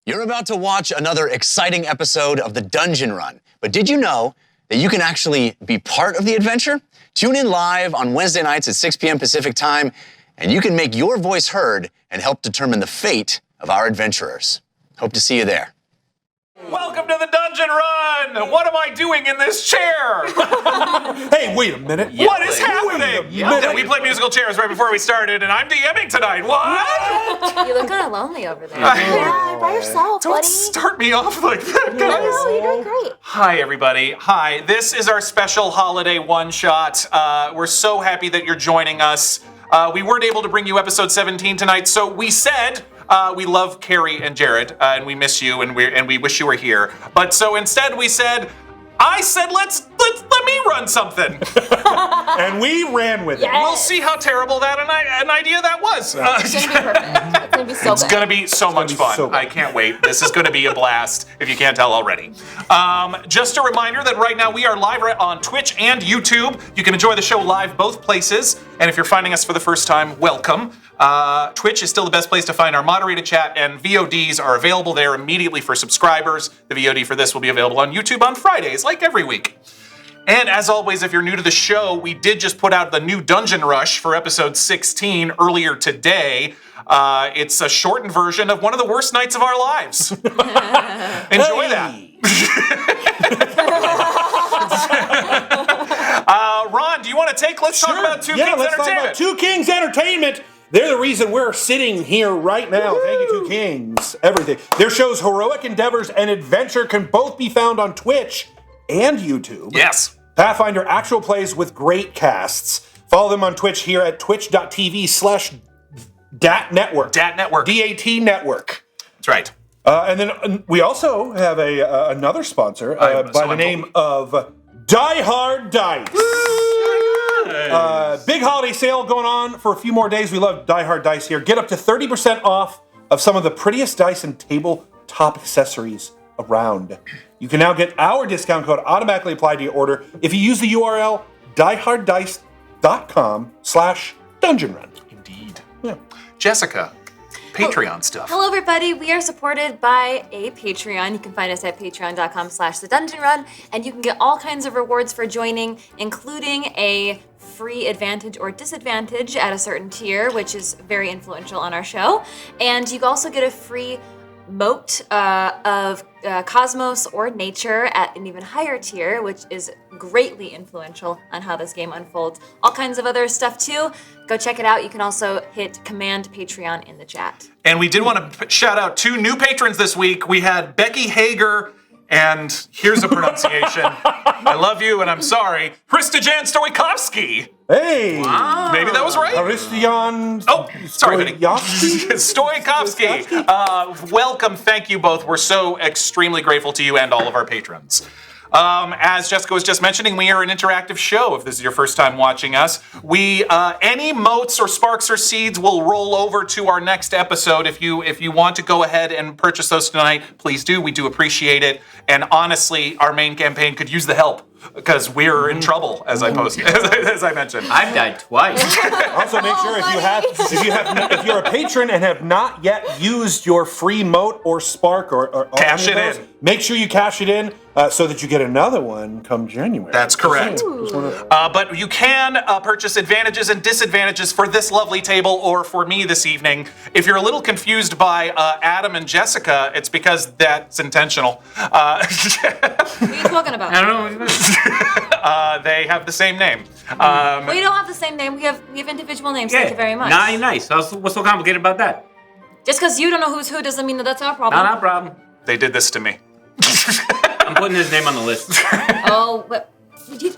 You're about to watch another exciting episode of the Dungeon Run, but did you know that you can actually be part of the adventure? Tune in live on Wednesday nights at 6 p.m. Pacific time, and you can make your voice heard and help determine the fate of our adventurers. Hope to see you there. Welcome to the Dungeon Run! What am I doing in this chair? Hey, wait a minute. What is happening? minute. We played musical chairs right before we started, and I'm DMing tonight. What? You look kind of lonely over there. Yeah, by yourself, Don't buddy. start me off like that, guys. No, you're doing great. Hi, everybody. Hi. This is our special holiday one-shot. We're so happy that you're joining us. We weren't able to bring you episode 17 tonight, so we said we love Carrie and Jared, and we miss you, and we wish you were here. But so instead, I said, let me run something. And we ran with it. We'll see how terrible an idea that was. It's gonna be perfect. It's gonna be so It's good. going to be so much fun. so good. I can't wait. This is going to be a blast, if you can't tell already. Just a reminder that right now we are live on Twitch and YouTube. You can enjoy the show live both places. And if you're finding us for the first time, welcome. Twitch is still the best place to find our moderated chat, and VODs are available there immediately for subscribers. The VOD for this will be available on YouTube on Fridays, like every week. And as always, if you're new to the show, we did just put out the new Dungeon Rush for episode 16 earlier today. It's a shortened version of one of the worst nights of our lives. Enjoy that. Ron, do you want to take? Let's talk about Two Kings let's talk Entertainment. about Two Kings Entertainment. They're the reason we're sitting here right now. Woo! Thank you, Two Kings. Everything. Their shows, Heroic Endeavors and Adventure, can both be found on Twitch and YouTube. Yes. Pathfinder actual plays with great casts. Follow them on Twitch here at twitch.tv/DAT Network. DAT Network. DAT Network. That's right. And then we also have another sponsor by the name of Die Hard Dice. Big holiday sale going on for a few more days. We love Die Hard Dice here. Get up to 30% off of some of the prettiest dice and tabletop accessories around. You can now get our discount code automatically applied to your order if you use the URL dieharddice.com/dungeonrun. Indeed. Yeah. Jessica, Patreon stuff. Hello, everybody. We are supported by a Patreon. You can find us at patreon.com/thedungeonrun, and you can get all kinds of rewards for joining, including a free advantage or disadvantage at a certain tier, which is very influential on our show. And you also get a free moat of Cosmos or Nature at an even higher tier, which is greatly influential on how this game unfolds. All kinds of other stuff too. Go check it out. You can also hit Command Patreon in the chat. And we did want to shout out 2 new patrons this week. We had Becky Hager, and here's a pronunciation. I love you, and I'm sorry. Hristijan Stoikovsky. Hey! Wow. Maybe that was right. Aristian. Oh, sorry, honey. Stoikovsky. Stoikovsky. Welcome. Thank you both. We're so extremely grateful to you and all of our patrons. As Jessica was just mentioning, we are an interactive show. If this is your first time watching us, any motes or sparks or seeds will roll over to our next episode. If you want to go ahead and purchase those tonight, please do. We do appreciate it. And honestly, our main campaign could use the help because we're in trouble, as I mentioned. I've died twice. Also, make sure if you're a patron and have not yet used your free mote or spark or Cash any of it those, in. Make sure you cash it in so that you get another one come January. That's correct. But you can purchase advantages and disadvantages for this lovely table or for me this evening. If you're a little confused by Adam and Jessica, it's because that's intentional. What are you talking about? I don't know. They have the same name. We don't have the same name. We have individual names. Thank you very much. Nice. What's so complicated about that? Just because you don't know who's who doesn't mean that that's our problem. Not a problem. They did this to me. I'm putting his name on the list. Oh, but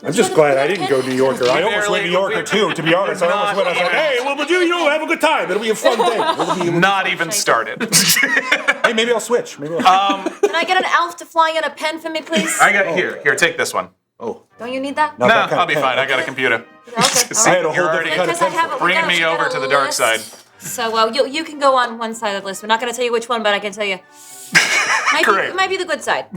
I'm just glad I didn't go New Yorker. I almost went New Yorker too, to be honest. I almost went. I was like, hey, we'll do, have a good time. It'll be a fun day. Not even started. Hey, maybe I'll switch. Can I get an elf to fly in a pen for me, please? I got here, take this one. Oh. Don't you need that? No, I'll be fine. I got a computer. Okay. See, I had a whole you're different already kind of pencil. bringing me over to the dark side. So you can go on one side of the list. We're not going to tell you which one, but I can tell you. It might be the good side.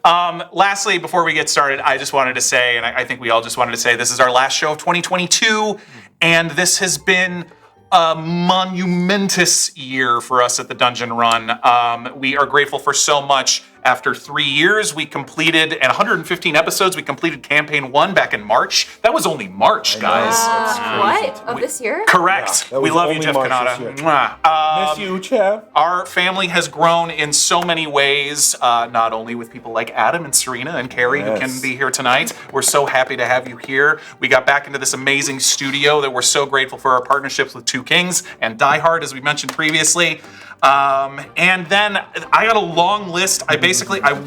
Lastly, before we get started, I just wanted to say, and I think we all just wanted to say, this is our last show of 2022, and this has been a monumentous year for us at the Dungeon Run. We are grateful for so much. After 3 years, we completed, and 115 episodes, we completed Campaign 1 back in March. That was only March, guys. What? Of this year? Correct. Yeah, that we was love you, only Jeff March Canada. this year. Mwah. Miss you, Jeff. Our family has grown in so many ways, not only with people like Adam and Surena and Carrie who can be here tonight. We're so happy to have you here. We got back into this amazing studio that we're so grateful for our partnerships with Two Kings and Die Hard, as we mentioned previously. And then I got a long list. I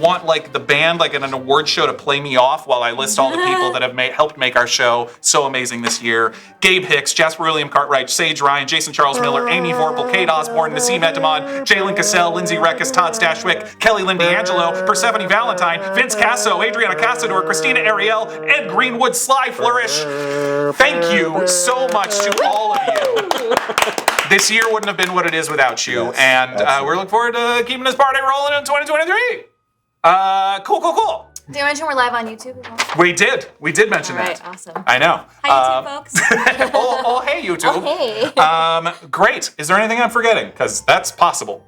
want like the band, like in an award show, to play me off while I list all the people that have helped make our show so amazing this year. Gabe Hicks, Jasper William Cartwright, Sage Ryan, Jason Charles Miller, Amy Vorpal, Kate Osborne, Nassim Etamon, Jalen Cassell, Lindsay Reckus, Todd Stashwick, Kelly Lynn D'Angelo, Persephone Valentine, Vince Casso, Adriana Casador, Christina Ariel, Ed Greenwood, Sly Flourish. Thank you so much to all of you. This year wouldn't have been what it is without you, and we're looking forward to keeping this party rolling in 2023. Cool. Did you mention we're live on YouTube as well? We did mention All right, that. awesome. I know. Hi, YouTube folks. Hey, YouTube. Oh, hey. Great. Is there anything I'm forgetting? Because that's possible.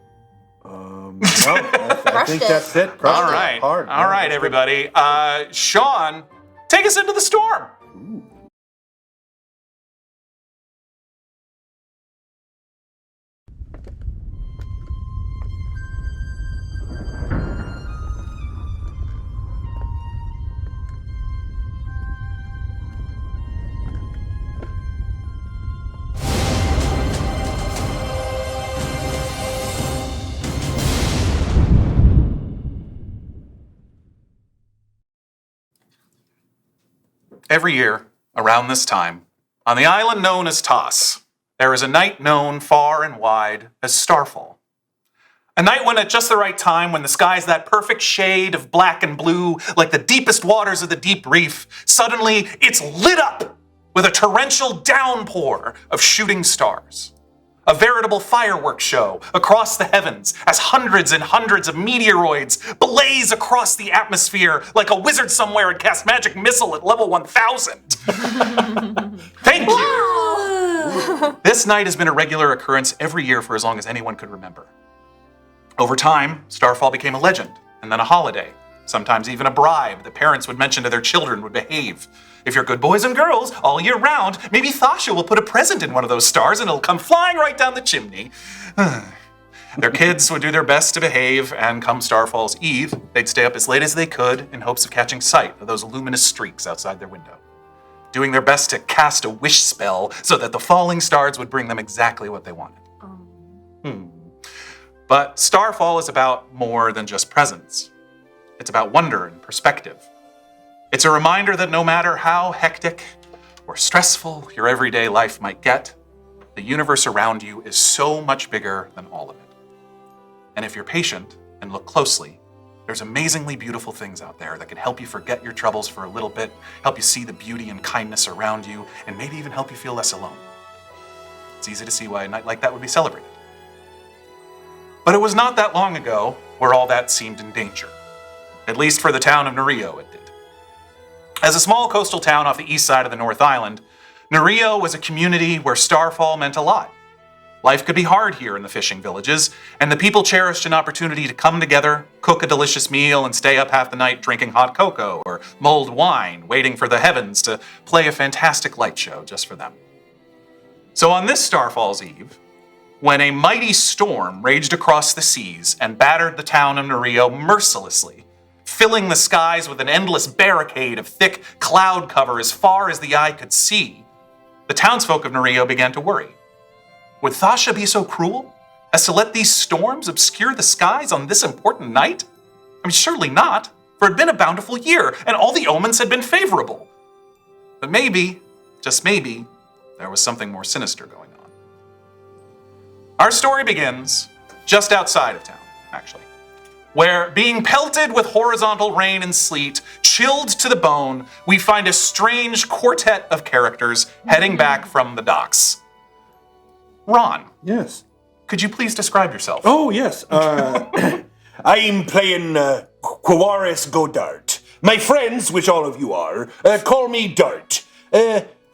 No, I think that's it. Crushed All it right. hard. All right, everybody. Sean, take us into the storm. Every year, around this time, on the island known as Twas, there is a night known far and wide as Starfall. A night when at just the right time, when the sky's that perfect shade of black and blue, like the deepest waters of the deep reef, suddenly it's lit up with a torrential downpour of shooting stars. A veritable fireworks show across the heavens as hundreds and hundreds of meteoroids blaze across the atmosphere like a wizard somewhere had cast magic missile at level 1000. Thank you. This night has been a regular occurrence every year for as long as anyone could remember. Over time, Starfall became a legend and then a holiday, sometimes even a bribe that parents would mention to their children would behave. If you're good boys and girls all year round, maybe Thasha will put a present in one of those stars and it'll come flying right down the chimney. Their kids would do their best to behave, and come Starfall's Eve, they'd stay up as late as they could in hopes of catching sight of those luminous streaks outside their window, doing their best to cast a wish spell so that the falling stars would bring them exactly what they wanted. But Starfall is about more than just presents. It's about wonder and perspective. It's a reminder that no matter how hectic or stressful your everyday life might get, the universe around you is so much bigger than all of it. And if you're patient and look closely, there's amazingly beautiful things out there that can help you forget your troubles for a little bit, help you see the beauty and kindness around you, and maybe even help you feel less alone. It's easy to see why a night like that would be celebrated. But it was not that long ago where all that seemed in danger. At least for the town of Nereo, it did. As a small coastal town off the east side of the North Island, Nereo was a community where Starfall meant a lot. Life could be hard here in the fishing villages, and the people cherished an opportunity to come together, cook a delicious meal, and stay up half the night drinking hot cocoa or mulled wine, waiting for the heavens to play a fantastic light show just for them. So on this Starfall's Eve, when a mighty storm raged across the seas and battered the town of Nereo mercilessly, filling the skies with an endless barricade of thick cloud cover as far as the eye could see, the townsfolk of Nereo began to worry. Would Thasha be so cruel as to let these storms obscure the skies on this important night? I mean, surely not, for it had been a bountiful year, and all the omens had been favorable. But maybe, just maybe, there was something more sinister going on. Our story begins just outside of town, actually, where, being pelted with horizontal rain and sleet, chilled to the bone, we find a strange quartet of characters heading back from the docks. Ron, Yes. could you please describe yourself? Oh, yes. I'm playing Quewaris Godart. My friends, which all of you are, call me Dart.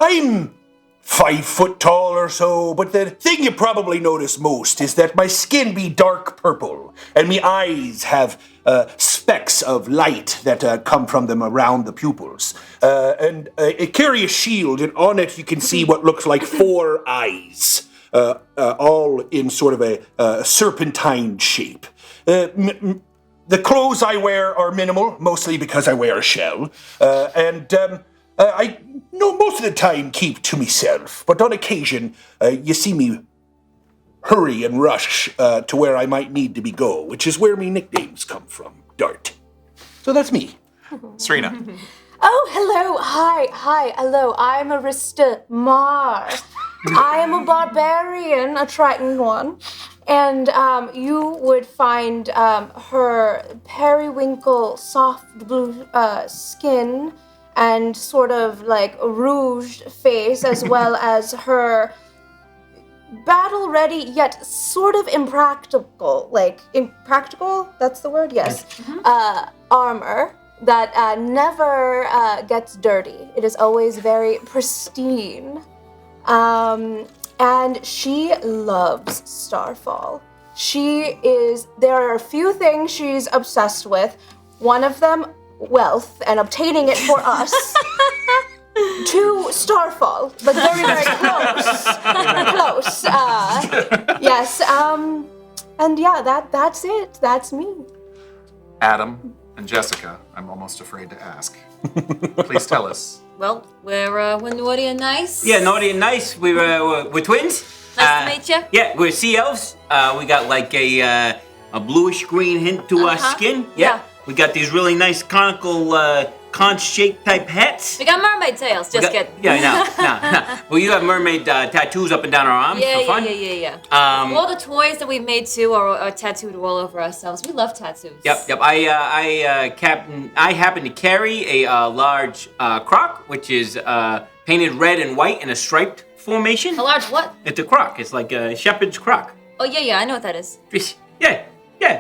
I'm 5 foot tall or so, but the thing you probably notice most is that my skin be dark purple, and me eyes have specks of light that come from them around the pupils. And I carry a shield, and on it you can see what looks like 4 eyes, all in sort of a serpentine shape. The clothes I wear are minimal, mostly because I wear a shell, and I most of the time keep to myself, but on occasion you see me hurry and rush to where I might need to be go, which is where me nicknames come from, Dart. So that's me. Surena. Oh, hello. Hi. Hello. I'm Arista Mar. I am a barbarian, a Triton one. And you would find her periwinkle, soft blue skin and sort of like rouged face, as well as her battle-ready yet sort of impractical, that's the word? Yes. Armor that never gets dirty. It is always very pristine. And she loves Starfall. There are a few things she's obsessed with. One of them, wealth, and obtaining it for us. To Starfall, but very, very close. Close. Yes, and yeah, that's it. That's me. Adam and Jessica, I'm almost afraid to ask. Please tell us. Well, we're Naughty and Nyce. Yeah, Naughty and Nyce. We're twins. Nice to meet you. Yeah, we're sea elves. We got like a bluish green hint to our skin. Yeah. We got these really nice conical conch-shaped type hats. We got mermaid tails, just kidding. Yeah, no. Well, you have mermaid tattoos up and down our arms for fun. Yeah. All the toys that we made too are tattooed all over ourselves. We love tattoos. Yep. I happen to carry a large croc, which is painted red and white in a striped formation. A large what? It's a croc. It's like a shepherd's croc. Oh, yeah, I know what that is. Yeah.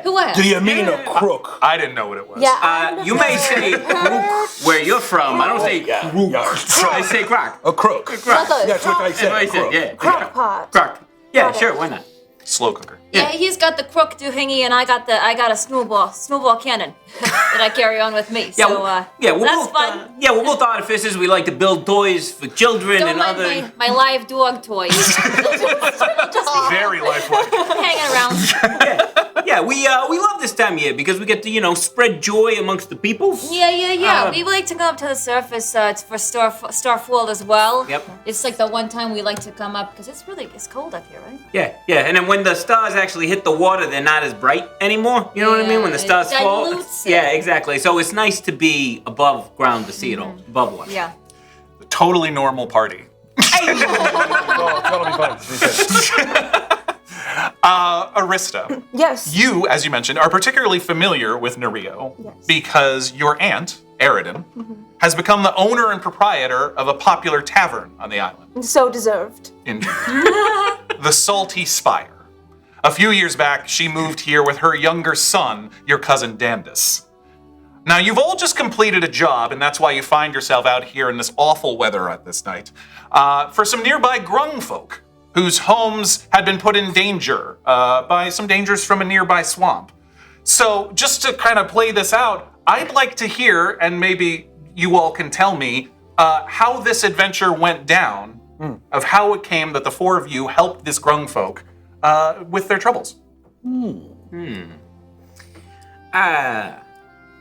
Who asked? Do you mean a crook? I didn't know what it was. Yeah, you may say crook where you're from. I don't say crook. I say croc. A crook. Croc. That's what I said. That's what I said, yeah. Crock pot. Croc. Yeah, Got it. sure, why not? Slow cooker. Yeah, he's got the crook doohingy, and I got a snowball cannon that I carry on with me. Yeah, So we're that's both, fun. we're both artificers. We like to build toys for children Don't and mind other. my live dog toys. Just Very lifelike. hanging around. Yeah, we love this time of year because we get to spread joy amongst the peoples. Yeah. We like to go up to the surface for Starfall as well. Yep. It's like the one time we like to come up because it's cold up here, right? Yeah, and then when the stars actually hit the water, they're not as bright anymore. You know what I mean? When the stars it fall. dilutes it. Yeah, exactly. So it's nice to be above ground to see it all, above water. Yeah. Totally normal party. Oh, totally fine. Arista. Yes. You, as you mentioned, are particularly familiar with Nereo because your aunt, Eridan, has become the owner and proprietor of a popular tavern on the island. So deserved. Indeed. The Salty Spire. A few years back, she moved here with her younger son, your cousin Dandus. Now, you've all just completed a job, and that's why you find yourself out here in this awful weather at this night, for some nearby grung folk whose homes had been put in danger by some dangers from a nearby swamp. So, just to kind of play this out, I'd like to hear, and maybe you all can tell me, how this adventure went down, of how it came that the four of you helped this grung folk with their troubles.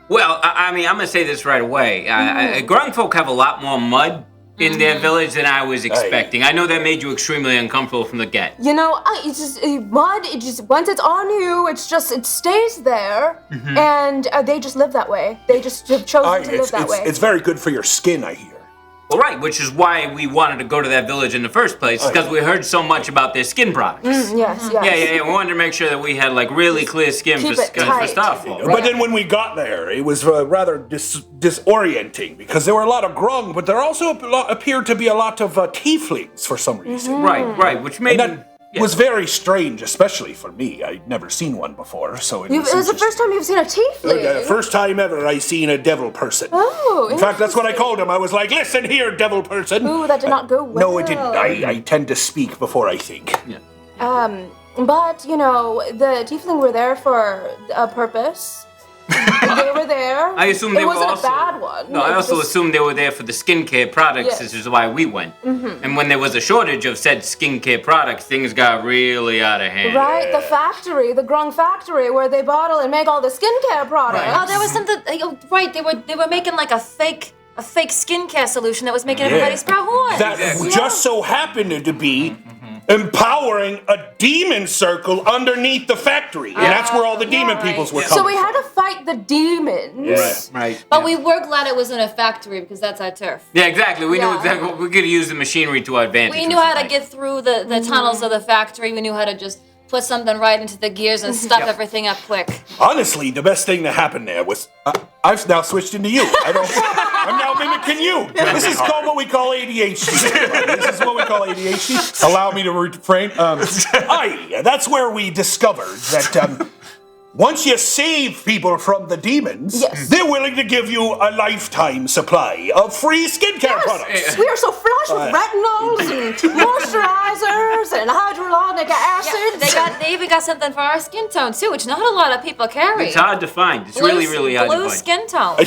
Well, I mean, I'm going to say this right away. Grung folk have a lot more mud in their village than I was expecting. I know that made you extremely uncomfortable from the get. It's just mud. It just once it's on you, it stays there, and they just live that way. They just have chosen to live that way. It's very good for your skin, I hear. Well, right, which is why we wanted to go to that village in the first place, because we heard so much about their skin products. Yes. Yeah. We wanted to make sure that we had like really clear skin Keep for it tight. Starfall. But then when we got there, it was rather disorienting because there were a lot of grung, but there also appeared to be a lot of tieflings for some reason. Right, which made And was very strange, especially for me. I'd never seen one before, so it It was the first time you've seen a tiefling. First time ever I seen a devil person. Oh, In fact, that's what I called him. I was like, listen here, devil person. Ooh, that did not go well. No, it didn't. I tend to speak before I think. But, you know, the tiefling were there for a purpose. They were there. I assume they it were wasn't also. a bad one. No, I It also just- assumed they were there for the skincare products, Yes. which is why we went. And when there was a shortage of said skincare products, things got really out of hand. Right, the factory, the Grung factory, where they bottle and make all the skincare products. Oh, there was something. Right, they were making like a fake skincare solution that was making everybody sprout horns. That just so happened to be empowering a demon circle underneath the factory. And that's where all the demon peoples were coming So we had to fight the demons. Right. But we were glad it was in a factory because that's our turf. Yeah, exactly. We knew Yeah. exactly what we could use the machinery to our advantage. We knew how to get through the tunnels of the factory. We knew how to just put something right into the gears and stuff everything up quick. Honestly, the best thing that happened there was I've now switched into you. I'm now mimicking you. This is called what we call ADHD. This is what we call ADHD. Allow me to refrain. That's where we discovered that once you save people from the demons, Yes. they're willing to give you a lifetime supply of free skincare products. We are so flush with retinols and moisturizers and hyaluronic acids. They even got something for our skin tone too, which not a lot of people carry. It's hard to find. It's really hard to blue find. skin tone.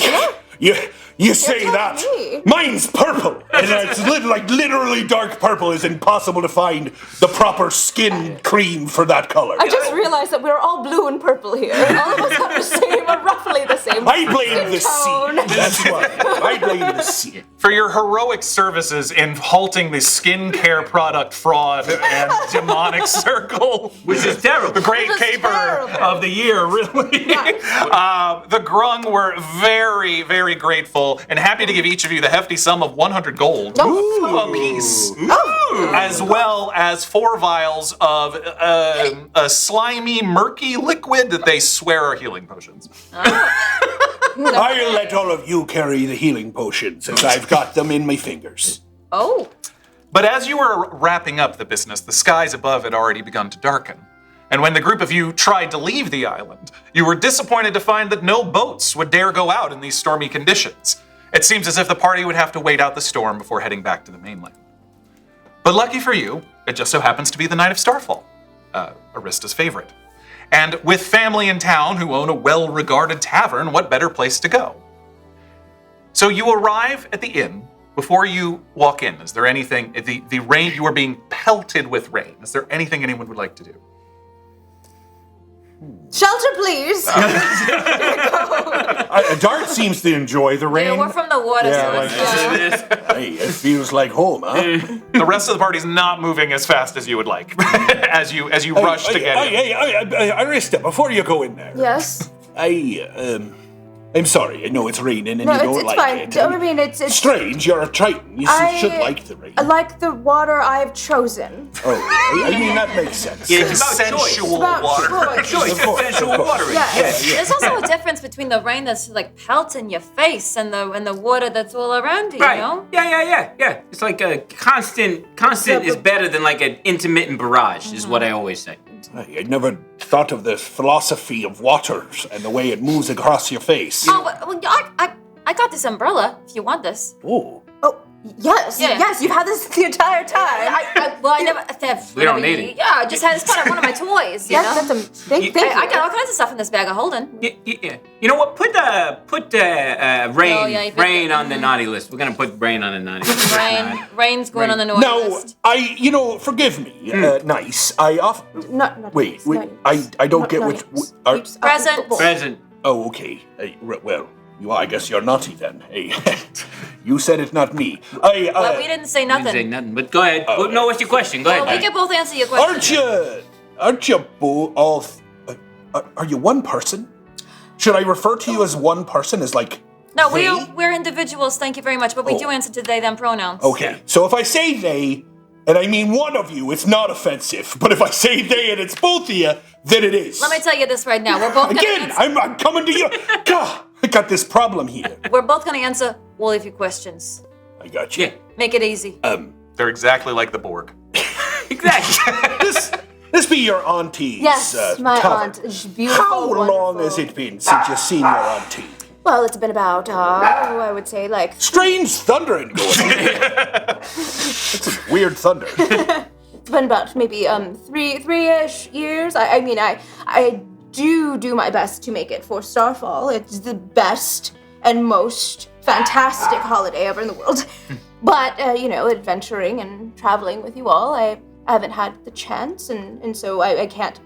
You say telling that. me. Mine's purple. And it's literally dark purple is impossible to find the proper skin cream for that color. I just realized that we're all blue and purple here. All of us have the same, roughly the same. I blame the tone. sea. That's why. I blame the sea. For your heroic services in halting the skincare product fraud and demonic circle. Which is terrible. The great This is caper terrible. of the year, really. The Grung were very, very grateful and happy to give each of you the hefty sum of 100 gold apiece, as well as 4 vials of a slimy, murky liquid that they swear are healing potions. I'll let all of you carry the healing potions as I've got them in my fingers. Oh. But as you were wrapping up the business, the skies above had already begun to darken. And when the group of you tried to leave the island, you were disappointed to find that no boats would dare go out in these stormy conditions. It seems as if the party would have to wait out the storm before heading back to the mainland. But lucky for you, it just so happens to be the night of Starfall, Arista's favorite. And with family in town who own a well-regarded tavern, what better place to go? So you arrive at the inn. Before you walk in, is there anything, the rain, you are being pelted with rain. Is there anything anyone would like to do? Shelter, please. Dart seems to enjoy the rain. Yeah, we're from the water, Yeah, so like- it's, Hey, it feels like home, huh? The rest of the party's not moving as fast as you would like, as you rush to get in. Arista, before you go in there, Yes. I'm sorry. I know it's raining and No, you don't it's like fine. it. I mean, it's Strange, you're a Triton. You should like the rain. I like the water I've chosen. Oh, I mean, that makes sense. Yeah, it's about choice. Sensual About water. choice. Choice. Of course, Sensual of course. watering. Yes. there's also a difference between the rain that's like pelting your face and the water that's all around you, Right. you know? Yeah. It's like a constant is better than like an intermittent barrage, is what I always say. I never thought of the philosophy of water and the way it moves across your face. Oh, well, I got this umbrella if you want this. Oh, Oh, yes. Yeah. Yes, you've had this the entire time. I never. We don't need it. Yeah, I just had it's kind of one of my toys. You know? That's a thank you. I got all kinds of stuff in this bag of holding. Yeah. You know what? Put rain Oh, yeah, you put rain on the naughty list. We're gonna put rain on the naughty list. Rain's going on the naughty now list. forgive me, Nyce. I often Not wait. nice, not I don't not get nice. which. Present. Present. Oh, okay. Well, I guess you're naughty then. Hey, you said it, not me. Well, we didn't say Didn't nothing. say nothing, but go ahead. No, what's your question? Go Well, ahead. we can both answer your question. Aren't you both? Are you one person? Should I refer to you as one person? As like No, they? we're individuals. Thank you very much, but we do answer to they them pronouns. Okay, so if I say they, and I mean one of you, it's not offensive. But if I say they and it's both of you, then it is. Let me tell you this right now. We're both gonna Again, answer, I'm coming to you. God, I got this problem here. we're both gonna answer all of your questions. I got you. Yeah. Make it easy. They're exactly like the Borg. Exactly. This be your auntie's Yes, my tavern. aunt is beautiful. How long wonderful. has it been since you've seen your auntie? Well, it's been about, I would say, like, Strange thundering going on. That's some weird thunder. it's been about maybe three-ish years. I mean, I do my best to make it for Starfall. It's the best and most fantastic holiday ever in the world. But adventuring and traveling with you all, I haven't had the chance, and so I can't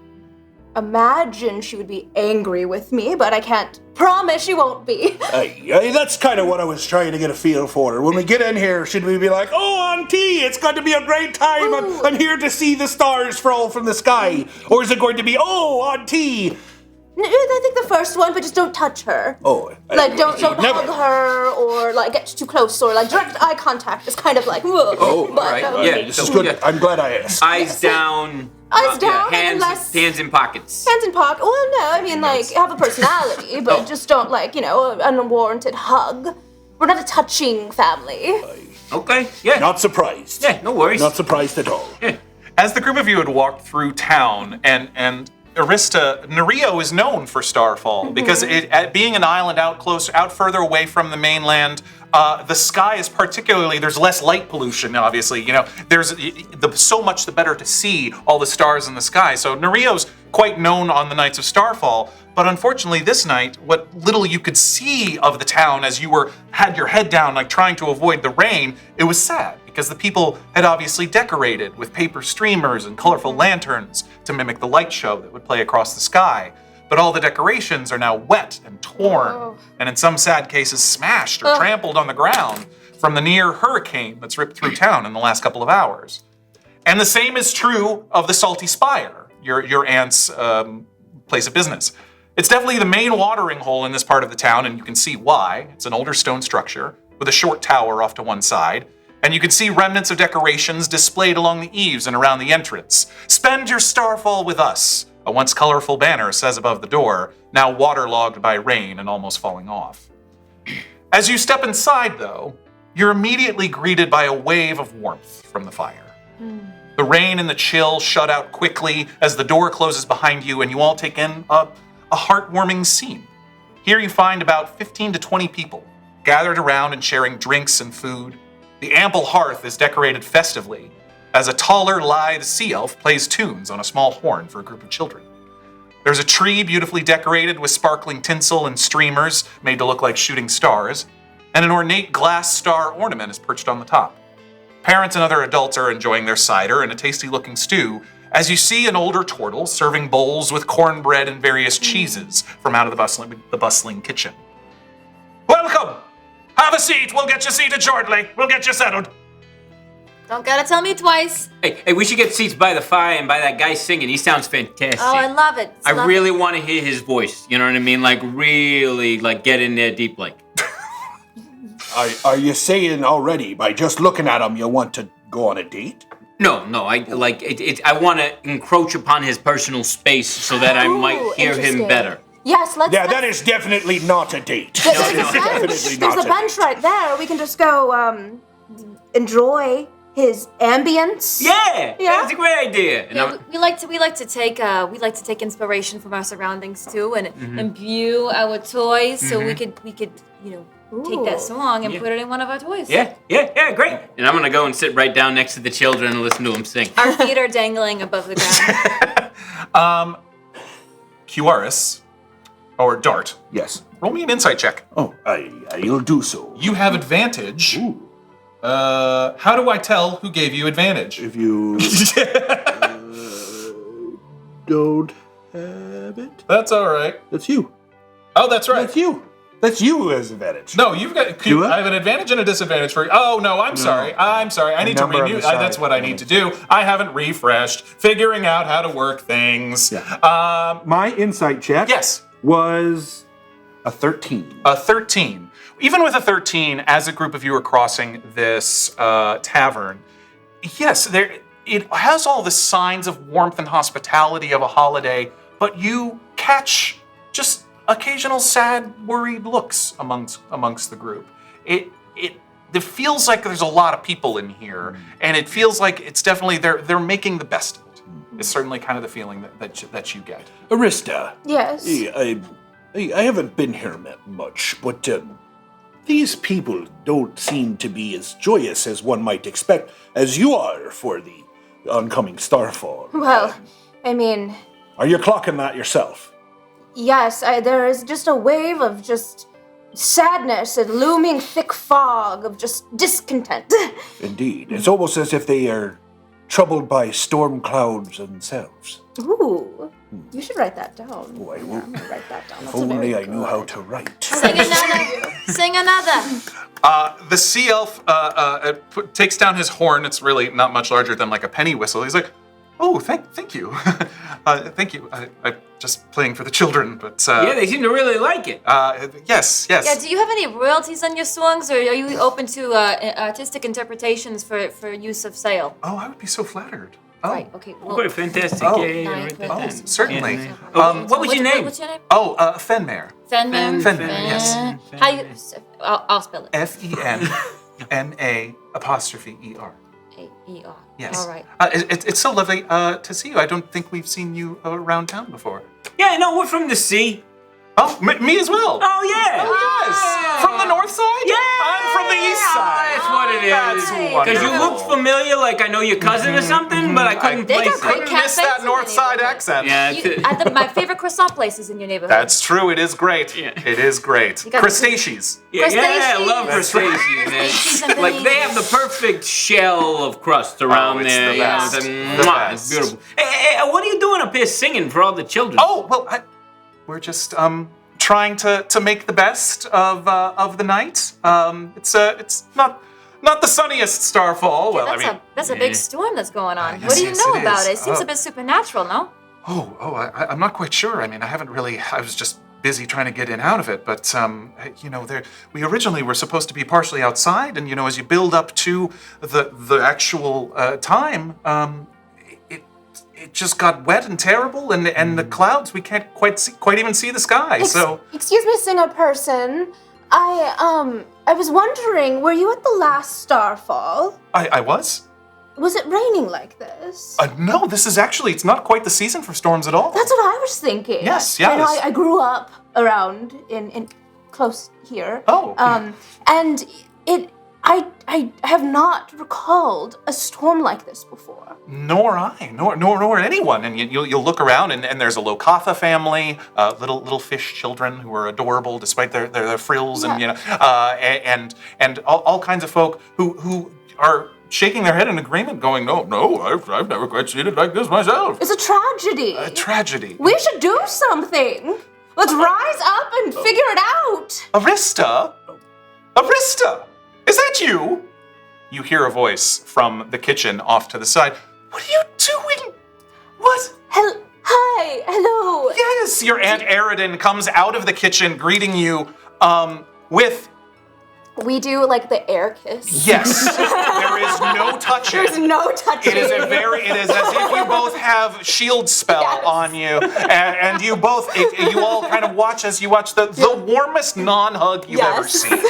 imagine she would be angry with me, but I can't promise she won't be. Hey, that's kind of what I was trying to get a feel for. When we get in here, should we be like, oh, auntie, it's going to be a great time. I'm here to see the stars fall from the sky. Or is it going to be, oh, auntie? I think the first one, but just don't touch her. Oh. Like, don't never. hug her, or, like, get too close, or, like, direct eye contact is kind of like, whoa. Oh, but, right. okay. Yeah. This is good. I'm glad I asked. Eyes down. Eyes down, hands in pockets. Hands in pocket. Well, no, I mean, like, have a personality, but just don't, like, an unwarranted hug. We're not a touching family. Okay, yeah. Not surprised. Yeah, no worries. Not surprised at all. As the group of you had walked through town, and Arista, Nereo is known for Starfall because being an island out further away from the mainland, the sky is particularly, there's less light pollution, obviously. There's so much the better to see all the stars in the sky. So Nereo's quite known on the nights of Starfall, but unfortunately this night, what little you could see of the town as you had your head down, like trying to avoid the rain, it was sad because the people had obviously decorated with paper streamers and colorful lanterns to mimic the light show that would play across the sky. But all the decorations are now wet and torn, and in some sad cases smashed or trampled on the ground from the near hurricane that's ripped through town in the last couple of hours. And the same is true of the Salty Spire, your aunt's place of business. It's definitely the main watering hole in this part of the town, and you can see why. It's an older stone structure with a short tower off to one side, and you can see remnants of decorations displayed along the eaves and around the entrance. Spend your Starfall with us, a once colorful banner says above the door, now waterlogged by rain and almost falling off. As you step inside, though, you're immediately greeted by a wave of warmth from the fire. The rain and the chill shut out quickly as the door closes behind you and you all take in a heartwarming scene. Here you find about 15 to 20 people gathered around and sharing drinks and food. The ample hearth is decorated festively as a taller, lithe sea elf plays tunes on a small horn for a group of children. There's a tree beautifully decorated with sparkling tinsel and streamers made to look like shooting stars, and an ornate glass star ornament is perched on the top. Parents and other adults are enjoying their cider and a tasty-looking stew as you see an older turtle serving bowls with cornbread and various cheeses from out of the bustling kitchen. Welcome! Have a seat. We'll get you seated shortly. We'll get you settled. Don't gotta tell me twice. Hey, we should get seats by the fire and by that guy singing. He sounds fantastic. Oh, I love it. I really want to hear his voice. You know what I mean? Like, really, like, get in there deep, like. Are you saying already, by just looking at him, you want to go on a date? No, I want to encroach upon his personal space so that I might hear him interesting. better. Yes, let's... Yeah, that is definitely not a date. There's Definitely a bench right there. We can just go enjoy his ambience. Yeah, that's a great idea. And Yeah, we like to take inspiration from our surroundings too, and imbue our toys so we could take that song and put it in one of our toys. Yeah, great. And I'm gonna go and sit right down next to the children and listen to them sing. Our feet are dangling above the ground. Quewaris, or Dart, Yes. roll me an insight check. Oh, I'll do so. You have advantage. Ooh. How do I tell who gave you advantage? If you don't have it, That's all right. that's you. Oh, that's right. That's you. That's you as advantage. No, you've got. Do I? I have an advantage and a disadvantage for you. Oh no, I'm sorry. I need to number on renew. the side. That's what I need to do. I haven't refreshed. Figuring out how to work things. Yeah. My insight check Yes. was a 13. A 13. Even with a 13, as a group of you are crossing this tavern, yes, it has all the signs of warmth and hospitality of a holiday, but you catch just occasional sad, worried looks amongst the group. It feels like there's a lot of people in here, and it feels like it's definitely they're making the best of it. is certainly kind of the feeling that you get. Arista. Yes. I haven't been here much, but these people don't seem to be as joyous as one might expect, as you are for the oncoming Starfall. Well, I mean, Are you clocking that yourself? yes, there is just a wave of just sadness and looming thick fog of just discontent. Indeed. It's almost as if they are troubled by storm clouds themselves. Ooh, you should write that down. Oh, I will. I'm gonna write that down. If That's a only very I knew how to write. Sing another. Sing another. The sea elf takes down his horn. It's really not much larger than like a penny whistle. He's like, "Oh, thank you, thank you. I'm just playing for the children, but Yeah, they seem to really like it. yes." Yeah, do you have any royalties on your songs, or are you open to artistic interpretations for use of sale? Oh, I would be so flattered. Oh, Right, okay. Well, What a fantastic. Oh. Yeah, Nice, right there. well, oh, certainly. What was your name? What's your name? Oh, Fenmare. Fenmare. Fenmare, yes. How you, I'll spell it. FenMA''ER. A-E-R. Yes. All right. It's so lovely to see you. I don't think we've seen you around town before. Yeah, no, we're from the sea. Oh, me as well. Oh, yeah. Yes. From the north side? Yeah. I'm from the east side. That's what it is. That's Because you wonderful. looked familiar, like I know your cousin or something, but I couldn't They place got it. great Couldn't miss cafes that in north the side neighborhood. accent. Yeah, My favorite croissant places in your neighborhood. That's true. It is great. Yeah. It is great. You got- Crustaceans. Yeah, I love Crustaceans. crustaceans. Crustaceans man. and Like they have the perfect shell of crust around it's there. the Yeah, best. it's, The mwah, it's best. beautiful. Hey, what are you doing up here singing for all the children? Oh well, we're just trying to make the best of the night. It's not the sunniest Starfall. Well, That's a big storm that's going on. yes, What do you yes, know it about is. it? It seems Oh. a bit supernatural, no? I'm not quite sure. I mean, I was just busy trying to get in out of it. But we originally were supposed to be partially outside, and as you build up to the actual time, it just got wet and terrible, and the clouds, we can't quite even see the sky. So Excuse me, singer person. I was wondering, were you at the last Starfall? I was. Was it raining like this? No, it's not quite the season for storms at all. That's what I was thinking. Yes, I know yes. I grew up around in close here. Oh. And I have not recalled a storm like this before. Nor I, nor anyone. And you'll look around, and there's a Lokatha family, little fish children who are adorable despite their frills, and all kinds of folk who are shaking their head in agreement, going, no, I've never quite seen it like this myself. It's a tragedy. A tragedy. We should do something. Let's rise up and figure it out. Arista, is that you? You hear a voice from the kitchen off to the side. What are you doing? What? Hi, hello. Yes, your Aunt Eridan comes out of the kitchen greeting you with, We do like the air kiss. yes, there is no touching. There's no touching. It is as if you both have shield spell Yes. on you, and you all kind of watch as you watch the warmest non-hug you've ever Yes. seen.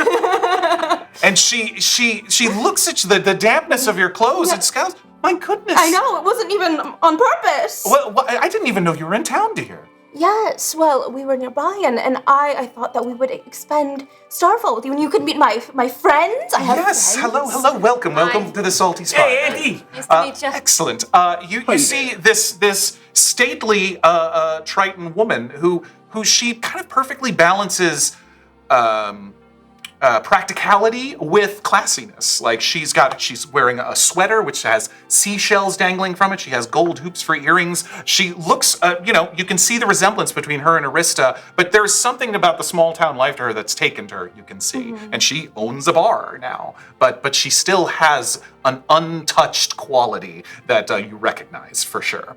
And she looks at you, the dampness of your clothes, and scowls. My goodness. I know, it wasn't even on purpose. Well, I didn't even know you were in town, dear. Yes, well, we were nearby, and I thought that we would expend Starfall with you, and you could meet my friends. I have Yes, friends. hello, welcome to the Salty Spot. Hey, Andy. Nice to meet you. Excellent. You see this stately Triton woman who she kind of perfectly balances practicality with classiness. Like she's wearing a sweater which has seashells dangling from it. She has gold hoops for earrings. She looks, you can see the resemblance between her and Arista, but there's something about the small town life to her that's taken to her, you can see. And she owns a bar now, but she still has an untouched quality that you recognize for sure.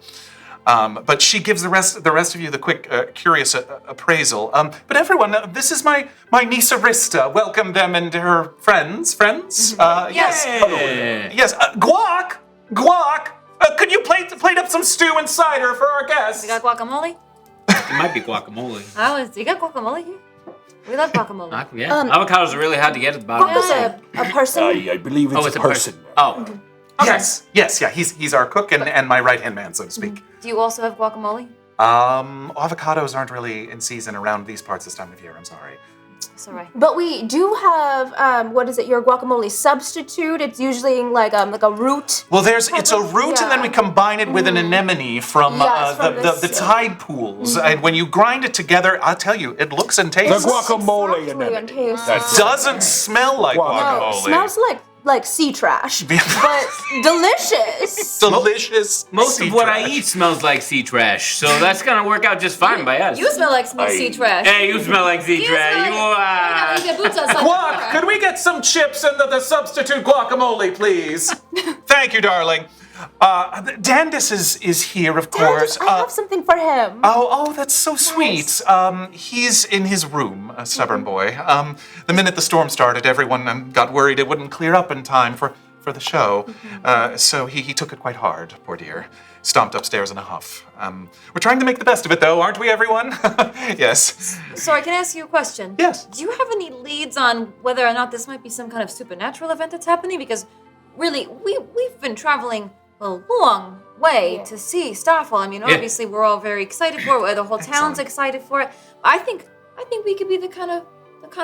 But she gives the rest of you the quick, curious appraisal. But everyone, this is my niece Arista. Welcome them and her friends. Yes. Yeah. Yes. Guac. Could you plate up some stew and cider for our guests? You got guacamole? It might be guacamole. You got guacamole here? We love guacamole. Yeah. Avocados are really hard to get at the bottom. What was a person? I believe it's a person. Oh. Yes, yeah. He's our cook and my right-hand man, so to speak. Do you also have guacamole? Avocados aren't really in season around these parts this time of year. I'm sorry. It's all right. But we do have, what is it, your guacamole substitute? It's usually like a root. Well, it's a root, and then we combine it with an anemone from Yes, from the this, tide pools. And when you grind it together, I'll tell you, it looks and The tastes. guacamole Exactly, anemone. and tastes. That's Doesn't smell like No, guacamole. it smells like sea trash, but delicious. delicious. Most sea of what trash. I eat smells like sea trash, so that's gonna work out just fine by us. You smell like sea trash. Hey, you smell like sea You trash. smell like- You leave your boots outside the Guac, door. could we get some chips into the substitute guacamole, please? Thank you, darling. Dandis is here, of course. I have something for him. Oh, that's so sweet. He's in his room, a stubborn boy. The minute the storm started, everyone got worried it wouldn't clear up in time for the show. So he took it quite hard, poor dear. Stomped upstairs in a huff. We're trying to make the best of it, though, aren't we, everyone? Yes. Sorry, can I ask you a question? Yes. Do you have any leads on whether or not this might be some kind of supernatural event that's happening? Because really, we've been traveling a long way to see Starfall. I mean, obviously we're all very excited for it. The whole town's excited for it. I think we could be the kind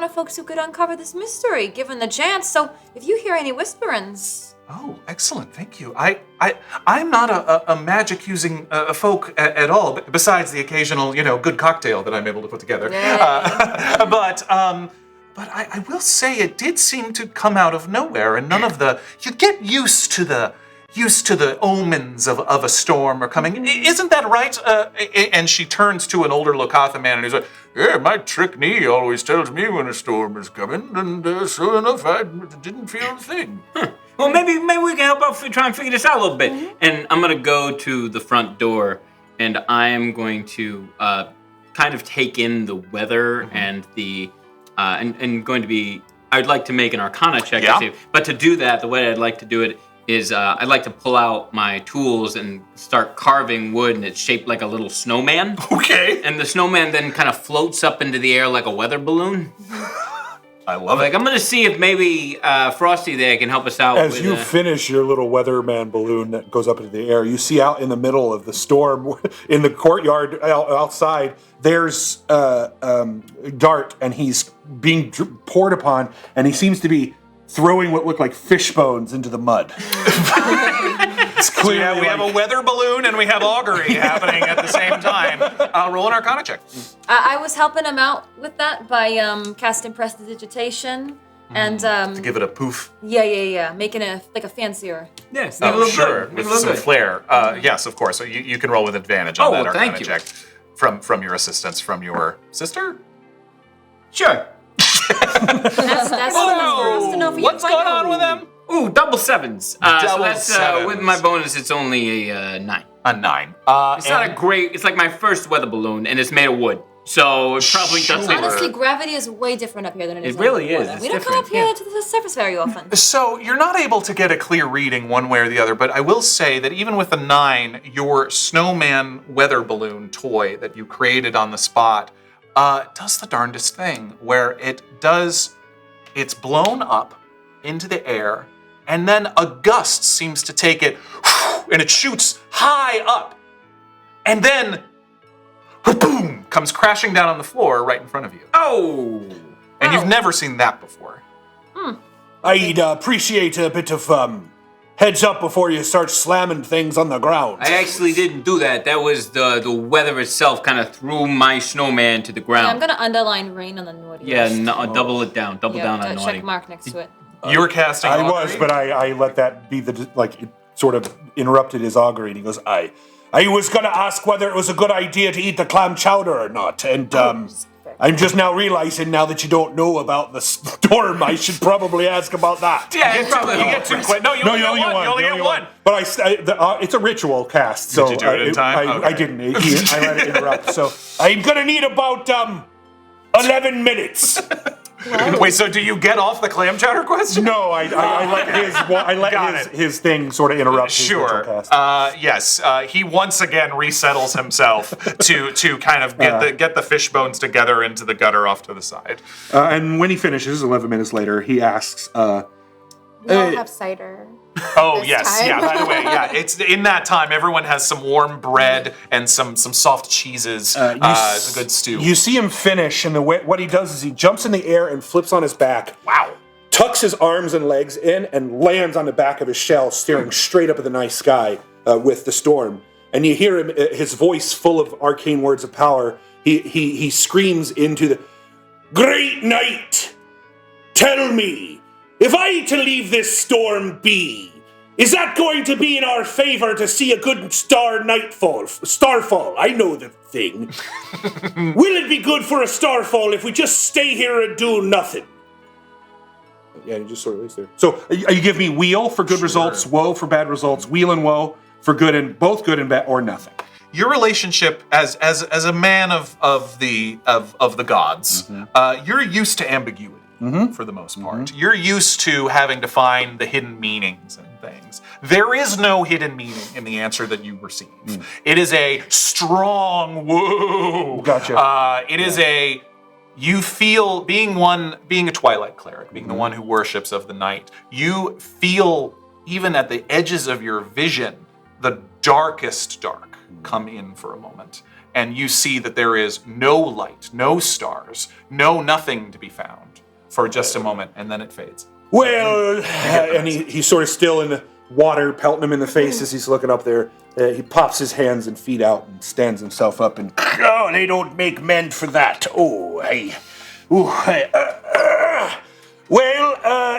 of folks who could uncover this mystery, given the chance. So if you hear any whisperings. Oh, excellent. Thank you. I'm not a magic using folk at all, besides the occasional, good cocktail that I'm able to put together. But I will say it did seem to come out of nowhere, and none of you get used to the omens of a storm are coming. Isn't that right? And she turns to an older Lokatha man and he's like, yeah, my trick knee always tells me when a storm is coming, and sure enough, I didn't feel a thing. Well, maybe we can help out try and figure this out a little bit. And I'm gonna go to the front door, and I am going to kind of take in the weather and the and going to be. I'd like to make an Arcana check. Yeah. To see, but to do that, the way I'd like to do it is I'd like to pull out my tools and start carving wood, and it's shaped like a little snowman. Okay. And the snowman then kind of floats up into the air like a weather balloon. I love it. I'm gonna see if maybe Frosty there can help us out. As with, you finish your little weatherman balloon that goes up into the air, you see out in the middle of the storm, in the courtyard outside, there's Dart, and he's being poured upon, and he seems to be throwing what look like fish bones into the mud. It's clear. We have a weather balloon and we have augury happening at the same time. Roll an Arcana check. I was helping him out with that by casting prestidigitation and To give it a poof. yeah, making it like a fancier. yes, Sure, with some flair. Yes, of course. So you can roll with advantage on Oh, that well, Arcana thank you. check from your assistance, from your sister. Sure. That's enough for us to know if you What's can going find on with them? Ooh, double sevens. Double so that's sevens. with my bonus. It's only a 9. A 9. It's not a great. It's like my first weather balloon, and it's made of wood, so it probably doesn't. Honestly, gravity is way different up here than it is. It really on is. the It's We don't come up different, here to the surface very often. So you're not able to get a clear reading one way or the other, but I will say that even with a 9, your snowman weather balloon toy that you created on the spot does the darndest thing, where it's blown up into the air, and then a gust seems to take it, and it shoots high up, and then boom, comes crashing down on the floor right in front of you. Oh. And you've never seen that before. I'd appreciate a bit of heads up before you start slamming things on the ground. I actually didn't do that. That was the weather itself kind of threw my snowman to the Yeah, I'm ground. gonna underline rain on the naughty. Yeah, double it down. Double down on naughty. check mark next to it. You were casting. I augury? was, but I let that be it sort of interrupted his augury, and he goes, I was gonna ask whether it was a good idea to eat the clam chowder or not, and I'm just now realizing now that you don't know about the storm, I should probably ask about that. Yeah, you get too quick. No, you only get one. But it's a ritual cast, so you do it in time? I Okay. didn't. I let it interrupt. So I'm gonna need about 11 minutes. Wait, so do you get off the clam chowder question? no, I let Got his thing sort of interrupt his Sure. ritual cast. Yes. He once again resettles himself to kind of get the fish bones together into the gutter off to the side. And when he finishes, 11 minutes later, he asks, We all have cider. Oh, this yes. time. Yeah, by the way, yeah. It's in that time, everyone has some warm bread and some soft cheeses, a good stew. You see him finish, and what he does is he jumps in the air and flips on his back. Wow. Tucks his arms and legs in and lands on the back of his shell, staring straight up at the night sky with the storm. And you hear him, his voice full of arcane words of power. He screams into the Great Night. Tell me, if I to leave this storm be, is that going to be in our favor to see a good starfall? I know the thing. Will it be good for a starfall if we just stay here and do nothing? Yeah, you just sort of lays there. So you give me wheel for good results, woe for bad results, wheel and woe for good and both good and bad, or nothing. Your relationship as a man of the gods, you're used to ambiguity for the most part. You're used to having to find the hidden meanings and things. There is no hidden meaning in the answer that you receive. It is a strong whoa. Gotcha. It is a you feel being a twilight cleric, being the one who worships of the night. You feel even at the edges of your vision the darkest dark come in for a moment, and you see that there is no light, no stars, no nothing to be found for just a moment, and then it fades. Well, and he's sort of still in the water, pelting him in the face as he's looking up there. He pops his hands and feet out and stands himself up and, Oh, they don't make men for that. well,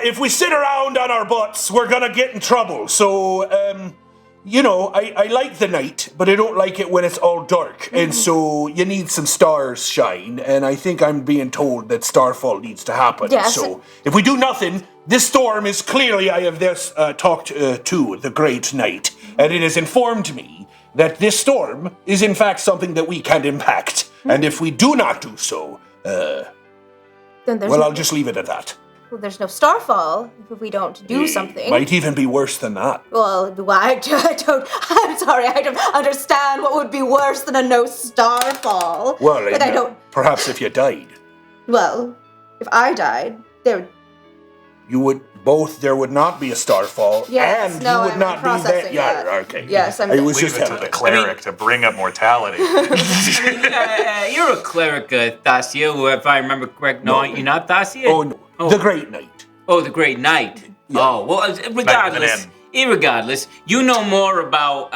if we sit around on our butts, we're gonna get in trouble. So, I like the night, but I don't like it when it's all dark. And so you need some stars shine, and I think I'm being told that Starfall needs to happen. Yes. So if we do nothing, this storm is clearly, I have talked to the Great Night, and it has informed me that this storm is in fact something that we can impact. And if we do not do so, Then there's I'll just leave it at that. well, there's no starfall if we don't do something. Might even be worse than that. Well, I'm sorry, I don't understand what would be worse than a no starfall. Well, I don't. Perhaps if you died. Well, if I died, there There would not be a starfall, Yes, and no, you would I'm not be that. processing Yeah, that. okay. Yes, I'm. I was Leave just it to the cleric to bring up mortality. You're a cleric, Thasia, who, if I remember correct. No, you're not Thasia? Oh no, the Great Night. Oh, the Great Night. Yeah. Oh, well, regardless, you know more about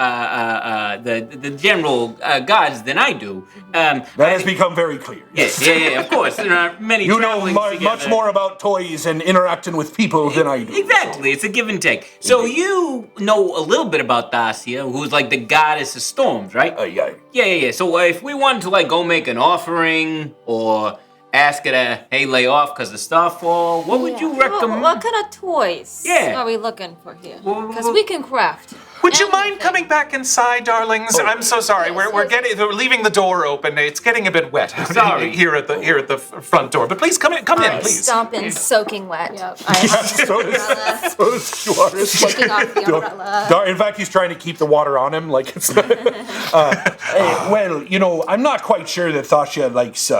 the general gods than I do. That has become very clear. Yeah, of course. There are many You know traveling much together. more about toys and interacting with people than I do. Exactly, it's a give and take. So you know a little bit about Thasia, who's like the goddess of storms, right? Yeah. Yeah. So if we wanted to go make an offering or ask her to, hey, lay off because of Starfall, what would you recommend? What kind of toys Yeah. are we looking for here? Because we can craft. Would you mind anything. coming back inside, darlings? I'm so sorry. We're leaving the door open. It's getting a bit wet Sorry. here at the front door. But please come in, please. Stomp in soaking wet. Yep, I have So does Quewaris. taking off the umbrella. In fact, he's trying to keep the water on him, like it's. I'm not quite sure that Thasha likes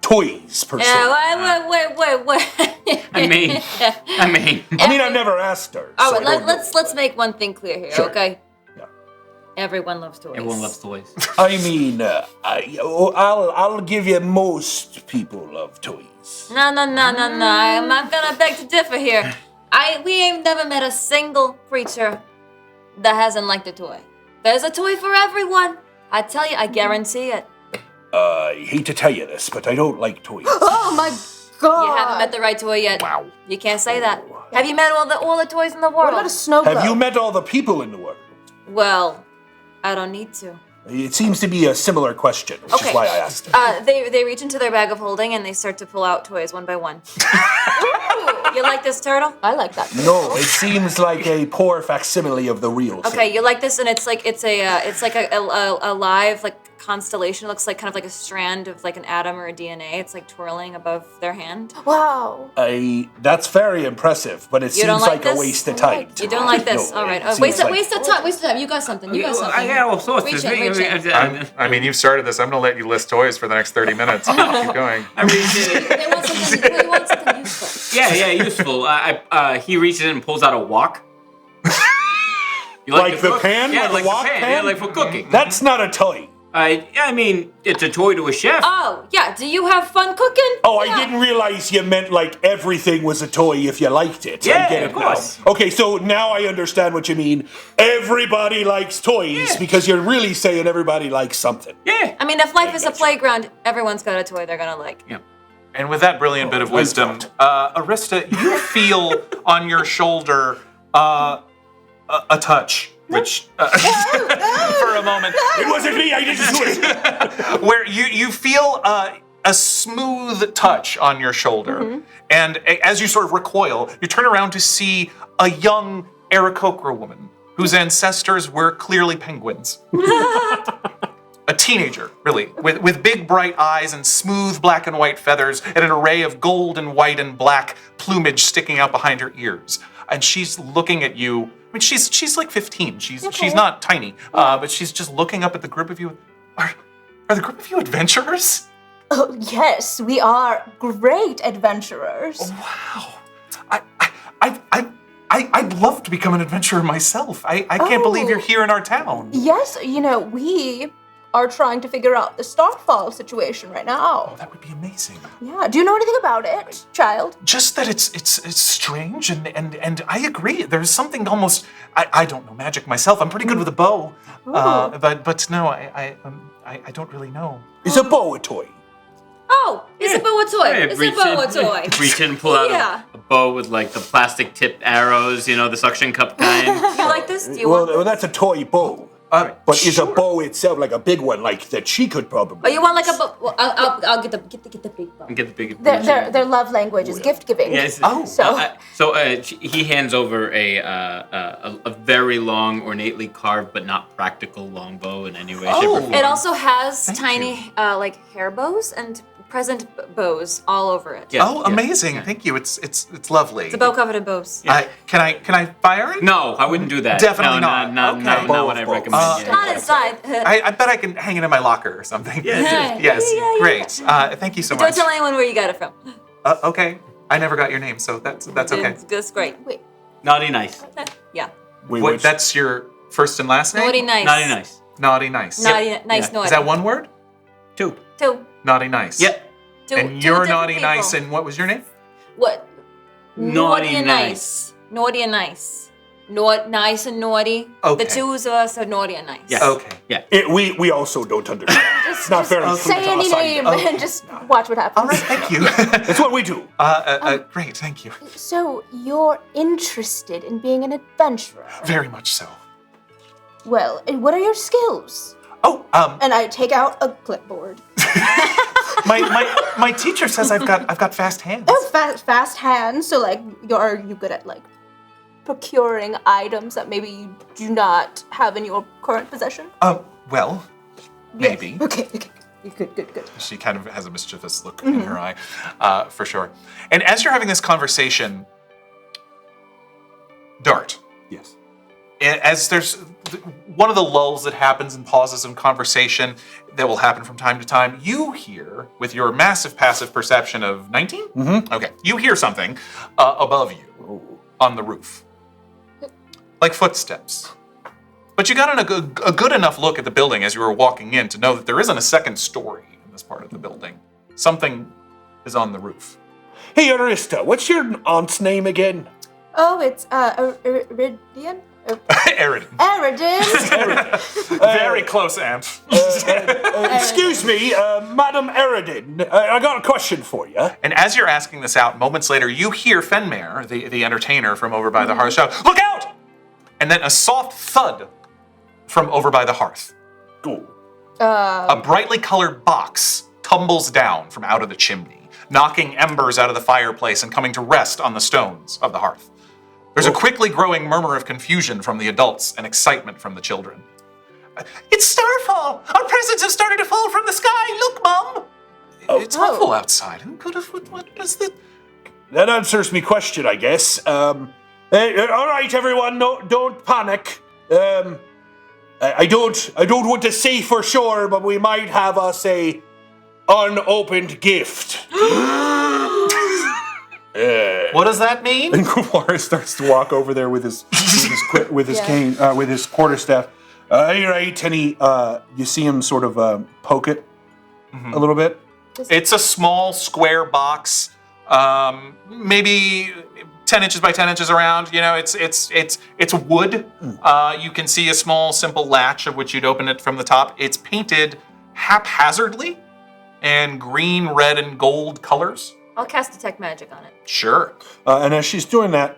toys per se. Yeah, wait. I mean, I've never asked her. All so right, I don't know. let's make one thing clear here, Sure. okay? Yeah. Everyone loves toys. everyone loves toys. I mean, I'll give you most people love toys. No. I'm gonna beg to differ here. We ain't never met a single creature that hasn't liked a toy. There's a toy for everyone. I tell you, I guarantee it. I hate to tell you this, but I don't like toys. Oh my god! You haven't met the right toy yet. Wow. You can't say that. Have you met all the toys in the What world? about a snow globe? Have you met all the people in the world? Well, I don't need to. It seems to be a similar question, which is why I asked it. They reach into their bag of holding and they start to pull out toys one by one. You like this turtle? I like that. No, it seems like a poor facsimile of the real thing. Okay, you like this, and it's like a live constellation. It looks like kind of like a strand of like an atom or a DNA. It's like twirling above their hand. Wow. That's very impressive, but it You don't seems like like a this? waste of time. You don't like this? No, All right. it Waste seems of time. You got something. You got something. I got all sorts Reach of in, things. reach in. I mean, you've started this. I'm going to let you list toys for the next 30 minutes. Keep going. I mean, They want something useful. yeah, useful. He reaches in and pulls out a wok. You Like to the cook? pan? Yeah, Like a like wok the pan. pan? Yeah, like for cooking. That's not a toy. I mean, it's a toy to a chef. Oh, yeah. Do you have fun cooking? Oh, Yeah. I didn't realize you meant like everything was a toy if you liked it. Yeah, I get it of course. now. Okay, so now I understand what you mean. Everybody likes toys because you're really saying everybody likes something. Yeah. I mean, if life is a playground, everyone's got a toy they're gonna like. Yeah. And with that brilliant bit of wisdom, Arista, you feel on your shoulder a touch, which for a moment, It wasn't me, I didn't do it. where you feel a smooth touch on your shoulder, and as you sort of recoil, you turn around to see a young Aarakocra woman whose ancestors were clearly penguins. A teenager, really, with big bright eyes and smooth black and white feathers and an array of gold and white and black plumage sticking out behind her ears. And she's looking at you. I mean, she's like 15. She's not tiny, but she's just looking up at the group of you. Are the group of you adventurers? Oh, yes, we are great adventurers. Wow. I'd love to become an adventurer myself. I can't believe you're here in our town. Yes, we are trying to figure out the Starfall situation right now. Oh, that would be amazing. Yeah, do you know anything about it, child? Just that it's strange and I agree. There's something almost I don't know magic myself. I'm pretty good with a bow, but no, I don't really know. Is a bow a toy? Oh, it's a boa toy. It's a boa toy. Reach in and pull out Yeah. a bow with like the plastic tipped arrows, the suction cup kind. You like this? Do you Well, want? that's a toy bow. But is a bow itself like a big one, like that she could probably? Oh, you want like a bow? Well, I'll get the big bow. And get the big. Their love language is gift giving. Yes. So He hands over a very long, ornately carved but not practical long bow in any way, shape, or form. It also has tiny like hair bows and present bows all over it. Yeah. Oh, amazing! Thank you. It's lovely. It's a bow covered in bows. Can I fire it? No, I wouldn't do that. Definitely no, not. Not Okay. what I recommend. Not inside. I bet I can hang it in my locker or something. Yeah, Yes. yeah. Great. Thank you so Don't much. tell anyone where you got it from. Okay. I never got your name, so that's okay. That's great. Naughty nice. Yeah. Wait, that's your first and last name? Naughty nice. Naughty nice. Naughty nice. Naughty nice Yeah. naughty. Is that one word? Two. Two. Naughty nice. Yep. Two. And two you're different naughty people. nice, and what was your name? What? Naughty and nice. Naughty and nice. Nice and naughty. Okay. The two of us are naughty and nice. Yeah. Okay. Yeah. We also don't understand. It's not very clear say to any us name either. and just watch what happens. All right. Thank you. It's what we do. Great. Thank you. So you're interested in being an adventurer? Very much so. Well, and what are your skills? Oh, And I take out a clipboard. my teacher says I've got fast hands. Oh, fast hands. So like, are you good at like procuring items that maybe you do not have in your current possession? Well, maybe. Yes. Okay. Good. She kind of has a mischievous look in her eye, for sure. And as you're having this conversation, Dart, Yes. as there's one of the lulls that happens and pauses in conversation that will happen from time to time, you hear, with your massive passive perception of 19? Mm-hmm. Okay. You hear something above you on the roof. Like footsteps. But you got a good enough look at the building as you were walking in to know that there isn't a second story in this part of the building. Something is on the roof. Hey, Arista, what's your aunt's name again? Oh, it's Iridian. Aridin. Aridin. Very close, Aunt. Excuse me, Madam Aridin. I got a question for you. And as you're asking this out, moments later, you hear Fenmare, the entertainer from over by the hearth, shout, "Look out!" And then a soft thud from over by the hearth. Go. A brightly colored box tumbles down from out of the chimney, knocking embers out of the fireplace and coming to rest on the stones of the hearth. There's a quickly growing murmur of confusion from the adults and excitement from the children. It's Starfall! Our presents have started to fall from the sky! Look, Mom! It's awful outside. What is the... That answers me question, I guess. All right, everyone, no, don't panic. I don't want to say for sure, but we might have us a unopened gift. What does that mean? And Quewaris starts to walk over there with his cane, with his quarterstaff. You're right, and you see him sort of poke it a little bit. It's a small square box, maybe 10 inches by 10 inches around. You know, it's wood. You can see a small, simple latch of which you'd open it from the top. It's painted haphazardly in green, red, and gold colors. I'll cast Detect Magic on it. Sure. And as she's doing that,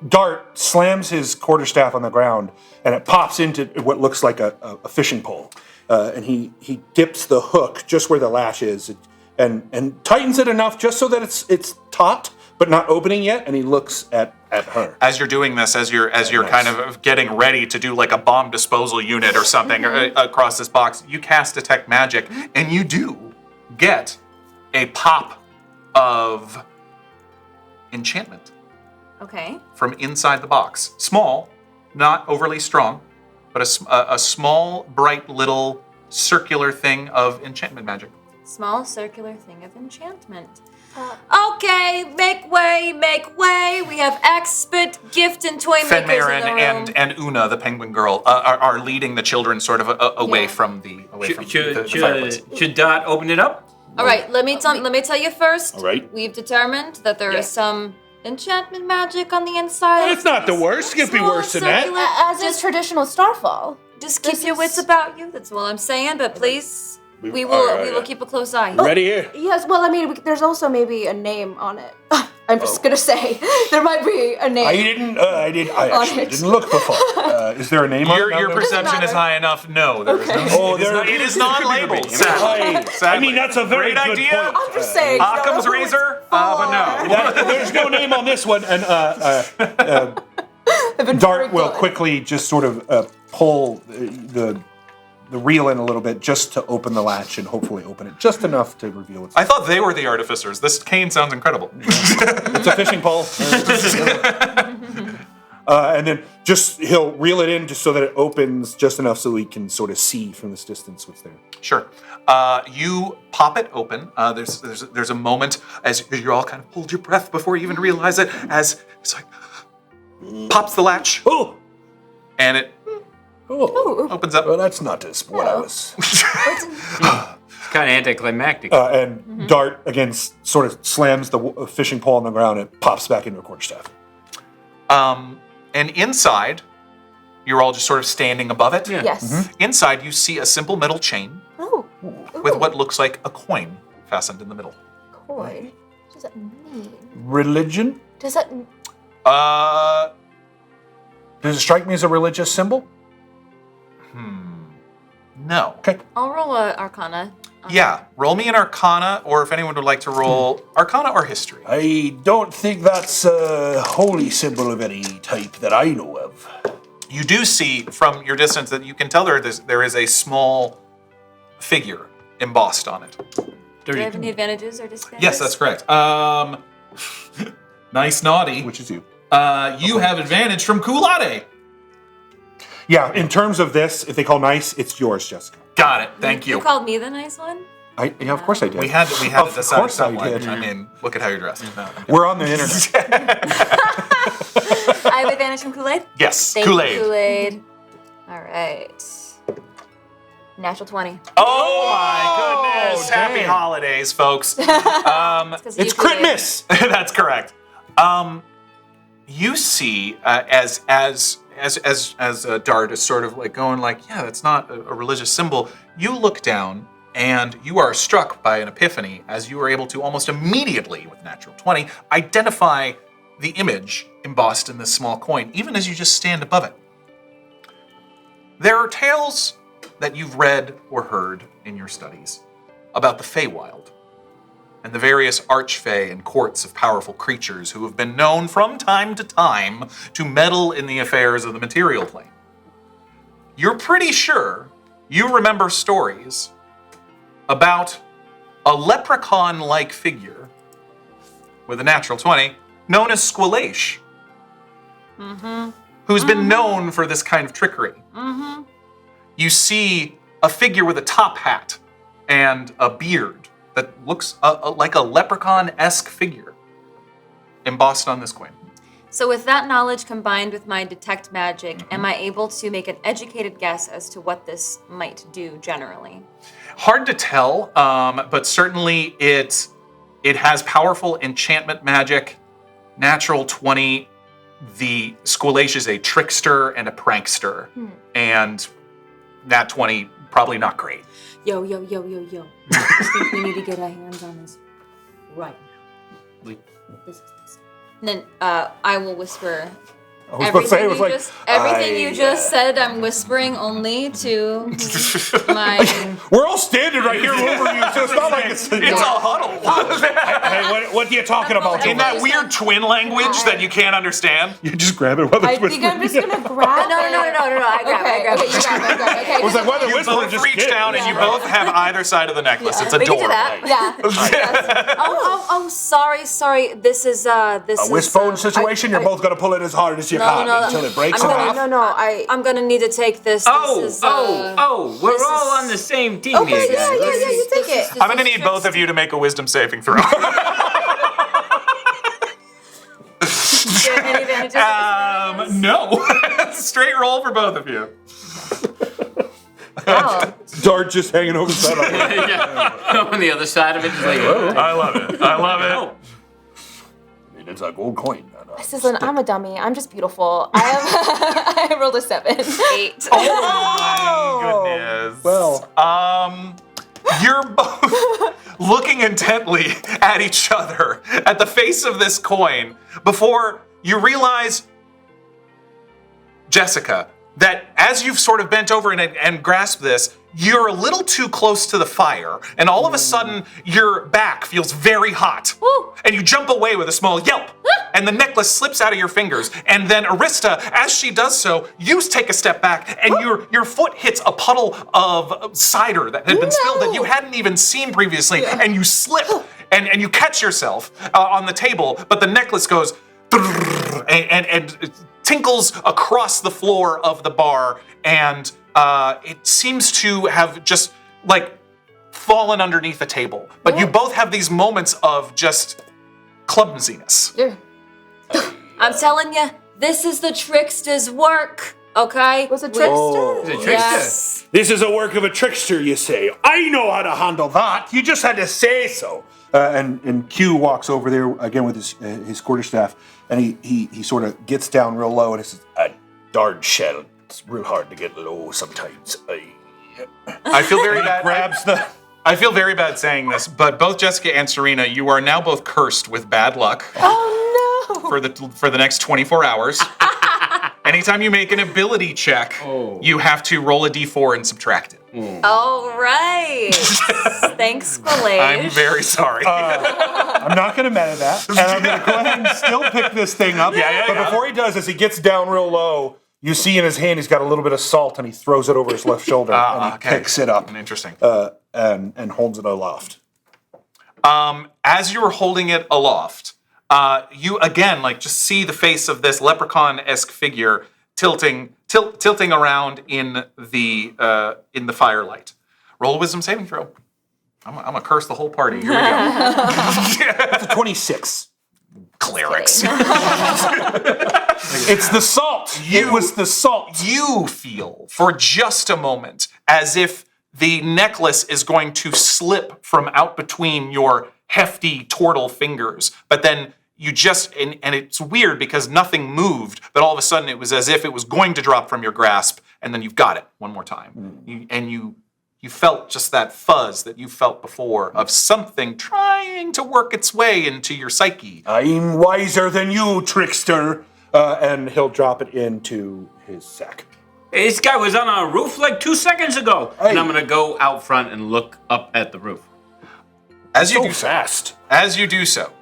Dart slams his quarterstaff on the ground, and it pops into what looks like a fishing pole. And he dips the hook just where the lash is, and tightens it enough just so that it's taut but not opening yet. And he looks at her. As you're doing this, as you're Nice. kind of getting ready to do like a bomb disposal unit or something across this box, you cast Detect Magic, and you do get a pop of enchantment Okay. from inside the box. Small, not overly strong, but a small, bright little circular thing of enchantment magic. Small circular thing of enchantment. Okay, make way, make way. We have expert gift and toy makers Fenmare in the room. and Una, the penguin girl, are leading the children sort of away Yeah. from the fireplace. Should Dot open it up? All right, let me tell you first. All right. We've determined that there is some enchantment magic on the inside. It's not the worst. It could be Small worse than that. circular- As is traditional Starfall. Just keep This your is- wits about you. That's all I'm saying. But please, we will keep a close eye. Ready here? Yes, well, I mean, there's also maybe a name on it. I'm just gonna say there might be a name. I actually it. didn't look before. Is there a name on it? Your No. perception is matter. high enough. No, there is no. Oh, It is not labeled. I mean, that's a very Great good idea. point. I'm just saying. Occam's razor, but no. There's no name on this one, and I've been very Dart will good. quickly just sort of pull the reel in a little bit just to open the latch and hopefully open it just enough to reveal what's. I thought they were the artificers. This cane sounds incredible. It's a fishing pole. And then he'll reel it in just so that it opens just enough so he can sort of see from this distance what's there. Sure. You pop it open. There's a moment as you all kind of hold your breath before you even realize it. As it's like pops the latch Oh, and it opens up. well, that's not as what I was. It's kind of anticlimactic. And Dart again sort of slams the fishing pole on the ground and pops back into a quarterstaff. And inside, you're all just sort of standing above it. Yeah. Yes. Inside, you see a simple metal chain Oh. with what looks like a coin fastened in the middle. Coin. What does that mean? Religion? Does that? Does it strike me as a religious symbol? No. Okay. I'll roll a Arcana. Yeah, roll me an Arcana, or if anyone would like to roll Arcana or History. I don't think that's a holy symbol of any type that I know of. You do see from your distance that you can tell there is a small figure embossed on it. Do I have any advantages or disadvantages? Yes, that's correct. Nice naughty. Which is you. You have advantage from Kulade. Yeah, in terms of this, if they call Nyce, it's yours, Jessica. Got it. Thank You you. call me the nice one? Yeah, of course I did. We had to Of decide course I someone. did. I mean, look at how you're dressed. No, We're on the internet. I have advantage from Kool-Aid? yes, Thank Kool-Aid. you, Kool-Aid. All right. Natural 20. Oh my goodness! dang. Happy holidays, folks. 'Cause It's you, Kool-Aid. Christmas! That's correct. You see, as Dart is sort of like going like, yeah, that's not a religious symbol. You look down and you are struck by an epiphany as you are able to almost immediately, with natural 20, identify the image embossed in this small coin, even as you just stand above it. There are tales that you've read or heard in your studies about the Feywild and the various archfey and courts of powerful creatures who have been known from time to time to meddle in the affairs of the material plane. You're pretty sure you remember stories about a leprechaun-like figure with a natural 20 known as Squalache, who's been known for this kind of trickery. You see a figure with a top hat and a beard that looks like a leprechaun-esque figure embossed on this coin. So with that knowledge combined with my detect magic, am I able to make an educated guess as to what this might do generally? Hard to tell, but certainly it has powerful enchantment magic. Natural 20. The Squelage is a trickster and a prankster, and Nat 20 probably not great. Yo. I think we need to get our hands on this right now. This. And then I will whisper. I was about to say, it was like, everything you just said, I'm whispering only to my. We're all standing right here over you, so it's not like it's a huddle. Hey, what are you talking about? In that weird twin language that you can't understand. You just grab it while they're I think I'm just gonna grab No. I grab it. Okay, you grab it. Okay. I was like, why the You whisper both just reach get down and you both have either side of the necklace. It's We can do adorable. that. Yeah. Oh, sorry. This is A wishbone situation, you're both gonna pull it as hard as you can until it breaks in half. I'm gonna need to take this. This is, We're this all is- on the same team Okay, here, guys. yeah, you take it. I'm going to need both of you to make a wisdom saving throw. Any advantages? No. Straight roll for both of you. Oh. Dart just hanging over the side of it. Yeah. On the other side of it, just like, I love it. oh. It's a gold coin. Listen, I'm a dummy. I'm just beautiful. I rolled a 7. 8. Oh, my goodness. Well. You're both looking intently at each other, at the face of this coin, before you realize, Jessica, that as you've sort of bent over and grasped this, you're a little too close to the fire, and all of a sudden, your back feels very hot. Woo. And you jump away with a small yelp, and the necklace slips out of your fingers. And then Arista, as she does so, you take a step back, and your foot hits a puddle of cider that had been spilled that you hadn't even seen previously, and you slip, and you catch yourself on the table, but the necklace goes and tinkles across the floor of the bar, and it seems to have just like fallen underneath the table. But you both have these moments of just clumsiness. I'm telling you, this is the trickster's work. Okay. Was it trickster? Is it trickster? Yes. This is a work of a trickster, you say. I know how to handle that. You just had to say so. And Q walks over there again with his quarterstaff, and he sort of gets down real low, and he says, A darn shell. It's real hard to get low sometimes. I feel very bad. grabs the. I feel very bad saying this, but both Jessica and Surena, you are now both cursed with bad luck Oh no! for the next 24 hours. Anytime you make an ability check, you have to roll a d4 and subtract it. All right. Thanks, Squelage. I'm very sorry. I'm not going to meta that, and I'm going to go ahead and still pick this thing up. But before he does, as he gets down real low, you see in his hand he's got a little bit of salt, and he throws it over his left shoulder, and he picks it up Interesting. and holds it aloft. As you were holding it aloft, you again just see the face of this leprechaun-esque figure tilting around in the firelight. Roll a wisdom saving throw. I'm gonna curse the whole party. Here we go. That's a 26. Clerics. It's the salt. It was the salt. You feel for just a moment as if the necklace is going to slip from out between your hefty turtle fingers, but then you just, and it's weird because nothing moved, but all of a sudden it was as if it was going to drop from your grasp, and then you've got it one more time. You felt just that fuzz that you felt before of something trying to work its way into your psyche. I'm wiser than you, trickster. And he'll drop it into his sack. This guy was on our roof like 2 seconds ago. Hey. And I'm going to go out front and look up at the roof. As you So do fast. As you do so,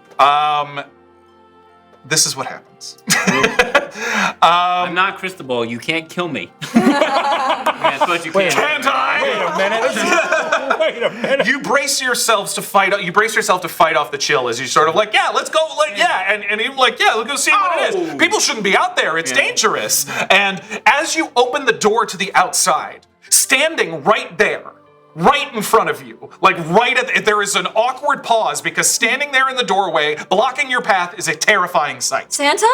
this is what happens. I'm not Cristobal. You can't kill me. I suppose you can. Can't I? Wait a minute. You brace yourselves to fight. You brace yourself to fight off the chill as you sort of let's go, and even let's go see what it is. People shouldn't be out there. It's dangerous. And as you open the door to the outside, standing right there, right in front of you. Like there is an awkward pause because standing there in the doorway, blocking your path is a terrifying sight. Santa?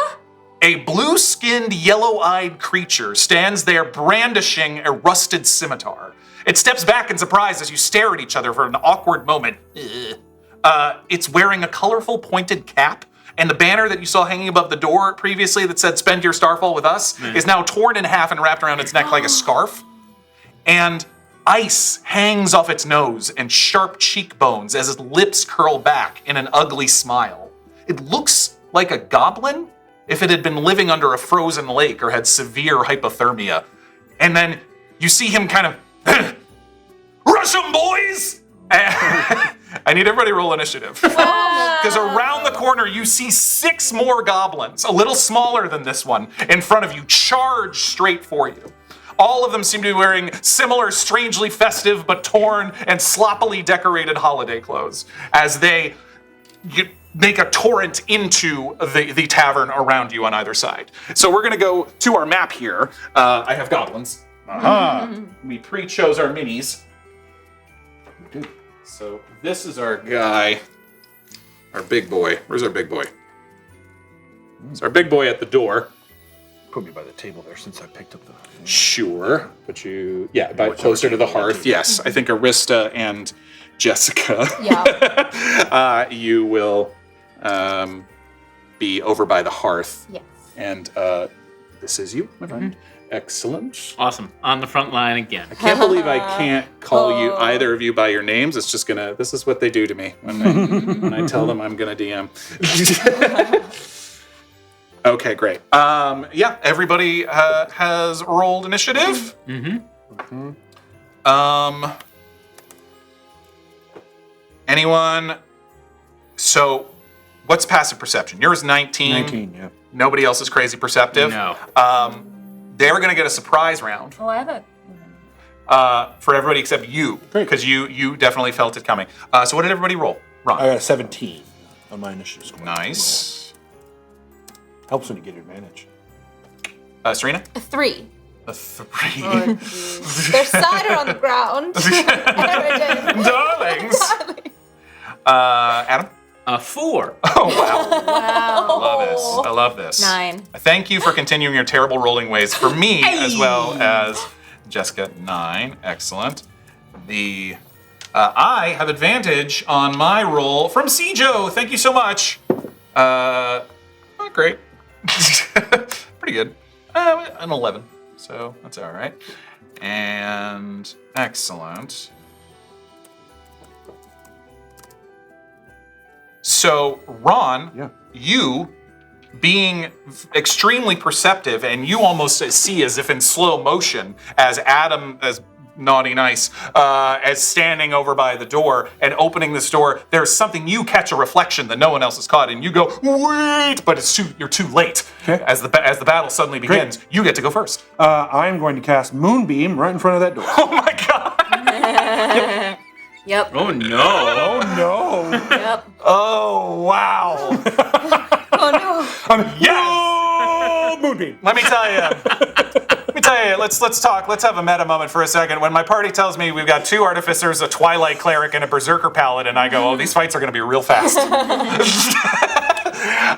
A blue-skinned, yellow-eyed creature stands there brandishing a rusted scimitar. It steps back in surprise as you stare at each other for an awkward moment. It's wearing a colorful pointed cap, and the banner that you saw hanging above the door previously that said "Spend your Starfall with us" is now torn in half and wrapped around its neck like a scarf. And ice hangs off its nose and sharp cheekbones as its lips curl back in an ugly smile. It looks like a goblin if it had been living under a frozen lake or had severe hypothermia. And then you see him kind of, rush 'em, boys! I need everybody to roll initiative. Because around the corner you see 6 more goblins, a little smaller than this one, in front of you, charge straight for you. All of them seem to be wearing similar, strangely festive but torn and sloppily decorated holiday clothes as they make a torrent into the tavern around you on either side. So we're going to go to our map here. I have goblins. We pre-chose our minis. So this is our guy, our big boy. Where's our big boy? It's our big boy at the door. Put me by the table there since I picked up the... Sure. But by closer to the hearth. Yes, I think Arista and Jessica. Yeah. You will be over by the hearth. Yes. And this is you, my friend. Excellent. Awesome. On the front line again. I can't believe I can't call you either of you by your names. It's just gonna. This is what they do to me when I tell them I'm gonna DM. Okay, great. Everybody has rolled initiative. Anyone? So, what's passive perception? Yours 19. 19, yeah. Nobody else is crazy perceptive. No. They're going to get a surprise round Oh, I have a... for everybody except you, because you definitely felt it coming. So what did everybody roll? Ron. I got a 17 on my initiative score. Nice. Helps when you get advantage. Serena? A 3. A 3. Oh, there's cider on the ground. Darlings. Adam? A 4. Oh, wow. Wow. I love this. 9. Thank you for continuing your terrible rolling ways for me as well as Jessica. 9. Excellent. I have advantage on my roll from Cjo. Thank you so much. Not great. Pretty good. An 11. So that's all right. And excellent. So, Ron, you being extremely perceptive, and you almost see as if in slow motion as Adam, as naughty Nyce, as standing over by the door and opening this door, there's something, you catch a reflection that no one else has caught, and you go, wait, but you're too late. Okay. As the battle suddenly begins, you get to go first. I'm going to cast Moonbeam right in front of that door. Oh my god! Yep. Oh no. Oh no! Yep. Oh wow! Oh no. Yes! Moonbeam. Let me tell you. Let's talk. Let's have a meta moment for a second. When my party tells me we've got 2 artificers, a Twilight cleric, and a berserker paladin, I go, oh, these fights are going to be real fast.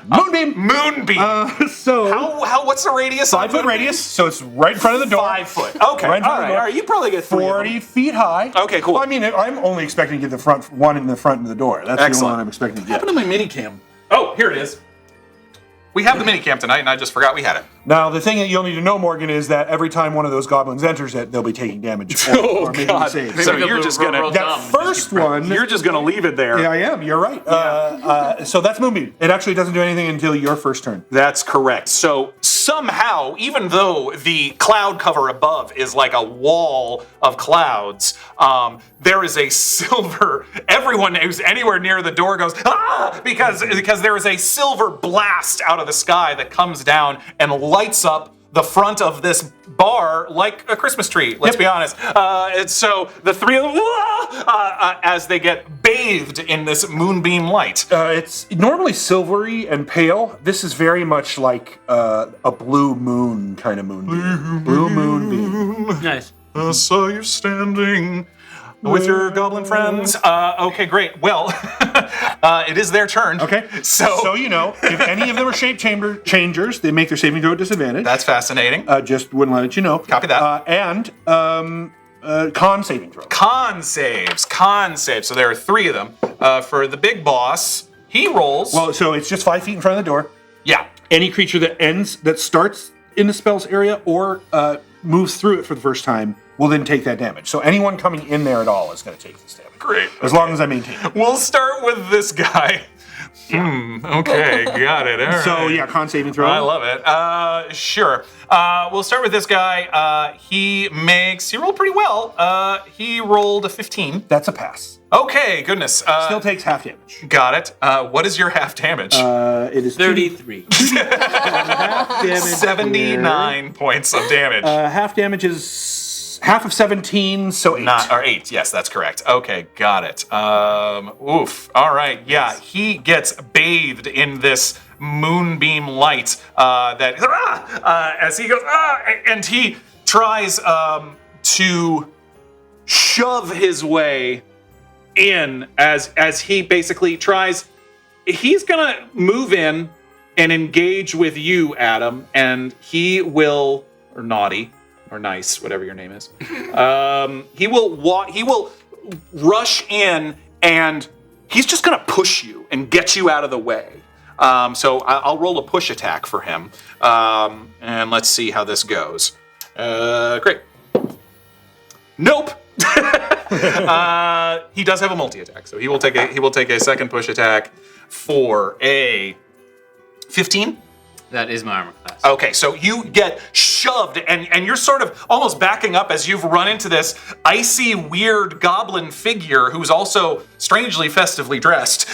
Moonbeam. Moonbeam. So what's the radius? 5 foot radius, so it's right in front of the door. 5 foot. Okay. Right in front of the door. All right. You probably get 3 40 feet high. Okay, cool. Well, I mean, I'm only expecting to get the front one in the front of the door. That's the Excellent. only one I'm expecting to What get. happened to my minicam? Oh, here it is. We have the minicam tonight, and I just forgot we had it. Now, the thing that you'll need to know, Morgan, is that every time one of those goblins enters it, they'll be taking damage. Or making a save. So Maybe you're the just roll- gonna roll That dumb. first one, you're just gonna leave it there. yeah, I am. You're right. So that's Moonbeam. It actually doesn't do anything until your first turn. That's correct. So somehow, even though the cloud cover above is like a wall of clouds, there is a silver. Everyone who's anywhere near the door goes ah, because there is a silver blast out of the sky that comes down and lights up the front of this bar like a Christmas tree. Let's be honest. And so the three of them, as they get bathed in this moonbeam light. It's normally silvery and pale. This is very much like a blue moon kind of moonbeam. Blue moonbeam. Nice. I saw you standing with your goblin friends. Okay, great. Well, it is their turn. Okay. So you know, if any of them are shape changers, they make their saving throw at disadvantage. That's fascinating. Just wouldn't let you know. Copy that. And con saving throw. Con saves. So there are 3 of them. For the big boss, he rolls. Well, so it's just 5 feet in front of the door. Yeah. Any creature that starts in the spell's area or moves through it for the first time will then take that damage. So anyone coming in there at all is going to take this damage. Great. As long as I maintain it. We'll start with this guy. Okay, got it. All right. So yeah, con saving throw. I love it. Sure. We'll start with this guy. He rolled pretty well. He rolled a 15. That's a pass. Okay, goodness. Still takes half damage. Got it. What is your half damage? It is 33. half damage. 79 points of damage. Half damage is half of 17, so 8. 8. Yes, that's correct. Okay, got it. Oof. All right. Yeah, he gets bathed in this moonbeam light as he goes, and he tries to shove his way in as he basically tries. He's gonna move in and engage with you, Adam, and he will, or Naughty, or Nyce, whatever your name is. He will rush in, and he's just gonna push you and get you out of the way. So I'll roll a push attack for him, and let's see how this goes. Great. Nope. He does have a multi-attack, so he will take a second push attack for a 15. That is my armor class. Okay, so you get shoved, and you're sort of almost backing up as you've run into this icy, weird goblin figure who's also strangely festively dressed,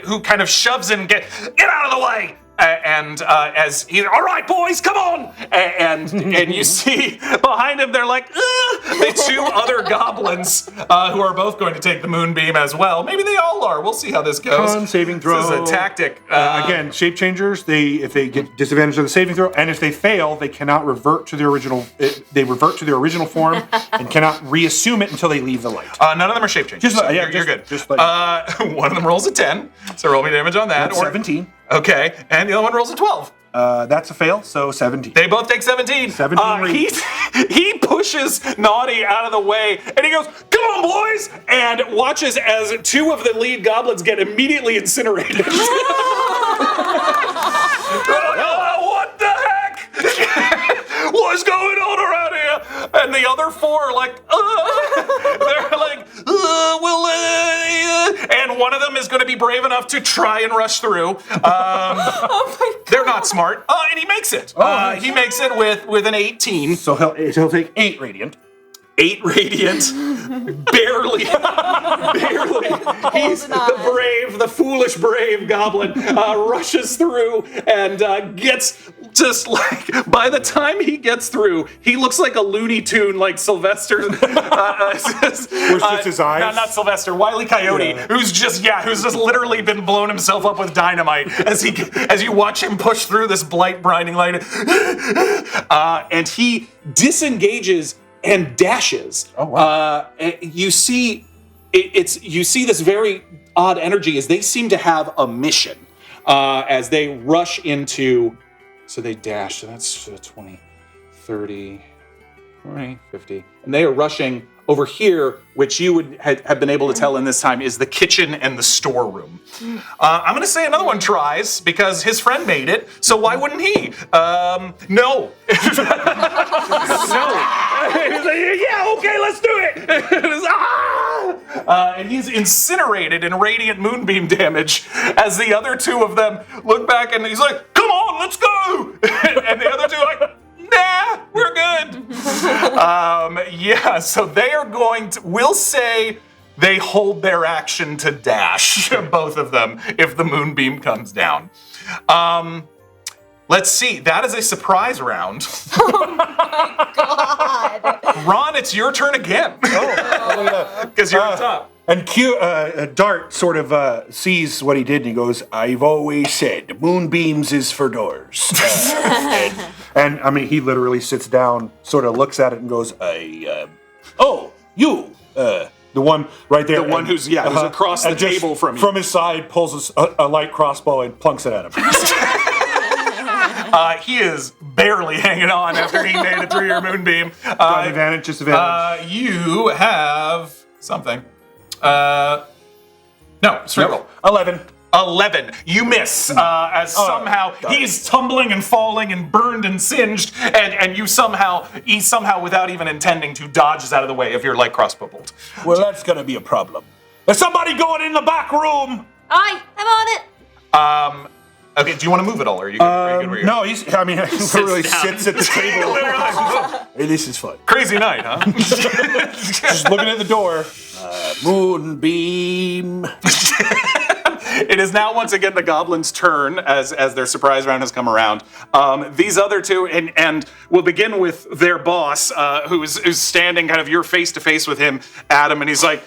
who kind of shoves in, get out of the way! As he's, all right, boys, come on! And you see behind him, they're like, the 2 other goblins who are both going to take the moonbeam as well. Maybe they all are. We'll see how this goes. Con saving throw. This is a tactic. Again, shape changers, if they get disadvantage of the saving throw, and if they fail, they cannot revert to their original. They revert to their original form and cannot reassume it until they leave the light. None of them are shape changers. You're good. One of them rolls a 10, so roll me damage on that. That's 17. Okay, and the other one rolls a 12. That's a fail, so 17. They both take 17. 17 he pushes Naughty out of the way, and he goes, come on, boys! And watches as 2 of the lead goblins get immediately incinerated. What the heck? What is going on around here? And the other 4 are like, they're like, and one of them is going to be brave enough to try and rush through. Oh my God. They're not smart. And he makes it. He makes it with an 18. So he'll take 8 radiant. 8 radiant. Barely. He's the foolish brave goblin rushes through and gets just like, by the time he gets through, he looks like a Looney Tune, like Sylvester. Where's just his eyes? No, not Sylvester. Wile E. Coyote, who's just literally been blowing himself up with dynamite as you watch him push through this blinding light. And he disengages and dashes. Oh wow! You see this very odd energy as they seem to have a mission as they rush into. So they dash. So that's 20, 30, 40, 50, and they are rushing over here, which you would have been able to tell in this time is the kitchen and the storeroom. I'm going to say another one tries because his friend made it, so why wouldn't he? No. No. He's like, yeah, okay, let's do it. And he's incinerated in radiant moonbeam damage as the other 2 of them look back and he's like, come on, let's go. And the other 2 are like, nah, we're good. So they are going to, we'll say they hold their action to dash, both of them, if the moonbeam comes down. Let's see, that is a surprise round. Oh my God. Ron, it's your turn again. Because you're on top. And Dart sort of sees what he did and he goes, I've always said, moonbeams is for doors. And I mean, he literally sits down, sort of looks at it and goes, The one right there. The one who's across the and just table from you. From his side, pulls a light crossbow and plunks it at him. He is barely hanging on after he made it through your moonbeam. Just advantage. You have something. No, straight roll. 11. 11. You miss as somehow he's tumbling and falling and burned and singed, and he somehow without even intending to dodges out of the way of your light crossbow bolt. Well, that's gonna be a problem. There's somebody going in the back room. Aye, I'm on it. Okay, do you want to move at all, or are you good where you are? No, he literally sits at the table. Hey, this is fun. Crazy night, huh? Just looking at the door. Moonbeam. It is now once again the Goblin's turn as their surprise round has come around. These other two, and we'll begin with their boss, who's standing kind of you're face to face with him, Adam, and he's like,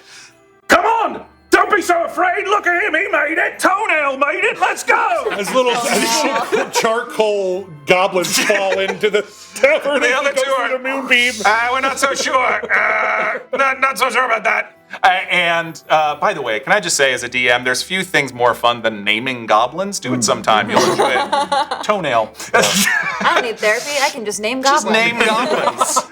"Come on! Don't be so afraid! Look at him! He made it! Toenail made it! Let's go!" As little charcoal goblins fall into the tavern. The other two are the moonbeam. We're not so sure. Not so sure about that. And by the way, can I just say, as a DM, there's few things more fun than naming goblins. Do it sometime. You'll enjoy it. Toenail. I don't need therapy. I can just name goblins. Just name goblins.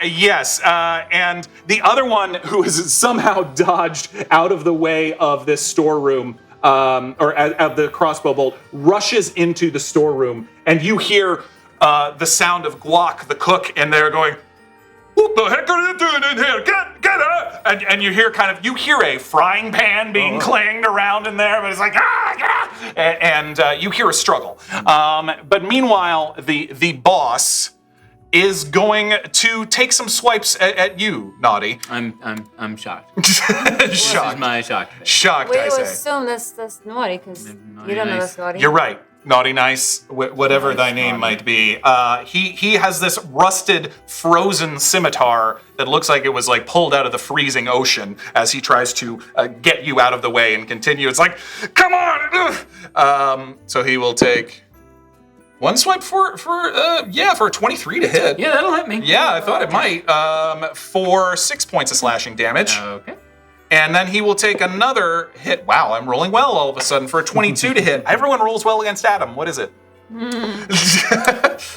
Yes. And the other one who has somehow dodged out of the way of this storeroom, or of the crossbow bolt, rushes into the storeroom, and you hear the sound of Glock, the cook, and they're going, "What the heck are you doing in here? Get her!" And you hear you hear a frying pan being clanged around in there, but it's like, and you hear a struggle. But meanwhile, the boss is going to take some swipes at you, Naughty. I'm shocked. Shocked. This is my shock. Shocked, We I would say. assume that's naughty, because you don't know that's naughty. You're right. Naughty Nyce, whatever thy name might be. He has this rusted, frozen scimitar that looks like it was like pulled out of the freezing ocean as he tries to get you out of the way and continue. It's like, come on! So he will take one swipe for a 23 to hit. Yeah, that'll hit me. Yeah, I thought it might. For 6 points of slashing damage. Okay. And then he will take another hit. Wow, I'm rolling well all of a sudden for a 22 to hit. Everyone rolls well against Adam. What is it?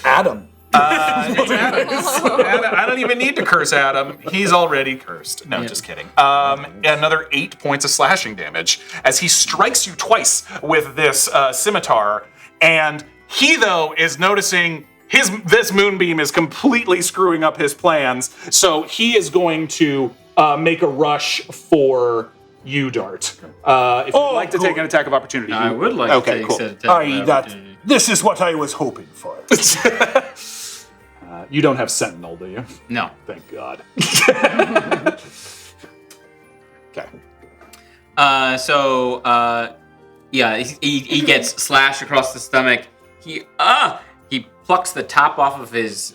Adam. It's Adam. I don't even need to curse Adam. He's already cursed. No, just kidding. Another 8 points of slashing damage as he strikes you twice with this scimitar. And he, though, is noticing this moonbeam is completely screwing up his plans. So he is going to make a rush for you, Dart. If you'd like to take an attack of opportunity. I would like to take cool. an attack of opportunity. This is what I was hoping for. You don't have Sentinel, do you? No. Thank God. Okay. He gets slashed across the stomach. He plucks the top off of his.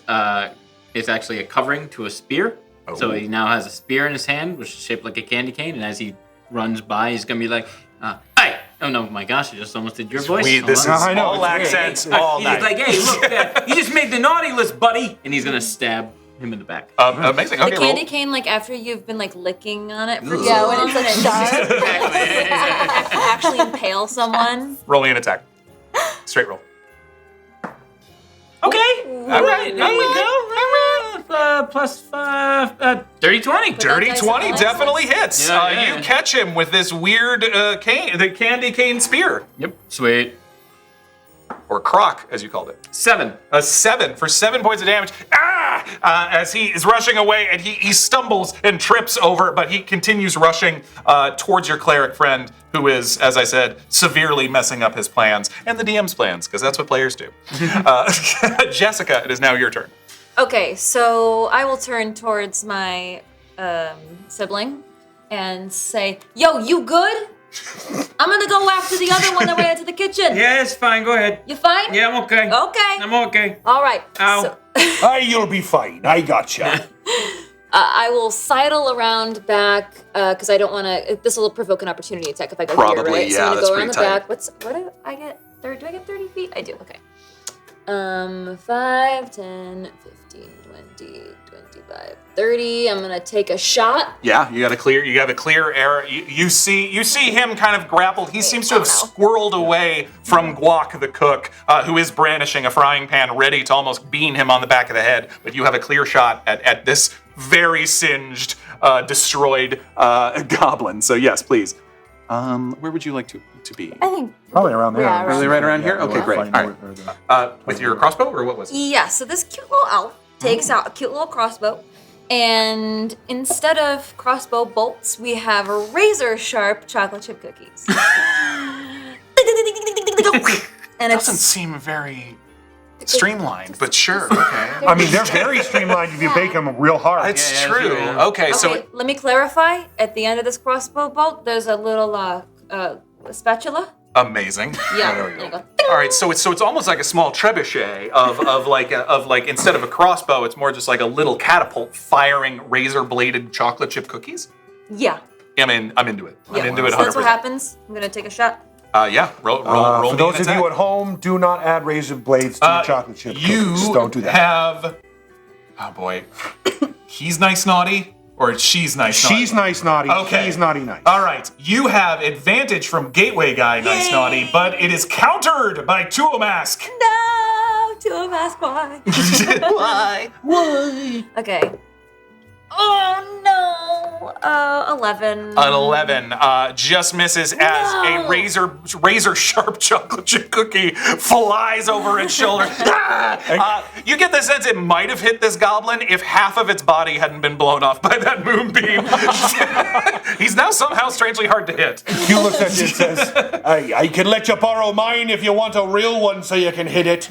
It's actually a covering to a spear. Oh. So he now has a spear in his hand, which is shaped like a candy cane. And as he runs by, he's gonna be like, "Hey! Oh no, my gosh! I just almost did your voice." This is all accents, all He's like, "Hey, look! You just made the naughty list, buddy!" And he's gonna stab him in the back. Amazing. The Okay, candy cane, like after you've been like licking on it for too Yeah, long, when it's like sharp. actually impale someone. Roll me an attack. Straight roll. Okay. All right. There we go. Plus 5. Dirty 20. Dirty 20 definitely hits. Yeah. You catch him with this weird the candy cane spear. Yep. Sweet. Or croc, as you called it. 7. A 7 for 7 points of damage. As he is rushing away, and he stumbles and trips over, but he continues rushing towards your cleric friend, who is, as I said, severely messing up his plans and the DM's plans, because that's what players do. Jessica, it is now your turn. Okay, so I will turn towards my sibling and say, "Yo, you good? I'm gonna go after the other one that ran into the kitchen." Yeah, it's fine. Go ahead. You fine? Yeah, I'm okay. Okay. I'm okay. All right. Ow. So, You'll be fine. I gotcha. I will sidle around back because I don't want to. This will provoke an opportunity attack if I go Probably, here, right? yeah, So I'm gonna that's go around the pretty tight. back. What do I get? Do I get 30 feet? I do. Okay. 5, 10, 15, 20, 25, 30. I'm gonna take a shot. Yeah, you have a clear air. You see him kind of grappled. He seems to have squirreled away from Guac the cook, who is brandishing a frying pan, ready to almost bean him on the back of the head. But you have a clear shot at this very singed, destroyed goblin. So yes, please. Where would you like to be? I think Probably around there. Yeah, Really right around here? Okay, we're great. fighting All right. With your crossbow, or what was it? Yeah, so this cute little elf takes out a cute little crossbow, and instead of crossbow bolts, we have razor sharp chocolate chip cookies. And Doesn't seem very streamlined, but sure. Okay. I mean, they're very streamlined if you bake them real hard. It's Yeah, true. sure. Okay, so Okay, let me clarify. At the end of this crossbow bolt, there's a little spatula. amazing. Yeah, there you go. All right, so it's almost like a small trebuchet of like instead of a crossbow, it's more just like a little catapult firing razor bladed chocolate chip cookies. Yeah. I'm into it. I'm Yeah. into it 100%. So that's what happens. I'm gonna take a shot. Yeah, roll For me those an of you attack. at home, do not add razor blades to your chocolate chip You cookies. Don't do that. have. Oh boy, he's nice naughty, or she's nice naughty. She's nice naughty. Okay. He's naughty nice. All right, you have advantage from Gateway Guy, nice naughty, but it is countered by Tuo Mask. No, to a mask. Why? Why? Okay. Oh no. 11. An 11 just misses as a razor sharp chocolate chip cookie flies over its shoulder. You get the sense it might have hit this goblin if half of its body hadn't been blown off by that moonbeam. He's now somehow strangely hard to hit. He looks at you and says, I can let you borrow mine if you want a real one so you can hit it.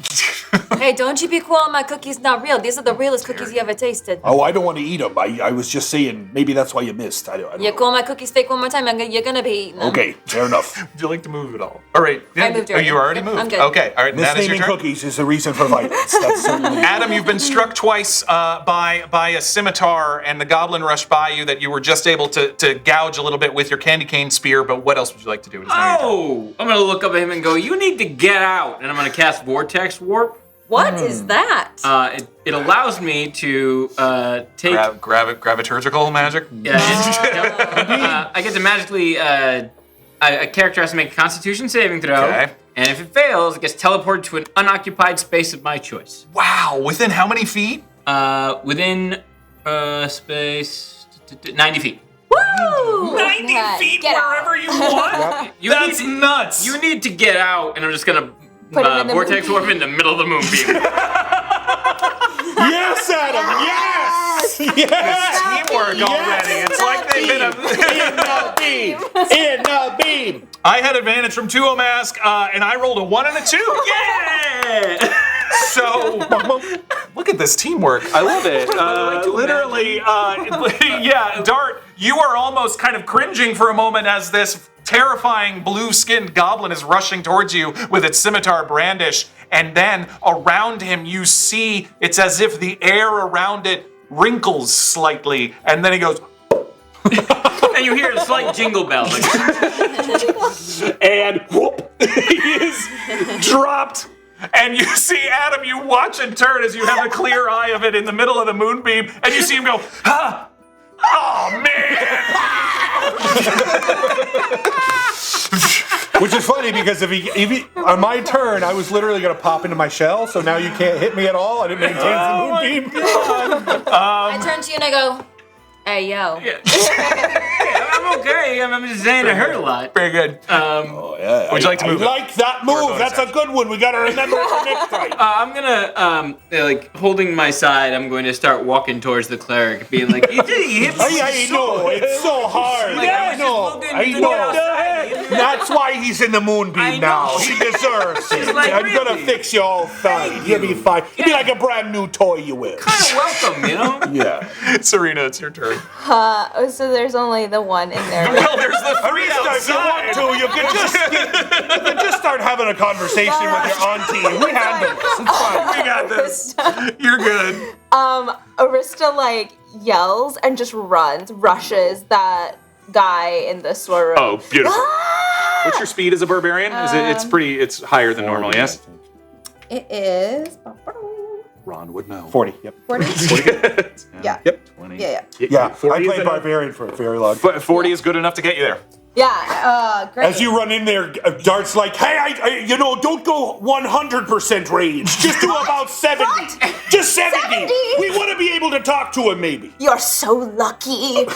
Hey, don't you be cool on my cookies not real. These are the realest cookies you ever tasted. Oh, I don't want to eat them. I was just saying, maybe that's why you missed. I don't You know. call my cookies fake one more time, you're gonna be eating them. Okay, fair enough. Would you like to move at all? All right. I moved Oh, already. you already Yep, moved. I'm good. Okay. All right. That is your Misnaming turn. cookies is the reason for violence. That's certainly. Adam, you've been struck twice by a scimitar, and the goblin rushed by you that you were just able to gouge a little bit with your candy cane spear. But what else would you like to do? It is now your turn. Oh, I'm gonna look up at him and go, "You need to get out," and I'm gonna cast Vortex Warp. What is that? It allows me to take. Graviturgical magic. I get to magically. A character has to make a Constitution saving throw, Okay. and if it fails, it gets teleported to an unoccupied space of my choice. Wow. Within how many feet? Within space 90 feet. Woo! 90 feet Get out. wherever you want. That's nuts. You need to get out, and I'm just gonna Put him in the Vortex Warp in the middle of the moonbeam. Yes, Adam. Yes. Yes. Teamwork already. It's like they've been In the beam. I had advantage from Tuo Mask, and I rolled a 1 and a 2. Yeah! So, look at this teamwork. I love it. Literally, yeah, Dart, you are almost kind of cringing for a moment as this terrifying blue-skinned goblin is rushing towards you with its scimitar brandish, and then around him you see it's as if the air around it wrinkles slightly, and then he goes, And you hear a slight jingle bell. Like, and whoop, he is dropped. And you see Adam, you watch and turn as you have a clear eye of it in the middle of the moonbeam, and you see him go, ah! Oh man! Which is funny because if he on my turn, I was literally going to pop into my shell. So now you can't hit me at all. I didn't maintain the moonbeam. I turn to you and I go, hey, yo. yeah, I'm okay. I'm just saying it hurt a lot. Very good. Oh, yeah. Would you like to move I it? like that move. That's a good one. We got to remember for next time. I'm gonna, like, holding my side, I'm going to start walking towards the cleric, being like, you hit me. I know. It's so hard. Like, I was know. just looking I to know. get outside. That's why he's in the I moonbeam know. now. He deserves it. like, I'm going to really? fix you all fine. You'll be fine. You'll be like a brand new toy you will. Kind of welcome, you know? Yeah. Serena, it's your turn. So there's only the one in there. Well, there's the three Arista, if you want outside. to, you can just start having a conversation with your auntie. We handle this. It's fine. We got this. You're good. Arista like yells and just rushes that guy in the storeroom. Oh, beautiful. What's your speed as a barbarian? Is it? It's higher than normal. Yes. It is Ron would know. 40. Yep. 40? Yeah. Yep. 20. Yeah. 40 I is played enough. Barbarian for a very long. 40 is good enough to get you there. Yeah, great. As you run in there, Dart's like, "Hey, I don't go 100% rage. Just do about 70. Just 70. 70? We want to be able to talk to him, maybe." You're so lucky.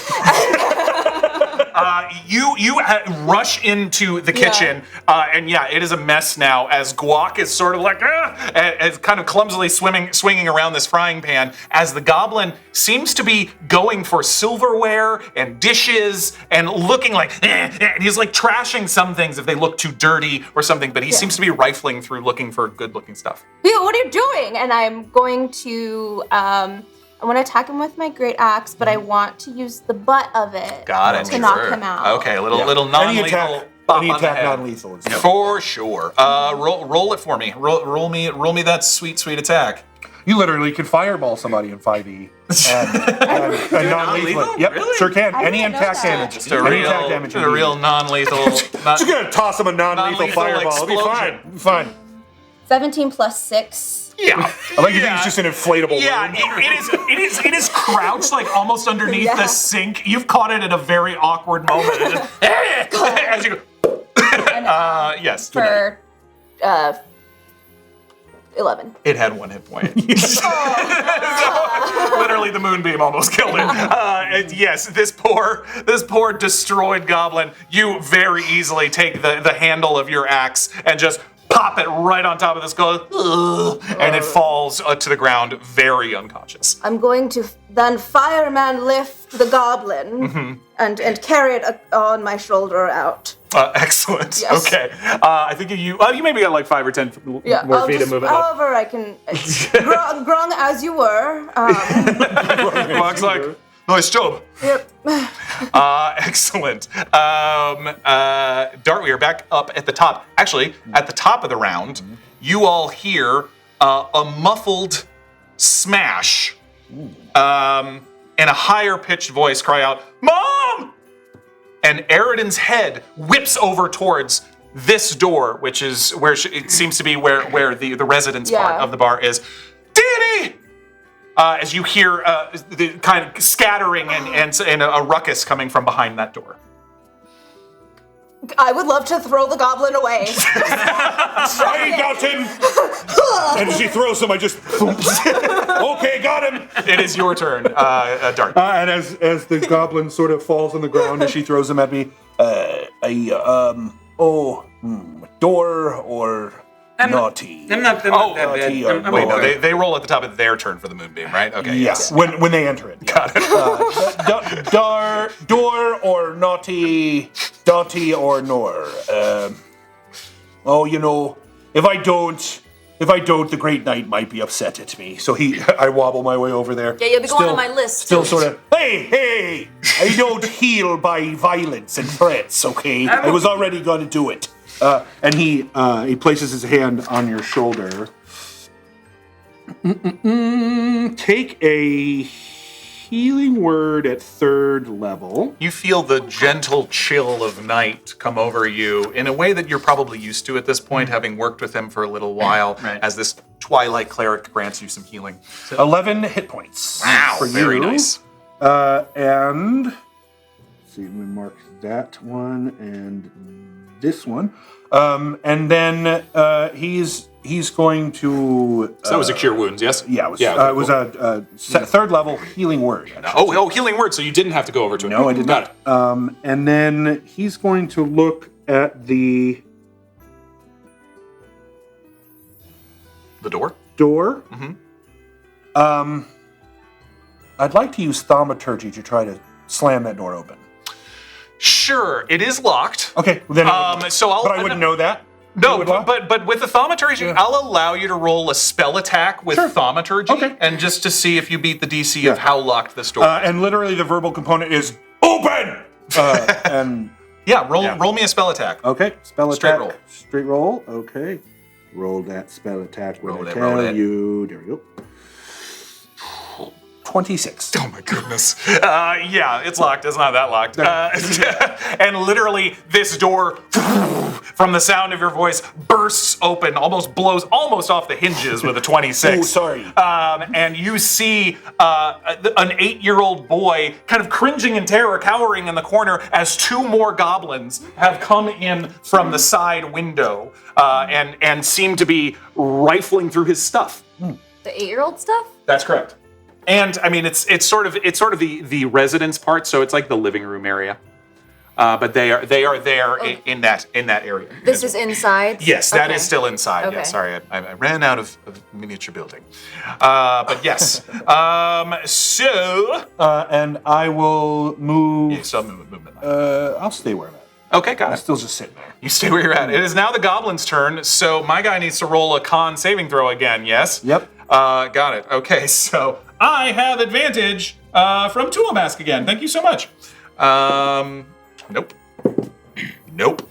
You rush into the kitchen, and it is a mess now. As Guac is sort of like, as kind of clumsily swinging around this frying pan, as the goblin seems to be going for silverware and dishes and looking like, and he's like trashing some things if they look too dirty or something. But he seems to be rifling through looking for good-looking stuff. What are you doing? And I'm going to I want to attack him with my great axe, but I want to use the butt of it to knock him out. Okay, a little non-lethal. Any attack non-lethal. For sure. Roll it for me. Roll me that sweet attack. You literally can fireball somebody in 5e. And non-lethal. Yep, Really? sure can. Any didn't know attack that. damage. Just a Any real, attack damage. a real non-lethal. Just gonna toss him a non-lethal fireball. It'll be fine. It'll be fine. 17 plus 6. Yeah. I like you think it's just an inflatable Yeah, balloon. it is crouched like almost underneath the sink. You've caught it at a very awkward moment. It just, as you go. Yes. For 11. It had 1 hit point. So, literally, the moonbeam almost killed it. And yes, this poor destroyed goblin. You very easily take the handle of your axe and just pop it right on top of this skull, and it falls to the ground, very unconscious. I'm going to then fireman lift the goblin and carry it on my shoulder out. Excellent. Yes. Okay. I think you maybe got like 5 or 10 more I'll feet to just, move it up. however I can. Grung as you were. Looks like nice job. Yep. Excellent. Dart, we are back up at the top. Actually, at the top of the round, you all hear a muffled smash, and a higher pitched voice cry out, "Mom!" And Eridan's head whips over towards this door, which is where it seems to be where the residence part of the bar is. Danny! As you hear the kind of scattering and a ruckus coming from behind that door. I would love to throw the goblin away. I got him! And she throws him, I just... Okay, got him! It is your turn, Dart. And as the goblin sort of falls on the ground as she throws him at me, door or naughty? I'm not that bad. Wait, no, they roll at the top of their turn for the moonbeam, right? Okay. Yes, when they enter it. Got it. Door or naughty, dotty or nor. If I don't, the Great Knight might be upset at me. So I wobble my way over there. Yeah, you'll be going on my list. Still sort of, hey, I don't heal by violence and threats, okay? I was already going to do it. And he places his hand on your shoulder. Take a healing word at 3rd level. You feel the gentle chill of night come over you in a way that you're probably used to at this point, having worked with him for a little while, as this Twilight Cleric grants you some healing. 11 hit points. Wow, for very you. nice. And let's see, we mark that one and this one. And then he's going to. So that was a cure wounds, yes? Yeah, it was. Okay, it was a 3rd level healing word. Oh, healing word. So you didn't have to go over to it. No, I did not. And then he's going to look at the door. Mm-hmm. I'd like to use thaumaturgy to try to slam that door open. Sure, it is locked. Okay, then. But I wouldn't know that. No, but with the thaumaturgy, I'll allow you to roll a spell attack with thaumaturgy, and just to see if you beat the DC of how locked this door is. And literally, the verbal component is open. And roll me a spell attack. Okay, spell Straight attack. roll. Straight roll. Okay, roll that spell attack. Roll it. You. There we go. 26. Oh my goodness. Yeah, it's locked. It's not that locked. And literally, this door, from the sound of your voice, bursts open, blows almost off the hinges with a 26. Oh, sorry. And you see an 8-year-old boy kind of cringing in terror, cowering in the corner as 2 more goblins have come in from the side window and seem to be rifling through his stuff. The 8-year-old stuff? That's correct. And I mean, it's sort of the residence part, so it's like the living room area. But they are there in that area. This is inside? Yes, that is Okay. still inside. Okay. Yeah, sorry, I ran out of miniature building. But yes. And I will move. You still have movement. I'll stay where I'm at. Okay, got I'm it. still just sitting there. You stay where you're at. It is now the goblin's turn, so my guy needs to roll a con saving throw again. Yes. Yep. Got it. Okay, so I have advantage from Tool Mask again. Thank you so much. Nope. Nope.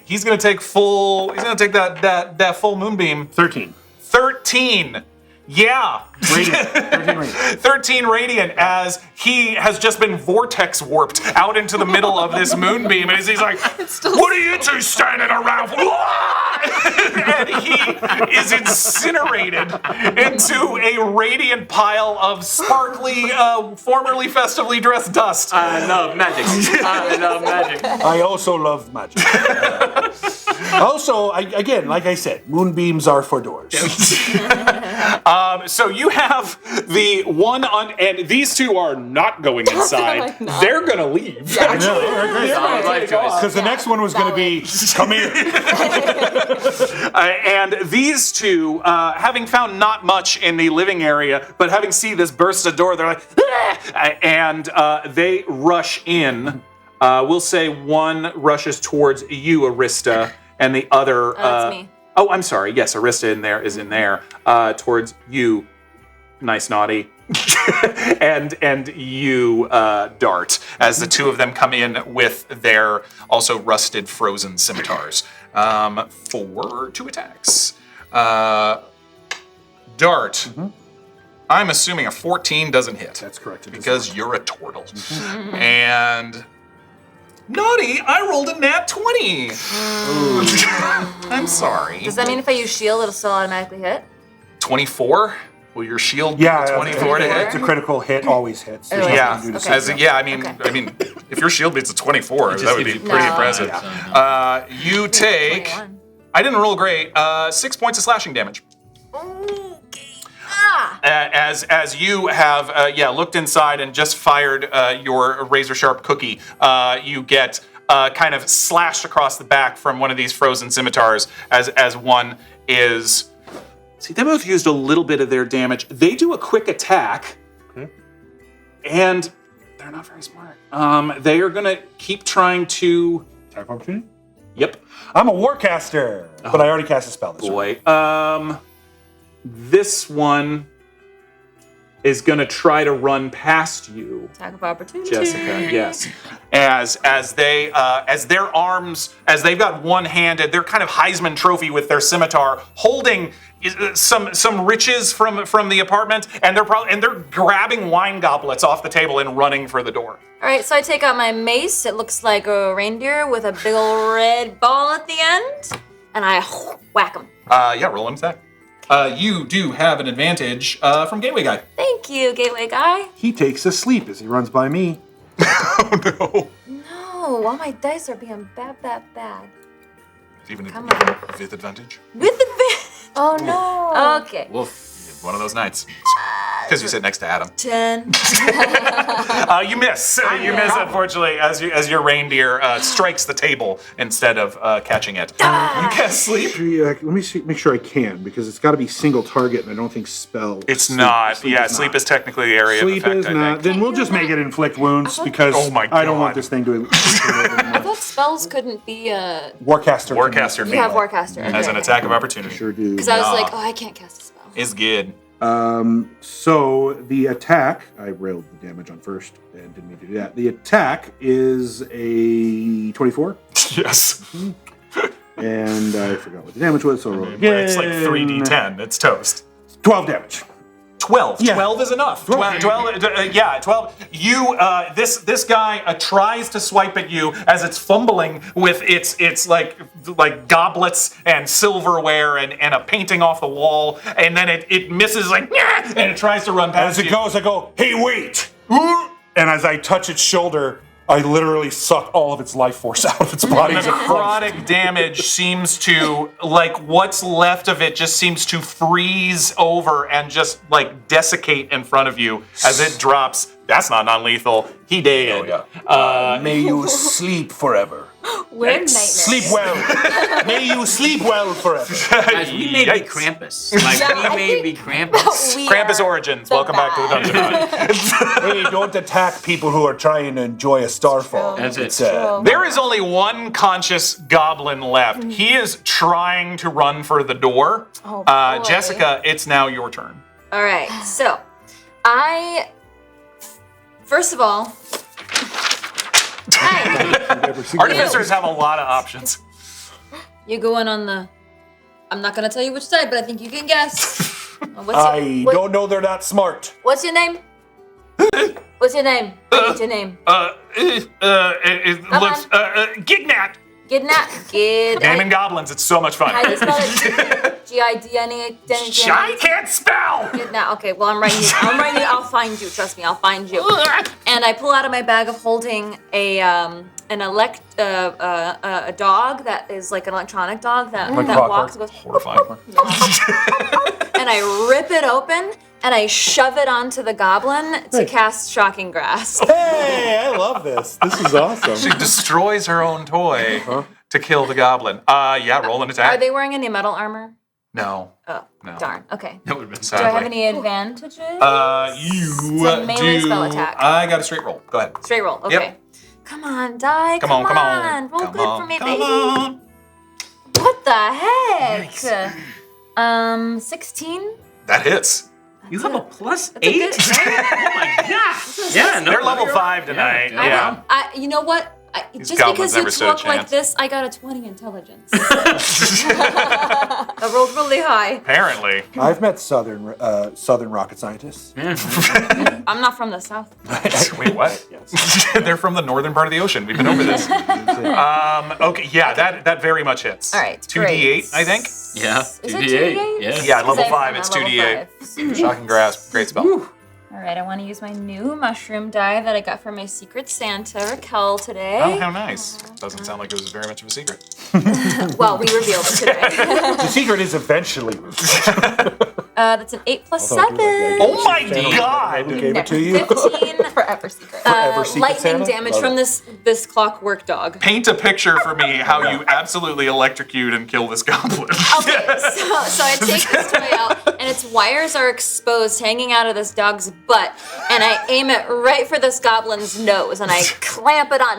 He's gonna take that full moonbeam. 13. 13. Yeah. Radiant. 13 radiant. 13 radiant as he has just been vortex warped out into the middle of this moonbeam, and he's like, "What are you two standing around for?" And he is incinerated into a radiant pile of sparkly, formerly festively dressed dust. I love magic. I love magic. I also love magic. Also, again, like I said, moonbeams are for doors. So you have the one on, and these two are not going inside. They're gonna leave. I know, great. Solid life choice. Because the next one was going to be, come here. And these two, having found not much in the living area, but having seen this burst of door, they're like, "Ah!" And they rush in. We'll say one rushes towards you, Arista, and the other. That's me. Oh, I'm sorry. Yes, Arista is in there. Towards you, Nice Naughty, and you, Dart, as the two of them come in with their also rusted frozen scimitars for 2 attacks. Dart, I'm assuming a 14 doesn't hit. That's correct. It does Because you're a turtle. And Naughty, I rolled a nat 20. I'm sorry. Does that mean if I use shield, it'll still automatically hit? 24? Will your shield Yeah, be 24 to hit? It's a critical hit, always hits. There's Okay. nothing you can do to save that. I mean, if your shield beats a 24, that would be gives you pretty No. impressive. You take, 21. I didn't roll great, 6 points of slashing damage. As you have, looked inside and just fired your razor sharp cookie, you get kind of slashed across the back from one of these frozen scimitars as one is. See, they both used a little bit of their damage. They do a quick attack, and they're not very smart. They are gonna keep trying to. Attack opportunity? Yep. I'm a warcaster, but I already cast a spell this Boy. This one is gonna try to run past you, Attack of opportunity. Jessica. Yes. As their arms, as they've got one-handed, they're kind of Heisman Trophy with their scimitar, holding some riches from the apartment, and they're grabbing wine goblets off the table and running for the door. All right, so I take out my mace. It looks like a reindeer with a big ol' red ball at the end, and I whack him. Roll an attack. You do have an advantage from Gateway Guy. Thank you, Gateway Guy. He takes a sleep as he runs by me. Oh no. No, all my dice are being bad. Even Come on. with advantage? With the Oh no. Okay. Woof. One of those nights. Because you sit next to Adam. 10. You miss. You miss, unfortunately, as your reindeer strikes the table instead of catching it. You can't sleep. Let me make sure I can, because it's got to be single target, and I don't think spell. It's not. Sleep is technically the area Sleep of effect, is I not. think. Then we'll just make it inflict wounds, because Oh my I don't want God. this thing to. I thought spells couldn't be a. Warcaster. Warcaster You have melee Warcaster. as an attack of opportunity. Sure do. Because I was like, oh, I can't cast a spell. Is good. So the attack, I railed the damage on first and didn't mean to do that. The attack is a 24, Yes. and I forgot what the damage was, so I rolled again. It's like 3d10. It's toast. 12 damage. 12. Yeah. 12 is enough. 12. Yeah, 12. You, this guy tries to swipe at you as it's fumbling with its like goblets and silverware and a painting off the wall, and then it misses and it tries to run past As it goes, I go, hey, wait! And as I touch its shoulder, I literally suck all of its life force out of its body. The necrotic damage seems to, what's left of it just seems to freeze over and just, desiccate in front of you as it drops. That's not non-lethal. He dead. May you sleep forever. We're nightmares. Sleep well. May you sleep well forever. Guys, we may be Krampus. We may be Krampus. Krampus Origins. Welcome back to the Dungeon Run. Hey, don't attack people who are trying to enjoy a Starfall. That's it. It's, There is only one conscious goblin left. He is trying to run for the door. Oh, boy. Jessica, it's now your turn. All right, so first of all, Artificers have a lot of options. you go in on the. I'm not gonna tell you which side, but I think you can guess. I don't know they're that smart. What's your name? What's your name? I need your name. It looks Gignat. Gidnat. Naming goblins, it's so much fun. How do you spell it? G-I-D-N-E. I can't spell. Gidnat. Okay, well I'm writing you. I'll find you. Trust me, I'll find you. And I pull out of my bag of holding a dog that is like an electronic dog that walks. Goes, Horrifying. and I rip it open and I shove it onto the goblin to cast Shocking Grasp. Hey, I love this. This is awesome. She destroys her own toy to kill the goblin. Roll an attack. Are they wearing any metal armor? No. Oh, No. darn. Okay. That would have been Do I have any advantages? You It's a melee do. spell attack. I got a straight roll. Go ahead. Straight roll. Okay. Yep. Come on, die. Come on. Roll Come good on. for me, Come baby. on. What the heck? 16? That hits. You have a plus That's a 8? good- Oh my god! Yeah, no, They're level you're- 5 tonight. yeah. Yeah. You know what? Just goblins because never you stood a talk like chance. this, I got a 20 intelligence. I rolled really high. Apparently. I've met southern rocket scientists. I'm not from the south. Wait, what? Yes. They're from the northern part of the ocean. We've been over this. Okay, yeah, that very much hits. All right, 2d8, great. I think. Yeah, Is it 2d8. 2d8? Yeah. Yeah, level Because 5, I'm it's on level 2d8. 5. Shocking Grasp, great spell. All right, I want to use my new mushroom die that I got from my Secret Santa Raquel today. Oh, how nice. Doesn't sound like it was very much of a secret. Well, we revealed it today. The secret is eventually. That's an 8 plus 7. Oh my god! Who gave it to you? 15 Forever secret. Forever Secret lightning Santa? damage Love from it. this clockwork dog. Paint a picture for me how you absolutely electrocute and kill this goblin. Okay, so I take this toy out, and its wires are exposed, hanging out of this dog's butt, and I aim it right for this goblin's nose, and I clamp it on.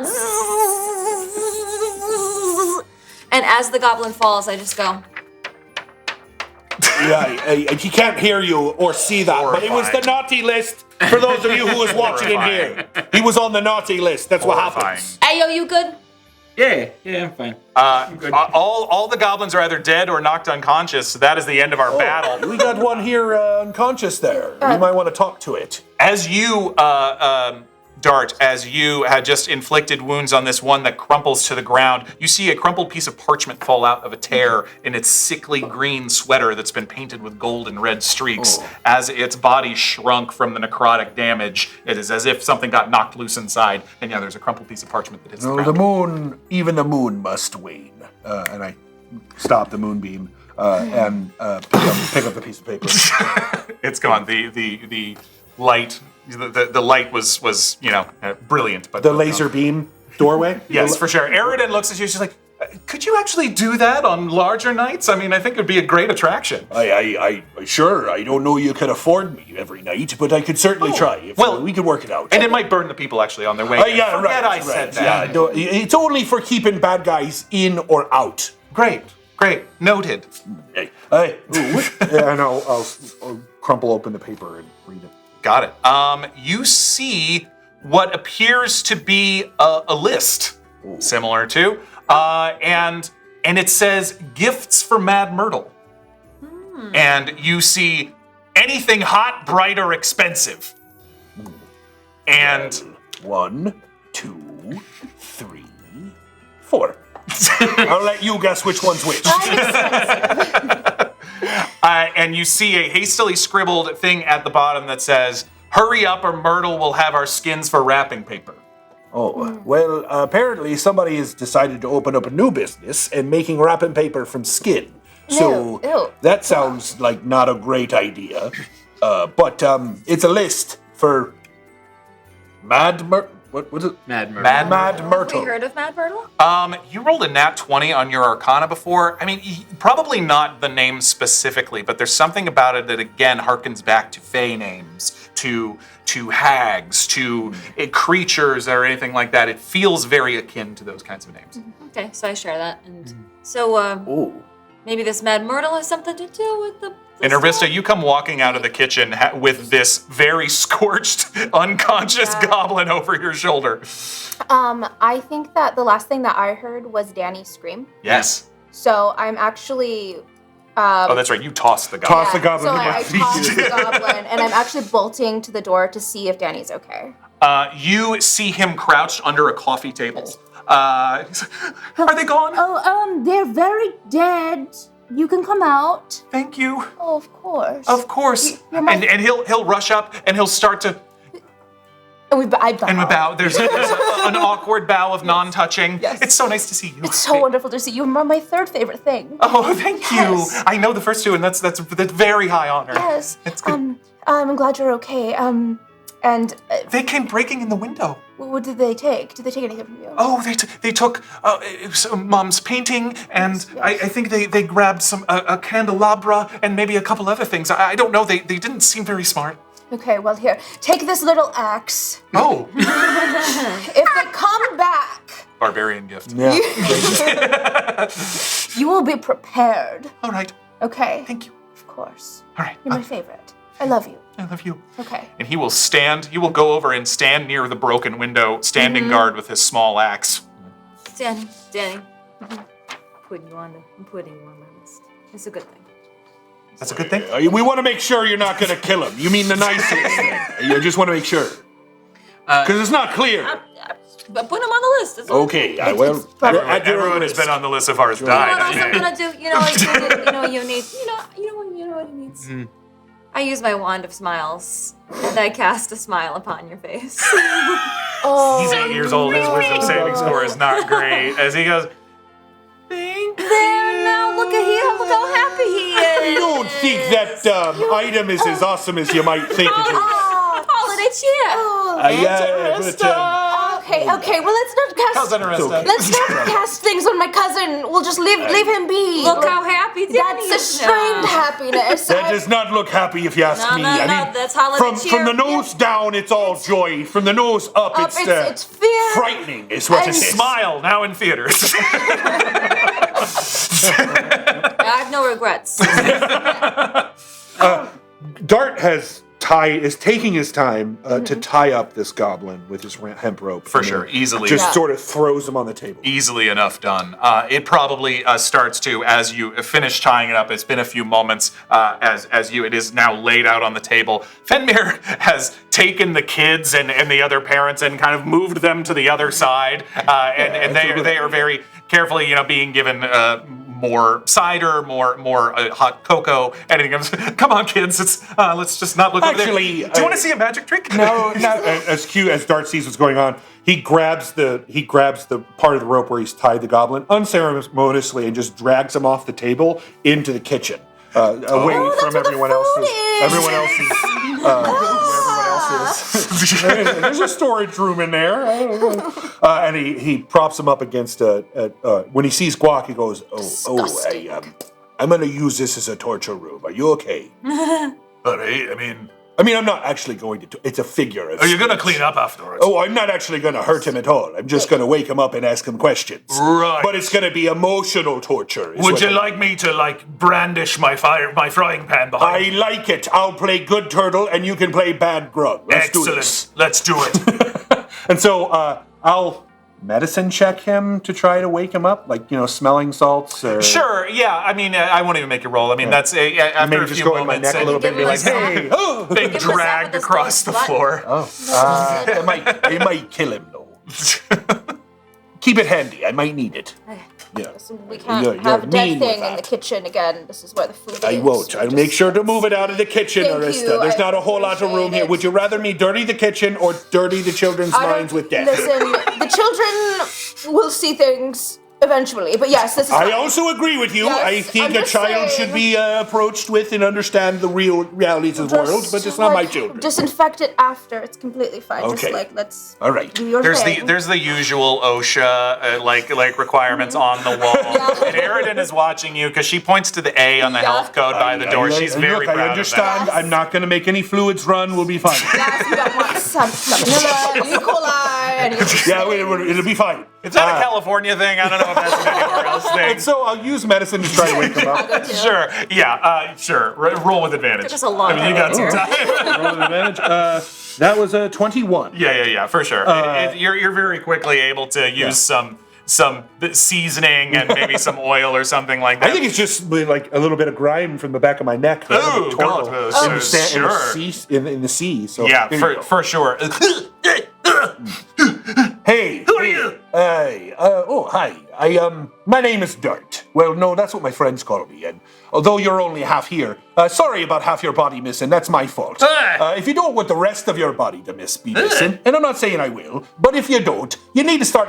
And as the goblin falls, I just go. Yeah, he can't hear you or see that, but it was the naughty list for those of you who was watching in here. He was on the naughty list. That's what Horrifying. happens. Hey, yo, you good? Yeah, I'm fine. All the goblins are either dead or knocked unconscious, so that is the end of our battle. We got one here unconscious there. We might want to talk to it. As you, Dart, as you had just inflicted wounds on this one that crumples to the ground, you see a crumpled piece of parchment fall out of a tear in its sickly green sweater that's been painted with gold and red streaks. As its body shrunk from the necrotic damage, it is as if something got knocked loose inside. And yeah, there's a crumpled piece of parchment that hits the No, ground. the moon, even the moon must wane. And I stop the moonbeam and pick up the piece of paper. It's gone. The light. The light was brilliant, but The laser beam doorway? yes, for sure. Eridan looks at you. She's like, "Could you actually do that on larger nights? I mean, I think it'd be a great attraction." I sure, I don't know you could afford me every night, but I could certainly try. If, well, we could work it out. And it might burn the people actually on their way. Yeah, Forget right. I said right. that. Yeah, no, it's only for keeping bad guys in or out. Great. Noted. Hey, and I'll crumple open the paper and read it. Got it. You see what appears to be a list, similar to, and it says gifts for Mad Myrtle. And you see anything hot, bright, or expensive. And 1, 2, 3, 4. I'll let you guess which one's which. and you see a hastily scribbled thing at the bottom that says, "Hurry up or Myrtle will have our skins for wrapping paper." Oh, well, apparently somebody has decided to open up a new business and making wrapping paper from skin. So Ew. that sounds like not a great idea. But it's a list for what was it? Mad Murder. Mad Have Myrtle. we heard of Mad Myrtle? You rolled a nat 20 on your Arcana before. I mean, probably not the name specifically, but there's something about it that again harkens back to Fey names, to hags, to creatures or anything like that. It feels very akin to those kinds of names. Okay, so I share that. And so Ooh. maybe this Mad Myrtle has something to do with the And Arista, you come walking out of the kitchen with this very scorched, unconscious goblin over your shoulder. I think that the last thing that I heard was Danny's scream. Yes. So I'm actually. Oh, that's right. You tossed the goblin. Toss the goblin So to my I feet. tossed the goblin, and I'm actually bolting to the door to see if Danny's okay. You see him crouched under a coffee table. He's like, "Are they gone?" Oh, they're very dead. You can come out. Thank you. Oh, of course. Of course. You're my- And he'll rush up and he'll start to I bow. and bow. There's an awkward bow of non-touching. Yes. It's so nice to see you. It's so wonderful to see you. You're my third favorite thing. Oh, thank Yes. you. I know the first two, and that's very high honor. Yes. It's good. I'm glad you're okay. And They came breaking in the window. what did they take? Did they take anything from you? Oh, they took Mom's painting, and Yes. I think they grabbed a candelabra and maybe a couple other things. I don't know. They didn't seem very smart. Okay, well here, take this little axe. Oh, If they come back, barbarian gift. Yeah. you will be prepared. All right. Okay. Thank you. Of course. All right. You're my favorite. I love you. I love you. Okay. And he will go over and stand near the broken window, standing guard with his small axe. Danny. I'm putting you on my list. It's a good thing. That's a good thing. We want to make sure you're not going to kill him. You mean the nicest. You just want to make sure. Because it's not clear. But put him on the list. It's all Okay, good. well, Everyone has been on the list so far has You know what else died. I'm gonna do? You know what you need. You know what he needs. I use my wand of smiles, and I cast a smile upon your face. He's 8 years old. His wisdom saving score is not great. As he goes, thank you. There, now look at him. Look how happy he is. I don't think that item is as awesome as you might think it is. Holiday cheer. Okay, well let's not cast. How's Arista? Let's not cast things on my cousin. We'll just leave him be. Look how happy Danny That's a is strained now. happiness. That does not look happy if you ask No, me. no, I no, mean, that's holiday cheer. from the nose down, it's all joy. From the nose up, it's fear. frightening, is what it And is. Smile now in theaters. I have no regrets. Dart is taking his time to tie up this goblin with his hemp rope. For and sure, then easily. Just sort of throws him on the table. Easily enough done. It probably starts to, as you finish tying it up, it's been a few moments, it is now laid out on the table. Fenmir has taken the kids and the other parents and kind of moved them to the other side, and they are very carefully, being given more cider, more hot cocoa, anything else. Come on, kids, let's just not look over there. Actually, Do you want to see a magic trick? No, as Dart sees what's going on, he grabs the part of the rope where he's tied the goblin unceremoniously and just drags him off the table into the kitchen, away from everyone else's. Everyone else's. Where everyone else is. There's a storage room in there. I don't know. And he props him up against when he sees Guac, he goes, I'm going to use this as a torture room. Are you okay? All right, I mean, I'm not actually going to. It's a figure of are you going to speech. clean up afterwards? Oh, I'm not actually going to hurt him at all. I'm just going to wake him up and ask him questions. Right. But it's going to be emotional torture. Would you like me to brandish my frying pan behind I you? like it. I'll play good turtle and you can play bad grug. Let's do Excellent. this. Let's do it. And so I'll medicine check him to try to wake him up? Like, smelling salts? Or... Sure, yeah. I mean, I won't even make you roll. I mean, that's after Maybe a just few go in my moments neck a little bit and be like, hey! Oh! being dragged across the floor. It might kill him, though. Keep it handy. I might need it. Yeah. So we can't You're have a dead mean thing with in the that. kitchen again. This is where the food is. I won't. I'll make sure to move it out of the kitchen, Thank Arista. you. There's I not a whole lot of room appreciate here. it. Would you rather me dirty the kitchen or dirty the children's minds with death? Listen, the children will see things eventually, but yes, this is I fine. also agree with you. Yes, I think I'm a just child saying. should be approached with and understand the real realities of the world, but it's not my children. Disinfect it after. It's completely fine. Okay. Just let's All right. do your thing. There's the usual OSHA like requirements on the wall. And Aridin is watching you because she points to the A on the health code by the door. She's very look, proud I understand. of that. I'm not going to make any fluids run. We'll be fine. Yes, we don't want salmonella, E. coli, Yeah, it'll be fine. Is that a California thing? I don't know if that's an anywhere else thing. And so I'll use medicine to try to wake them up. Sure. Yeah. Sure. Roll with advantage. Took us a long I mean, you got some time. time. Roll with advantage. That was a 21. Yeah. For sure. You're very quickly able to use some seasoning and maybe some oil or something like that. I think it's just like a little bit of grime from the back of my neck. Ooh, God, in the sea. So yeah, there you go. for sure. Hey, Who are you? Hey, hi. My name is Dart. Well, no, that's what my friends call me. And although you're only half here, sorry about half your body missing. That's my fault. If you don't want the rest of your body to be missing, and I'm not saying I will, but if you don't, you need to start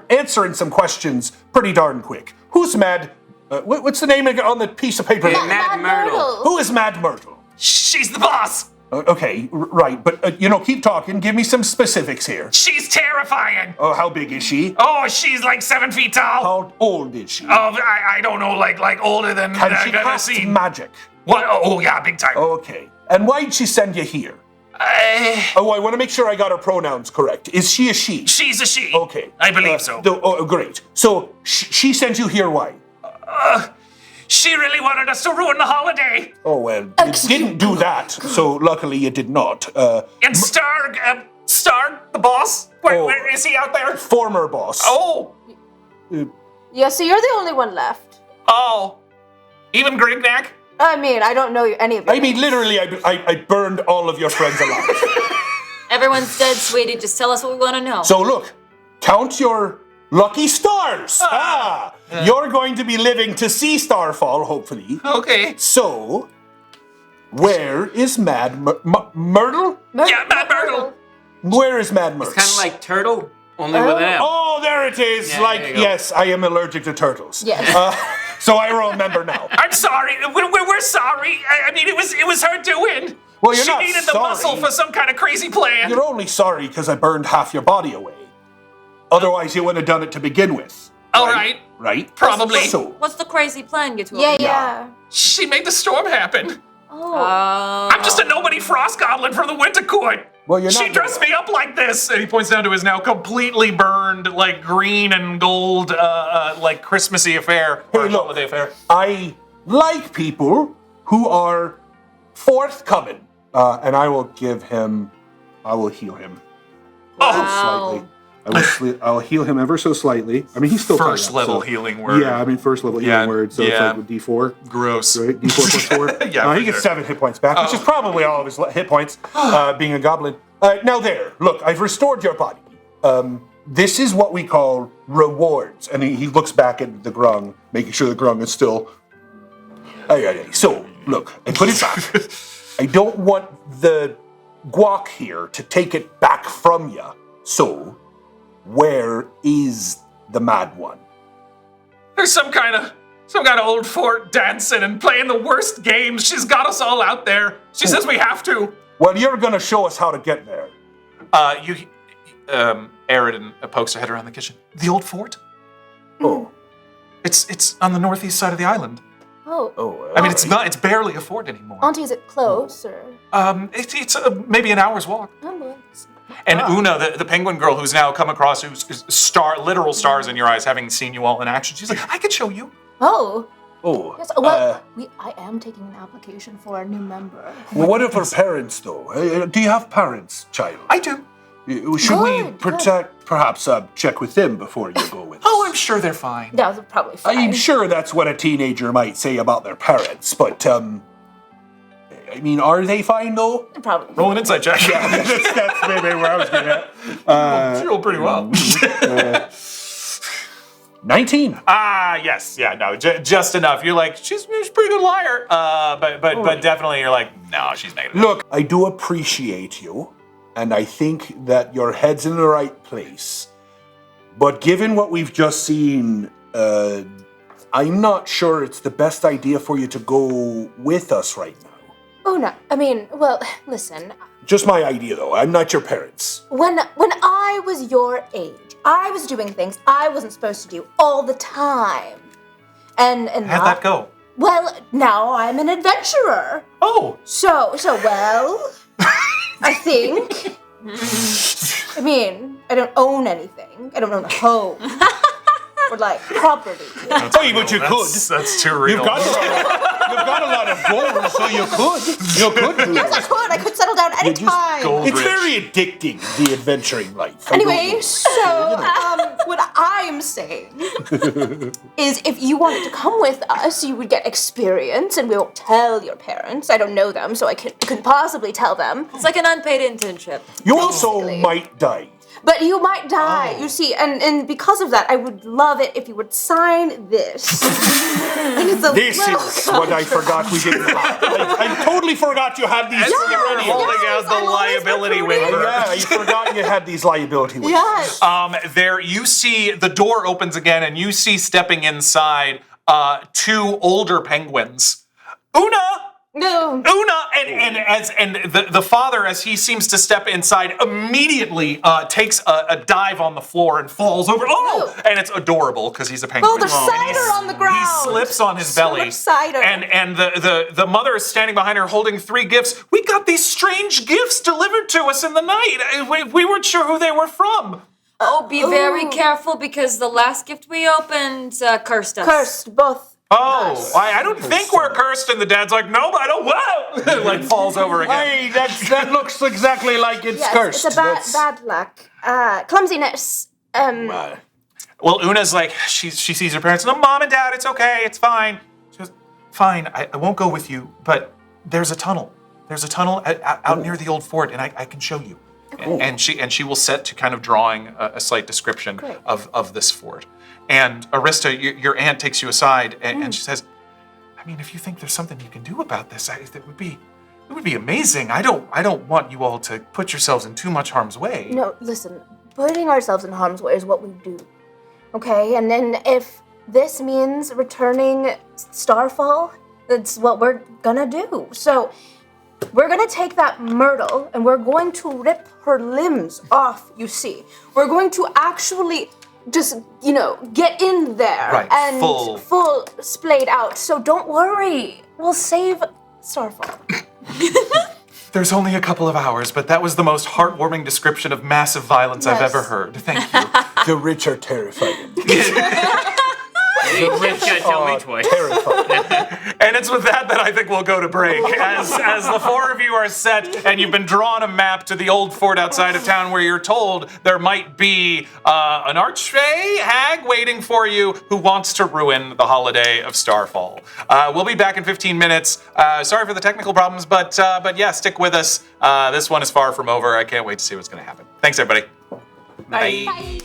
answering some questions pretty darn quick. Who's Mad? What's the name on the piece of paper? Mad Myrtle. Who is Mad Myrtle? She's the boss. Okay, right, but keep talking. Give me some specifics here. She's terrifying. Oh, how big is she? Oh, she's like 7 feet tall. How old is she? Oh, I don't know, like older than Can she I've ever cast seen. magic? What? Oh, yeah, big time. Okay. And why'd she send you here? I want to make sure I got her pronouns correct. Is she a she? She's a she. Okay. I believe so. Great. So she sent you here why? She really wanted us to ruin the holiday. Oh, well, it didn't do that, so luckily it did not. And Starg, the boss? Where is he out there? Former boss. Oh. Yeah, so you're the only one left. Oh. Even Grignac? I mean, I don't know any of you. I mean, literally, I burned all of your friends alive. Everyone's dead, sweetie. Just tell us what we want to know. So look, count your lucky stars. You're going to be living to see Starfall, hopefully. Okay. So, where is Mad Myrtle? Yeah, Mad Myrtle. Where is Mad Myrtle? It's kind of like Turtle, only with an M. Oh, there it is. Yeah, there you go. Yes, I am allergic to turtles. Yes. So I remember now. I'm sorry. We're sorry. I mean, it was her doing. Well, you're she not needed the sorry. muscle for some kind of crazy plan. You're only sorry because I burned half your body away. Otherwise, you wouldn't have done it to begin with. All right. Right? Probably. So, What's the crazy plan you two Yeah, have? yeah. She made the storm happen. Oh. I'm just a nobody frost goblin from the Winter Court. well, you're She not. dressed me up like this, and he points down to his now completely burned, like green and gold, like Christmassy affair or Hey, look. holiday affair. I like people who are forthcoming, and I will heal him. Oh, Slightly. I will heal him ever so slightly. I mean, he's still first tied up, level so- healing word. Yeah, I mean, first level Yeah, healing word. So yeah. it's like with D4. Gross. Right? D4 plus 4. Yeah, he for gets sure. 7 hit points back, which is probably all of his hit points, being a goblin. Now there, look, I've restored your body. This is what we call rewards. And he looks back at the grung, making sure the grung is still... So, look, I put it back. I don't want the guac here to take it back from you. So, where is the mad one? There's some kind of old fort dancing and playing the worst games. She's got us all out there. She says we have to. Well, you're going to show us how to get there. Aridin pokes her head around the kitchen. The old fort? Oh. It's on the northeast side of the island. Oh. I mean, it's barely a fort anymore. Auntie, is it close or? It's maybe an hour's walk. Oh, boy. And Una, the penguin girl who's now come across, who's literal stars in your eyes, having seen you all in action, she's like, I could show you. Oh. Oh. Yes. Well, I am taking an application for a new member. Well, what of her parents, though? Do you have parents, child? I do. Should we Good. perhaps check with them before you go with us? Oh, I'm sure they're fine. Yeah, they're probably fine. I'm sure that's what a teenager might say about their parents, but, I mean, are they fine, though? Probably. Roll an insight check. That's maybe where I was getting at. You rolled pretty well. 19. Yes, yeah, no, just enough. You're like, she's a pretty good liar. But definitely you're like, no, she's negative. Look, I do appreciate you, and I think that your head's in the right place. But given what we've just seen, I'm not sure it's the best idea for you to go with us right now. Oh, no. I mean, well, listen. Just my idea, though. I'm not your parents. When I was your age, I was doing things I wasn't supposed to do all the time. And How'd that go? Well, now I'm an adventurer. Oh. So well, I think. I mean, I don't own anything. I don't own a home. Or, like, property. Hey, but you could. That's too real. You've got a lot of gold, so you could. You could do Yes, I it. could. I could settle down anytime. gold It's rich. very addicting, the adventuring life. Anyway, so what I'm saying is if you wanted to come with us, you would get experience, and we won't tell your parents. I don't know them, so I couldn't possibly tell them. It's like an unpaid internship. You also Basically. might die. But you might die, you see, and because of that, I would love it if you would sign this. And it's a This little is what I forgot we didn't have. I totally forgot you had these. As you're holding out the I'm always liability recruiting. waiver. Yeah, you forgot you had these liability waivers. Yes. There, you see the door opens again, and you see stepping inside two older penguins. No. And the father, as he seems to step inside, immediately takes a dive on the floor and falls over. Oh! No. And it's adorable because he's a penguin. Oh, there's cider on the ground. He slips on his belly. So much cider. And the mother is standing behind her holding 3 gifts. We got these strange gifts delivered to us in the night. We weren't sure who they were from. Oh, be very careful because the last gift we opened cursed us. Cursed, both. Oh, I don't think we're cursed. And the dad's like, no, I don't. Whoa! Like falls over again. Hey, that looks exactly like it's Yes, cursed. it's a bad luck. Clumsiness. Well, Una's like, she sees her parents. No, Mom and Dad, it's okay, it's fine. She goes, fine, I won't go with you, but there's a tunnel. There's a tunnel out near the old fort, and I can show you. And she will set to kind of drawing a slight description of this fort. And Arista, your aunt takes you aside, and she says, I mean, if you think there's something you can do about this, it would be amazing. I don't want you all to put yourselves in too much harm's way. No, listen, putting ourselves in harm's way is what we do. Okay, and then if this means returning Starfall, that's what we're gonna do. So we're gonna take that Myrtle and we're going to rip her limbs off, you see. We're going to actually just, get in there Right, and full splayed out. So don't worry, we'll save Starfall. There's only a couple of hours, but that was the most heartwarming description of massive violence I've Yes. ever heard. Thank you. The rich are terrifying. You just gotta tell me twice. Terrifying. And it's with that I think we'll go to break. As the 4 of you are set and you've been drawn a map to the old fort outside of town where you're told there might be an archfey hag waiting for you who wants to ruin the holiday of Starfall. We'll be back in 15 minutes. Sorry for the technical problems, but yeah, stick with us. This one is far from over. I can't wait to see what's going to happen. Thanks, everybody. Bye.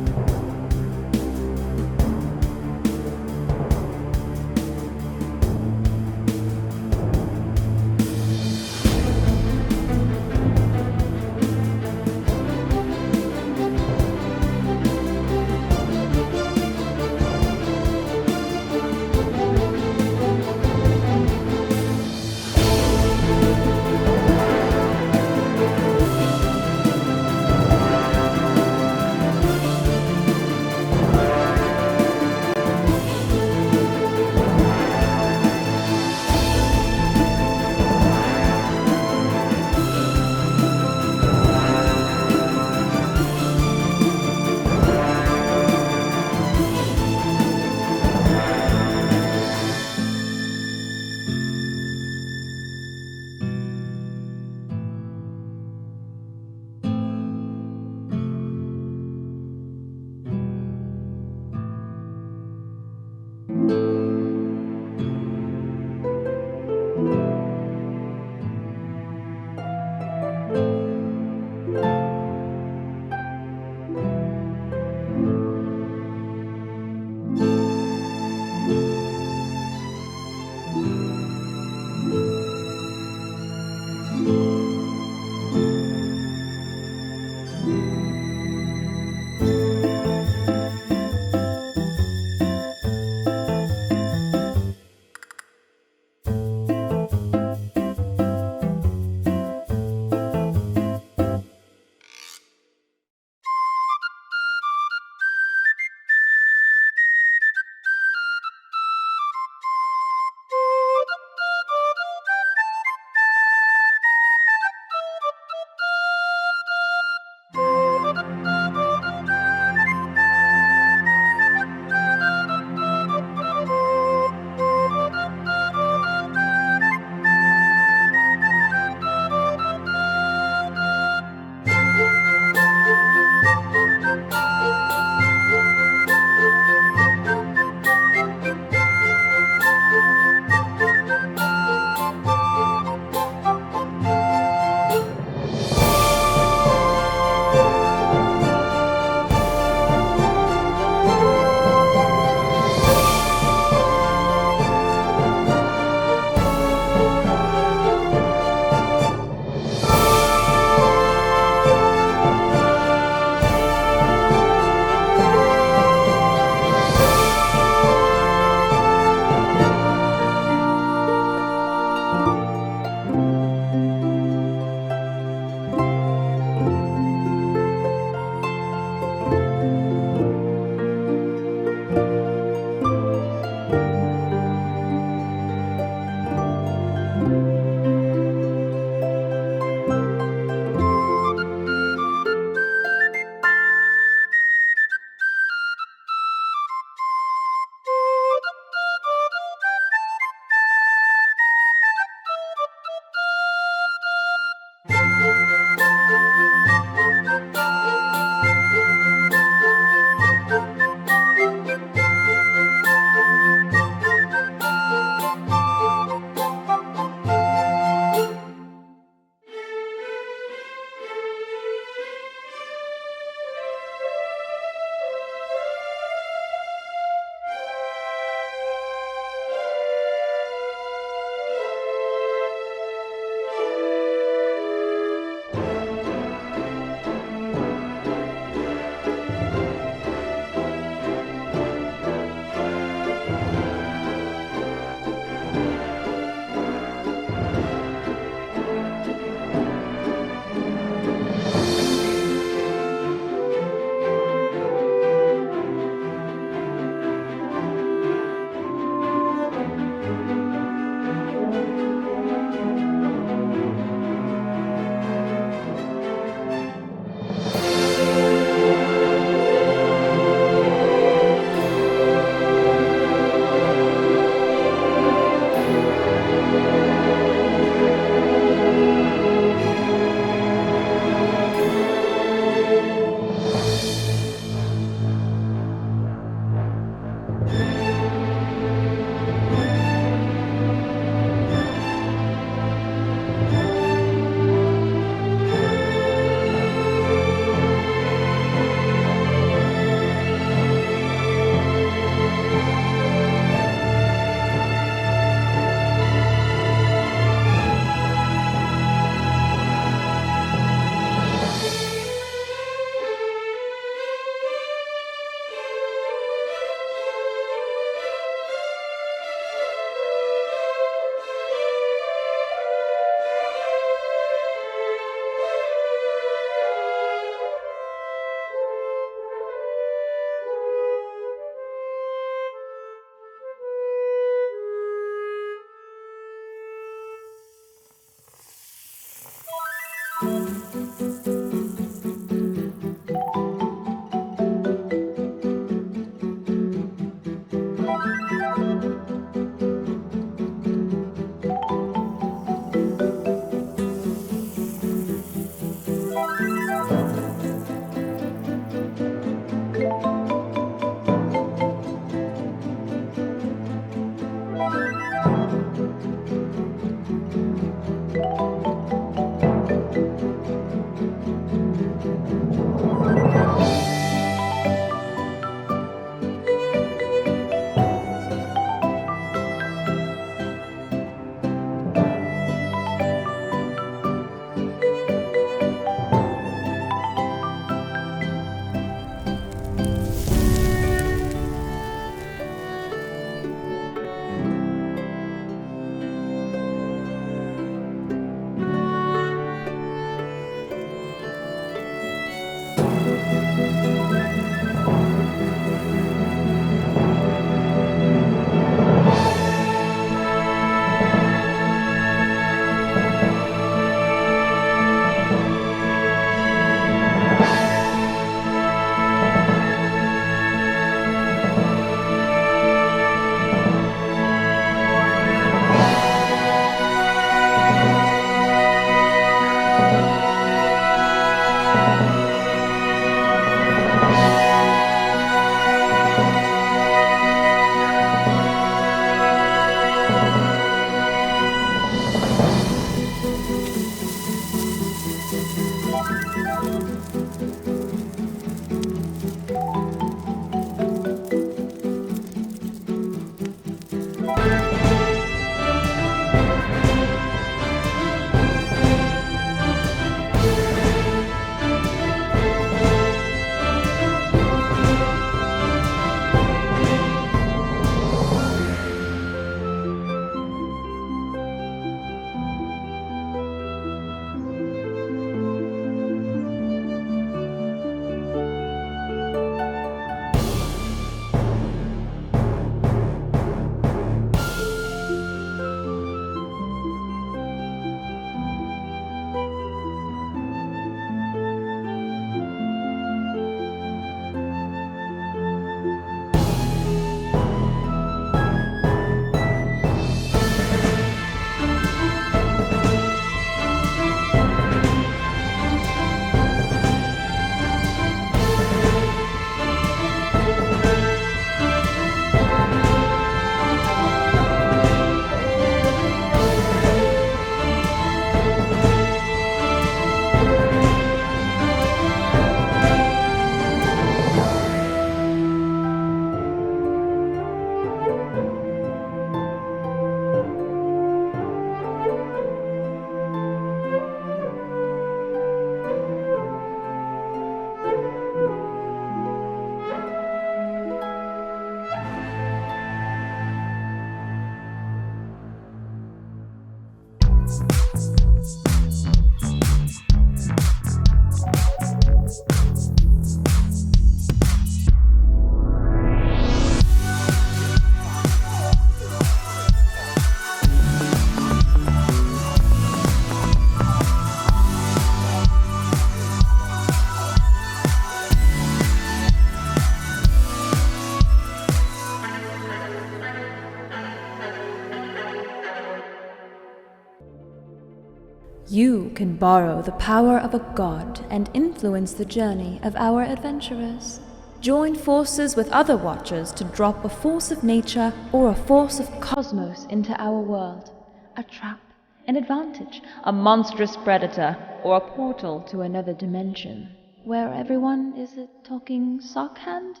You can borrow the power of a god and influence the journey of our adventurers. Join forces with other watchers to drop a force of nature or a force of cosmos into our world. A trap, an advantage, a monstrous predator, or a portal to another dimension, where everyone is a talking sock hand?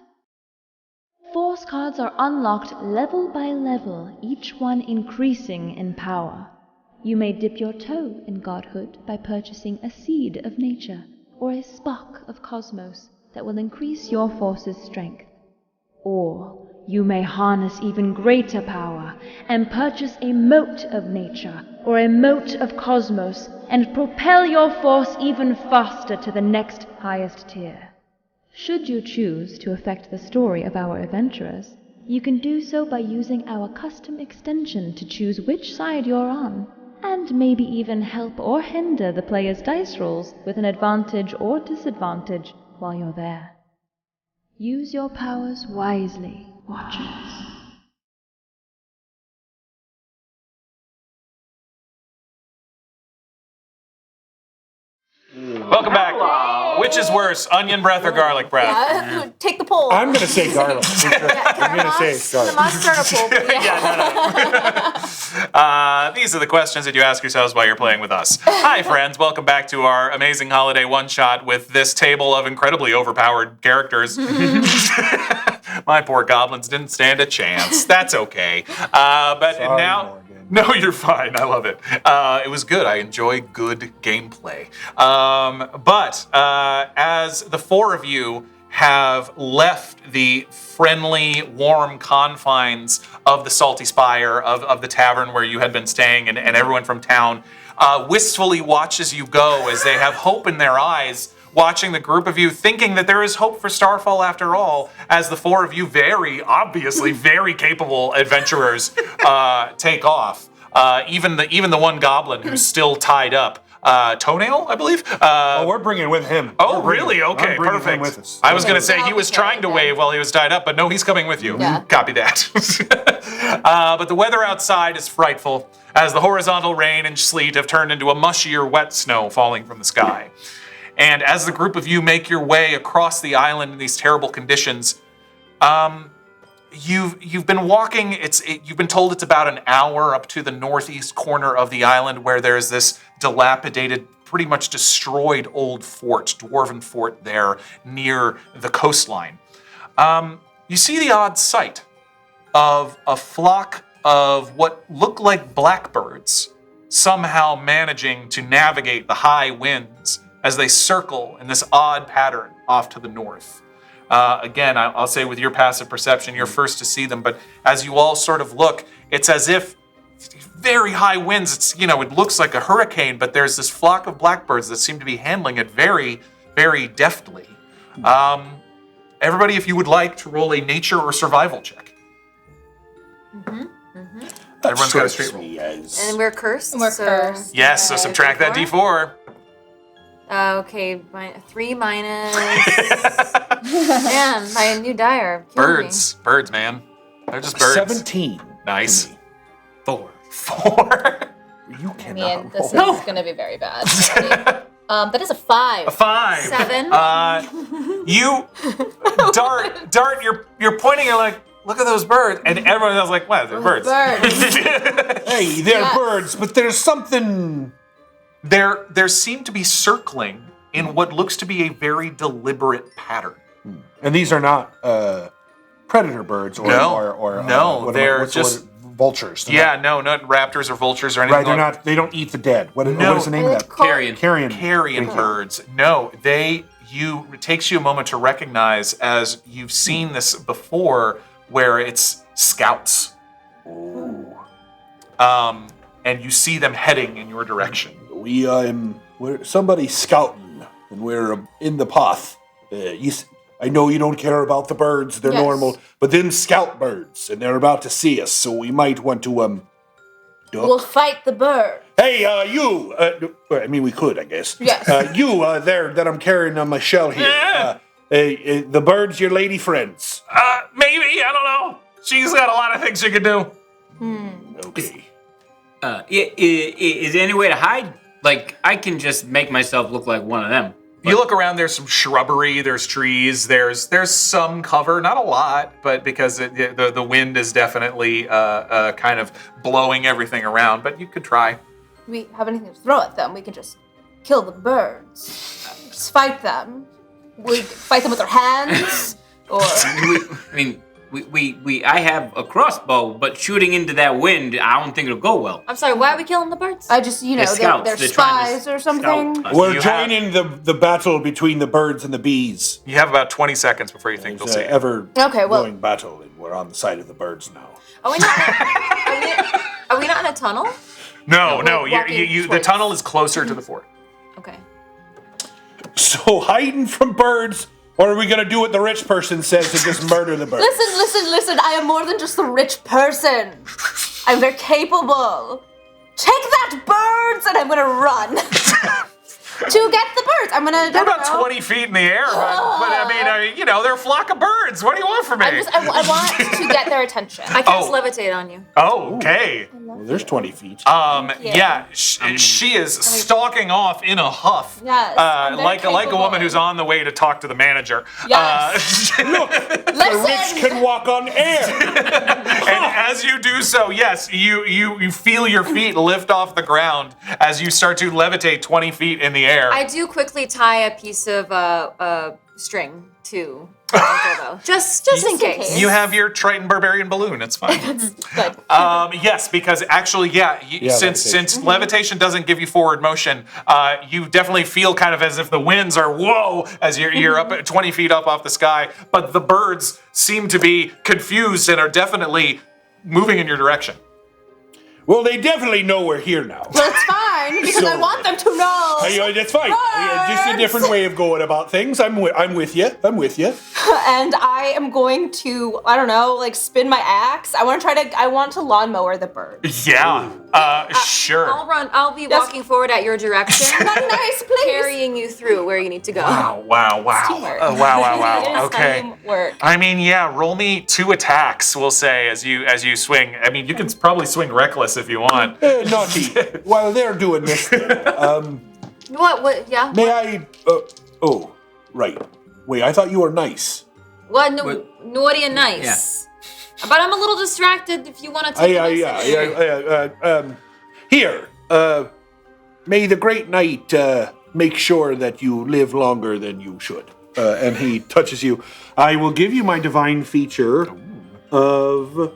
Force cards are unlocked level by level, each one increasing in power. You may dip your toe in godhood by purchasing a seed of nature or a spark of cosmos that will increase your force's strength. Or you may harness even greater power and purchase a mote of nature or a mote of cosmos and propel your force even faster to the next highest tier. Should you choose to affect the story of our adventurers, you can do so by using our custom extension to choose which side you're on, and maybe even help or hinder the player's dice rolls with an advantage or disadvantage while you're there. Use your powers wisely, Watchers. Welcome back. Which is worse, onion breath or garlic breath? Take the poll. I'm going to say garlic. I'm going to say garlic. The mustard poll. These are the questions that you ask yourselves while you're playing with us. Hi, friends. Welcome back to our amazing holiday one-shot with this table of incredibly overpowered characters. My poor goblins didn't stand a chance. That's okay. But Sorry, now... Morgan. No, you're fine. I love it. It was good. I enjoy good gameplay. But as the four of you have left the friendly, warm confines of the Salty Spire, of the tavern where you had been staying, and everyone from town wistfully watches you go as they have hope in their eyes, watching the group of you, thinking that there is hope for Starfall after all, as the four of you very, obviously very capable adventurers take off. Even the one goblin who's still tied up. Toenail, I believe. We're bringing with him. Oh, really? Okay, I'm bringing perfect. him with us. I was going to say I'll he was be carrying trying to him. wave while he was tied up, but no, he's coming with you. Yeah. Copy that. But the weather outside is frightful, as the horizontal rain and sleet have turned into a mushier, wet snow falling from the sky. And as the group of you make your way across the island in these terrible conditions, you've been walking. You've been told it's about an hour up to the northeast corner of the island, where there's this dilapidated, pretty much destroyed old fort, dwarven fort there near the coastline. You see the odd sight of a flock of what look like blackbirds somehow managing to navigate the high winds as they circle in this odd pattern off to the north. Again, I'll say with your passive perception, you're first to see them, but as you all sort of look, it's as if very high winds, it looks like a hurricane, but there's this flock of blackbirds that seem to be handling it very, very deftly. Everybody, if you would like to roll a nature or survival check. Everyone's got a straight roll. And we're cursed. We're so cursed. Yes, so subtract that D4. Okay, 3 minus. Man, my new die are killing me. Birds, man. They're just birds. 17. Nice. 4. 4. You I cannot mean, this roll. is going to be very bad. That is a 5. A 5. 7. You, Dart, you're pointing at like, look at those birds, and everyone else is like, what? They're birds. Hey, they're Yes. birds, but there's something. There seem to be circling in what looks to be a very deliberate pattern. And these are not predator birds or No, they're what's the just- word? Vultures. They're Yeah, no, not raptors or vultures or anything. Right, they're not. They don't eat the dead. What is the name of that? Carrion. Carrion. Carrion birds. No, it takes you a moment to recognize, as you've seen this before, where it's scouts. and you see them heading in your direction. We're somebody scouting, and we're in the path. I know you don't care about the birds; they're normal, but them scout birds, and they're about to see us, so we might want to duck. We'll fight the bird. Hey, you! I mean, we could, I guess. Yes. You there that I'm carrying on my shell here. The birds, your lady friends. Maybe, I don't know. She's got a lot of things she can do. Okay. Is there any way to hide? Like, I can just make myself look like one of them. You look around, there's some shrubbery, there's trees, there's some cover, not a lot, but because the wind is definitely kind of blowing everything around, but you could try. We have anything to throw at them. We can just kill the birds. Just fight them. We fight them with our hands, or I have a crossbow, but shooting into that wind, I don't think it'll go well. I'm sorry, why are we killing the birds? I just, They're scouts. they're They're trying to spies or something. scout us. We're joining the battle between the birds and the bees. You have about 20 seconds before you think they'll see it. Going battle, and we're on the side of the birds now. Are we not in a tunnel? No, we're you, walking the towards- tunnel is closer to the fort. Okay. So hiding from birds, or are we gonna do what the rich person says and just murder the birds? Listen. I am more than just a rich person. I'm very capable. Take that, birds! And I'm gonna run. To get the birds. I'm gonna. They're about 20 feet in the air, but I mean, they're a flock of birds. What do you want from me? I want to get their attention. I cast levitate on you. Oh, okay. Well, there's 20 feet. She is stalking off in a huff. Yes, I'm very like a capable. woman who's on the way to talk to the manager. Yes. Look, the rich can walk on air. And as you do so, yes, you feel your feet lift off the ground as you start to levitate 20 feet in the air. I do quickly tie a piece of string to my ankle, though. Just in case. You have your Triton Barbarian balloon. It's fine. Good. Yes, because actually, since levitation doesn't give you forward motion, you definitely feel kind of as if the winds are whoa as you're up at 20 feet up off the sky. But the birds seem to be confused and are definitely moving in your direction. Well, they definitely know we're here now. Well, it's fine because I want them to know. That's fine. Just a different way of going about things. I'm with you. And I am going to, I don't know, like spin my axe. I want to lawnmower the bird. Yeah, sure. I'll run. I'll be walking forward at your direction. Nice, please. Carrying you through where you need to go. Wow. Teamwork. Wow. It is Okay. teamwork. I mean, roll me 2 attacks, we'll say, as you swing. I mean, you can probably swing reckless if you want. Naughty. While they're doing this, What? Yeah. may I? Right. Wait, I thought you were nice. What? No, naughty and nice. But I'm a little distracted. If you want to take it. Here. May the great knight make sure that you live longer than you should. And he touches you. I will give you my divine feature of.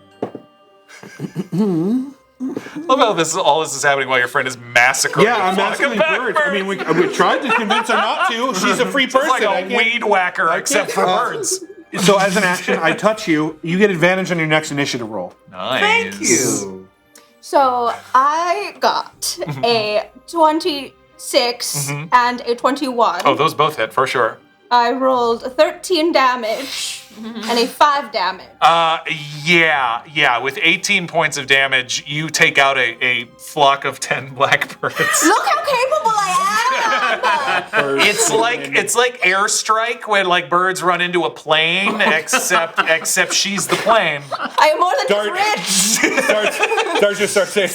Love how all this is happening while your friend is massacring. Yeah, I'm massacring birds. I mean, we tried to convince her not to. She's a free person. It's like a weed whacker, except for birds. So as an action, I touch you. You get advantage on your next initiative roll. Nice. Thank you. So I got a 26 and a 21. Oh, those both hit for sure. I rolled 13 damage and a 5 damage. Yeah. With 18 points of damage, you take out a flock of 10 blackbirds. Look how capable I am! It's like airstrike when like birds run into a plane, except she's the plane. I am more than just rich. Dart just starts saying,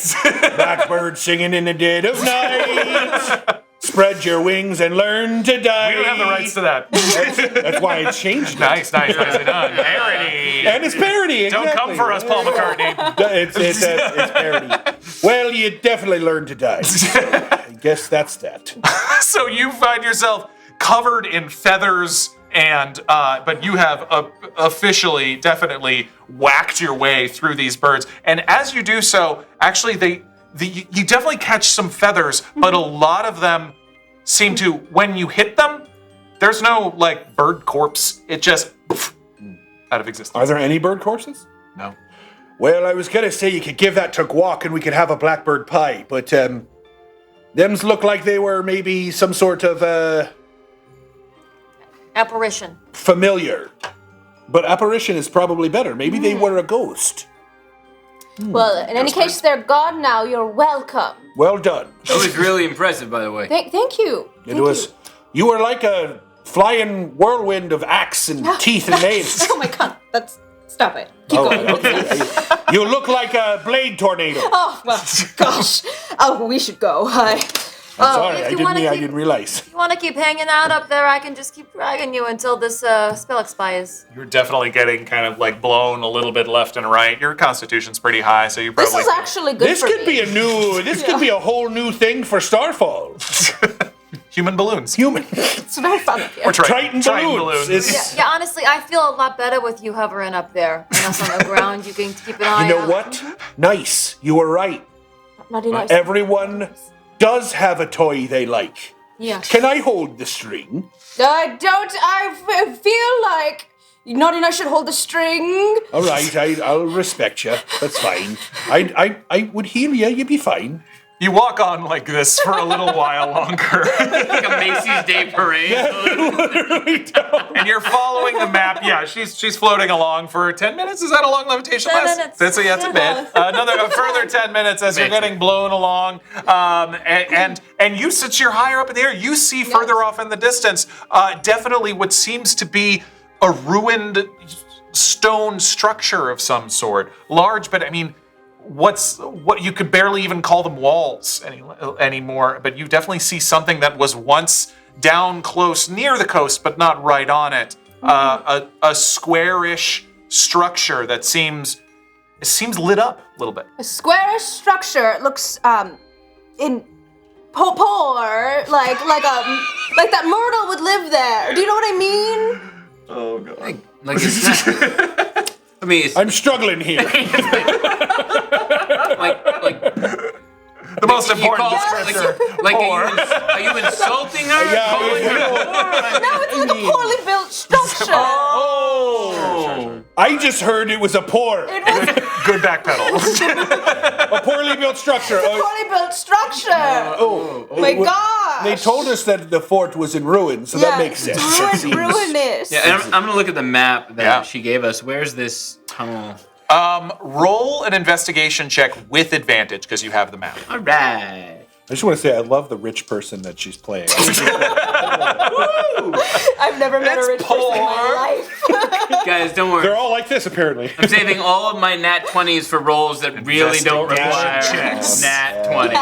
"Blackbird singing in the dead of night. Spread your wings and learn to die." We don't have the rights to that. That's why I changed it. Nice, nicely done. Parody. And it's parody. Don't Exactly. come for us, Paul McCartney. It's parody. Well, you definitely learn to die. I guess that's that. So you find yourself covered in feathers, and but you have officially, definitely whacked your way through these birds. And as you do so, actually, you definitely catch some feathers, but a lot of them seem to, when you hit them, there's no like bird corpse. It just out of existence. Are there any bird corpses? No. Well, I was gonna say you could give that to Guac and we could have a blackbird pie, but them's look like they were maybe some sort of Apparition. familiar. But apparition is probably better. Maybe they were a ghost. Well, in any case, they're gone now. You're welcome. Well done. That was really impressive, by the way. Thank you. It was. You were like a flying whirlwind of axe and teeth and nails. Oh my god, stop it. Keep going. Okay. You look like a blade tornado. Oh, well, gosh. Oh, we should go. I'm sorry, if I you didn't wanna I keep- didn't realize. If you want to keep hanging out up there, I can just keep dragging you until this spell expires. You're definitely getting kind of like blown a little bit left and right. Your constitution's pretty high, so you This probably. is actually good This for could me. be a new. This could be a whole new thing for Starfall. Human balloons. Human It's very fun up here. Or Triton balloons. balloons. It's- Yeah, honestly, I feel a lot better with you hovering up there. And us on the ground, you can keep an eye You know on. what? Nice. You were right. Naughty nice. Everyone does have a toy they like. Yeah. Can I hold the string? I feel like Naughty Nice should hold the string. All right, I'll respect you. That's fine. I would heal you. You'd be fine. You walk on like this for a little while longer. Like a Macy's Day Parade. And you're following the map. Yeah, she's floating along for 10 minutes. Is that a long levitation 10 last? minutes. That's a bit. A further 10 minutes as you're getting blown along. And you, since you're higher up in the air, you see further off in the distance, definitely what seems to be a ruined stone structure of some sort. Large, but I mean, what you could barely even call them walls anymore, but you definitely see something that was once down close near the coast, but not right on it. A squarish structure that seems lit up a little bit. A squarish structure. It looks in poor, like that Myrtle would live there. Do you know what I mean? Oh god. Like it's not, I mean, it's I'm struggling here. like The most you important call- descriptor. like are you insulting her? Yeah, Calling her No, it's like a poorly built structure. Oh! I just heard it was a poor. It was Good backpedal. A poorly built structure. a poorly built structure. My well, gosh. They told us that the fort was in ruins, so that makes sense. That It's seems- ruinous. Yeah, and I'm gonna look at the map that Yeah. she gave us. Where's this tunnel? Roll an investigation check with advantage because you have the map. All right. I just want to say I love the rich person that she's playing. I've never met It's a rich person in my life. Guys, don't worry. They're all like this, apparently. I'm saving all of my nat 20s for rolls that really don't require checks. nat 20s.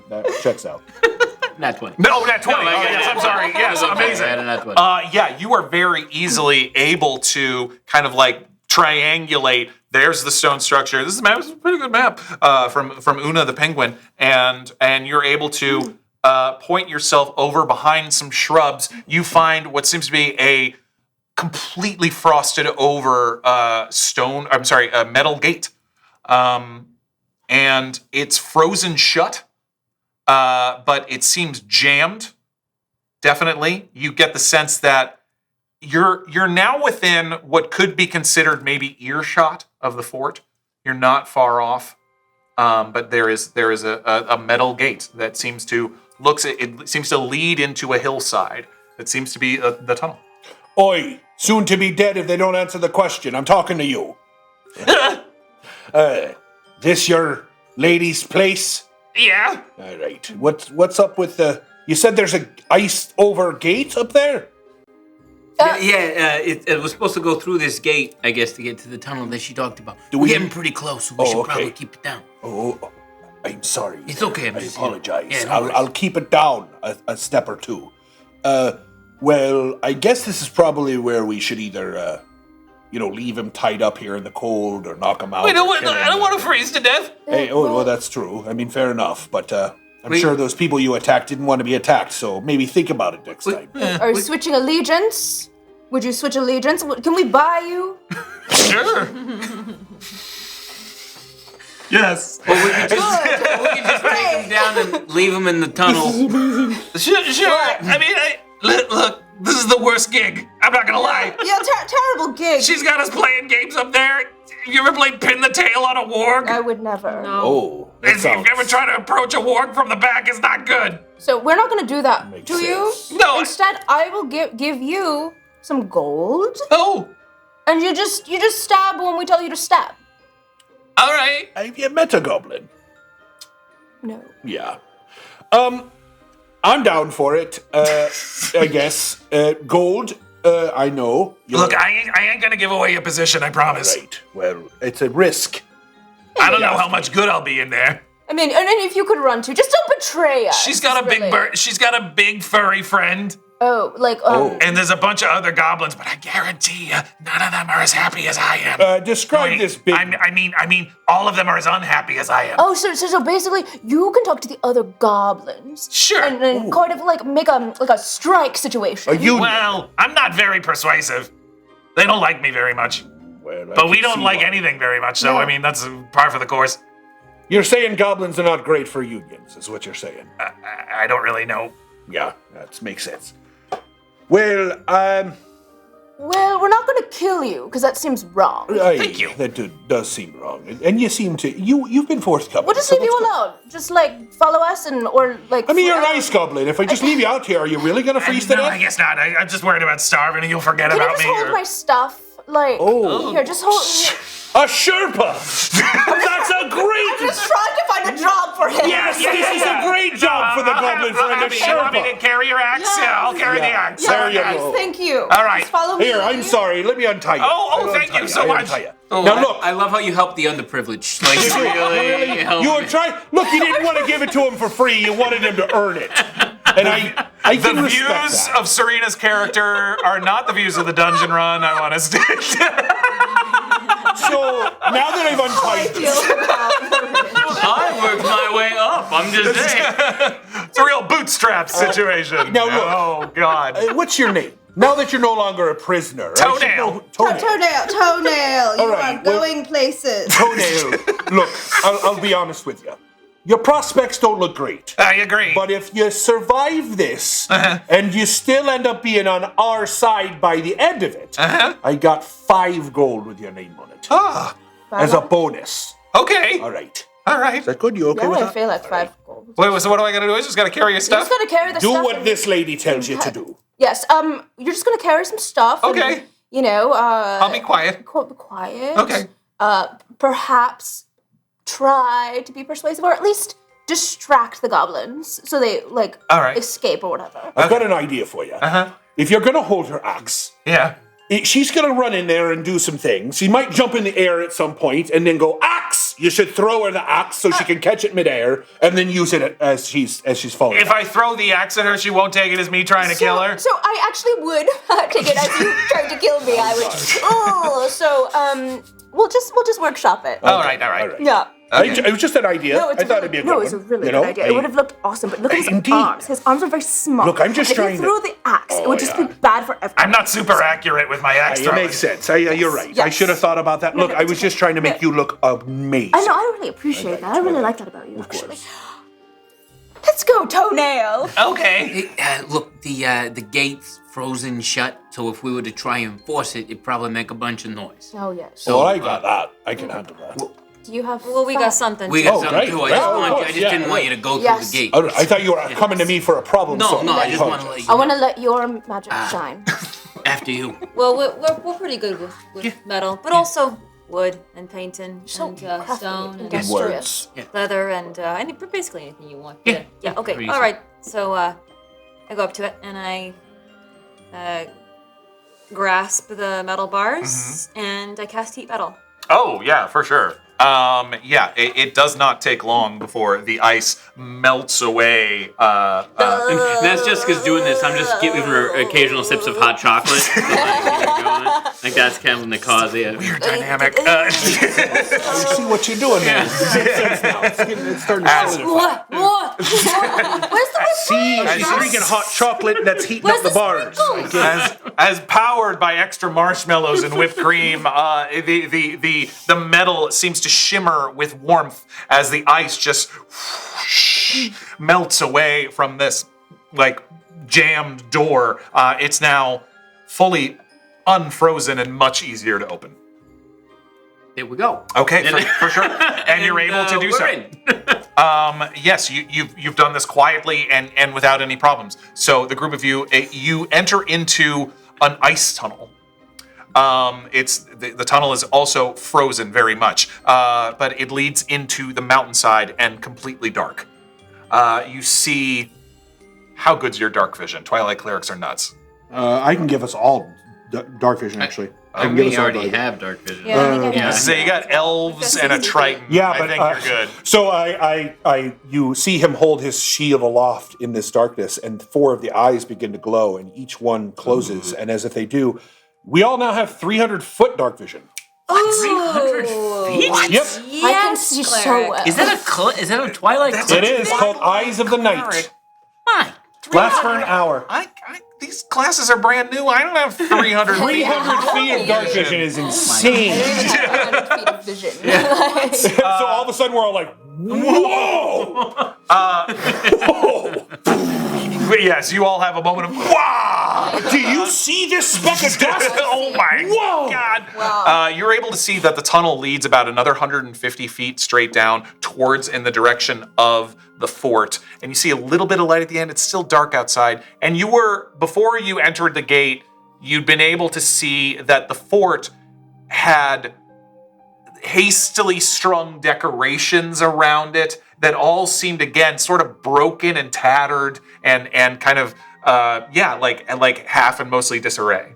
That checks out. Nat 20. No, nat 20. No, Oh, yes, I'm sorry. Yes, amazing. I had a nat 20. Yeah, you are very easily able to kind of like triangulate. There's the stone structure. This is a map. This is a pretty good map from Una the penguin, and you're able to point yourself over behind some shrubs. You find what seems to be a completely frosted over metal gate, and it's frozen shut, but it seems jammed. Definitely, you get the sense that you're now within what could be considered maybe earshot of the fort. You're not far off, but there is a metal gate that seems to lead into a hillside. That seems to be the tunnel. Oi, soon to be dead if they don't answer the question. I'm talking to you. This your lady's place? Yeah. All right. What's up with the? You said there's a ice over gate up there. It was supposed to go through this gate, I guess, to get to the tunnel that she talked about. We're getting pretty close, so we should probably keep it down. Oh, I'm sorry. It's okay. I apologize. Yeah, no I'll keep it down a step or two. Well, I guess this is probably where we should either, leave him tied up here in the cold or knock him out. I don't want to freeze to death. Hey, well, that's true. I mean, fair enough. But I'm sure those people you attacked didn't want to be attacked, so maybe think about it next time. Are you switching allegiance? Would you switch allegiance? Can we buy you? Sure. Yes. We could just take him down and leave him in the tunnel. Sure. I mean, look, this is the worst gig. I'm not gonna lie. Yeah, terrible gig. She's got us playing games up there. You ever played pin the tail on a warg? I would never. No. Oh, that If you sounds... ever try to approach a warg from the back, it's not good. So we're not gonna do that Makes to you. sense. No. Instead, I will give you some gold, Oh, and you just stab when we tell you to stab. all right. Have you met a goblin? No. Yeah. I'm down for it, I guess. Gold, I know. Look, I ain't gonna give away your position, I promise. Right. Well, it's a risk. I don't know how much good I'll be in there. I mean, and then if you could run too, just don't betray us. She's got a big really. she's got a big furry friend, Oh, like and there's a bunch of other goblins, but I guarantee you, none of them are as happy as I am. Describe Wait, this big... I mean, all of them are as unhappy as I am. Oh, so basically, you can talk to the other goblins. Sure. And then kind of like make a strike situation. Well, I'm not very persuasive. They don't like me very much. Well, I But we can don't see like why. anything very much, so No. I mean, that's par for the course. You're saying goblins are not great for unions, is what you're saying. I don't really know. Yeah, that makes sense. Well, Well, we're not gonna kill you because that seems wrong. Thank you. That does seem wrong, and you seem to you've been forthcoming. We'll just so leave you that's good. alone. Just like follow us or like. I mean, you're a nice goblin. If I just leave you out here, are you really gonna freeze to No, death? I guess not. I'm just worried about starving and you'll forget Can you about just me. hold or- my stuff? Like here, just hold. A Sherpa. That's a I'm great. just trying to find a job for him. Yes, this is a great job for the goblin friend, a You want me to Sherpa. carry your axe? Yeah, I'll carry the axe. There you Nice, go. thank you. All right. Just follow me. Here, I'm sorry. Let me untie you. Oh, I'll thank untie you so I'll much. untie you. Oh, Now look. I love how you help the underprivileged. Like, really help You were me. trying. Look, you didn't want to give it to him for free. You wanted him to earn it, and I The can respect views that. of Serena's character are not the views of the dungeon run. I want to stick. So now that I've untied you, I worked my way up. I'm just saying. It's a real bootstrap situation. now look. Oh God. What's your name? Now that you're no longer a prisoner, I should Toenail. know- Toenail. Toenail. You right, are well- going places. Toenail. Look, I'll be honest with you. Your prospects don't look great. I agree. But if you survive this and you still end up being on our side by the end of it, I got 5 gold with your name on it Ah, as a bonus. okay. All right. All right. Is that good? You okay Yeah, with I that? feel like 5 gold. Wait, so what do I gotta do? I just gotta carry your You stuff? just gotta carry the Do stuff. what and- this lady tells you to do. Yes. You're just gonna carry some stuff. Okay. And, you know. I'll be quiet. Be quiet. Okay. Perhaps try to be persuasive, or at least distract the goblins so they like All right. escape or whatever. I've got an idea for you. If you're going to hold her axe, Yeah. she's going to run in there and do some things. She might jump in the air at some point and then go, axe! You should throw her the axe so she can catch it midair and then use it as she's falling. If I throw the axe at her, she won't take it as me trying to kill her. So I actually would take it as you tried to kill me. I would. Oh, so we'll just workshop it. All right, all right. Yeah. It was just an idea. No, it's I thought it'd be a good one. it's a really you good know? idea. It would have looked awesome, but look at his Indeed. arms. His arms are very small. Look, I'm just if trying you to- threw the axe, it would just be bad for everyone. I'm not super accurate with my axe It throwing. makes sense. You're right. I Yes. should have thought about that. Look, no, I it's was just trying to make you look amazing. I know. I really appreciate that. I really like that about you. Actually. Let's go, Toenail. Okay. Hey, look, the gate's frozen shut, so if we were to try and force it, it'd probably make a bunch of noise. Oh yes. So I got that. I can handle that. Do you have? Well, we got something. we too. got something great. too. I Yeah, just, of want you, I course, just yeah, didn't want yeah. you to go Yes. through the gate. I thought you were coming to me for a problem. No, so no, I just want to apologize. let you I know. want to let your magic shine. After you. Well, we're pretty good with metal, but also wood and painting and crafty, stone and industrious. leather and basically anything you want. Yeah. Yeah. Okay. Pretty All right. So I go up to it and I grasp the metal bars and I cast heat metal. Oh, yeah, for sure. It does not take long before the ice melts away. And that's just because doing this, I'm just giving her occasional sips of hot chocolate. Like that's kind of the cause. Yeah. Weird dynamic. I see what you're doing there. It's starting to solidify. What? Where's the See, she's drinking hot chocolate that's heating Where's up the the bars. sprinkles? As powered by extra marshmallows and whipped cream, the metal seems to shimmer with warmth as the ice just melts away from this like jammed door. It's now fully unfrozen and much easier to open. There we go. Okay, for sure. And you're able to do so. We're in. Yes, you've done this quietly and without any problems. So the group of you enter into an ice tunnel. The tunnel is also frozen very much, but it leads into the mountainside and completely dark. You see, how good's your dark vision? Twilight clerics are nuts. I can give us all dark vision, actually. We already have dark vision. So you got elves and a triton. Yeah, I but think you're good. So you see him hold his shield aloft in this darkness, and 4 of the eyes begin to glow, and each one closes. And as if they do, we all now have 300-foot dark vision. 300 feet? Yep, I can see so well. Is that a Twilight? it is called Eyes of the Night. My. Lasts for an hour. These classes are brand new. I don't have 300 feet. 300 feet of dark vision is insane. 300 feet of vision. So all of a sudden we're all like, whoa! Yes, you all have a moment of wow. Do you see this speck of dust? Oh my God! Wow. You're able to see that the tunnel leads about another 150 feet straight down towards in the direction of the fort, and you see a little bit of light at the end. It's still dark outside, and before you entered the gate, you'd been able to see that the fort had hastily strung decorations around it that all seemed, again, sort of broken and tattered and kind of like half and mostly disarray.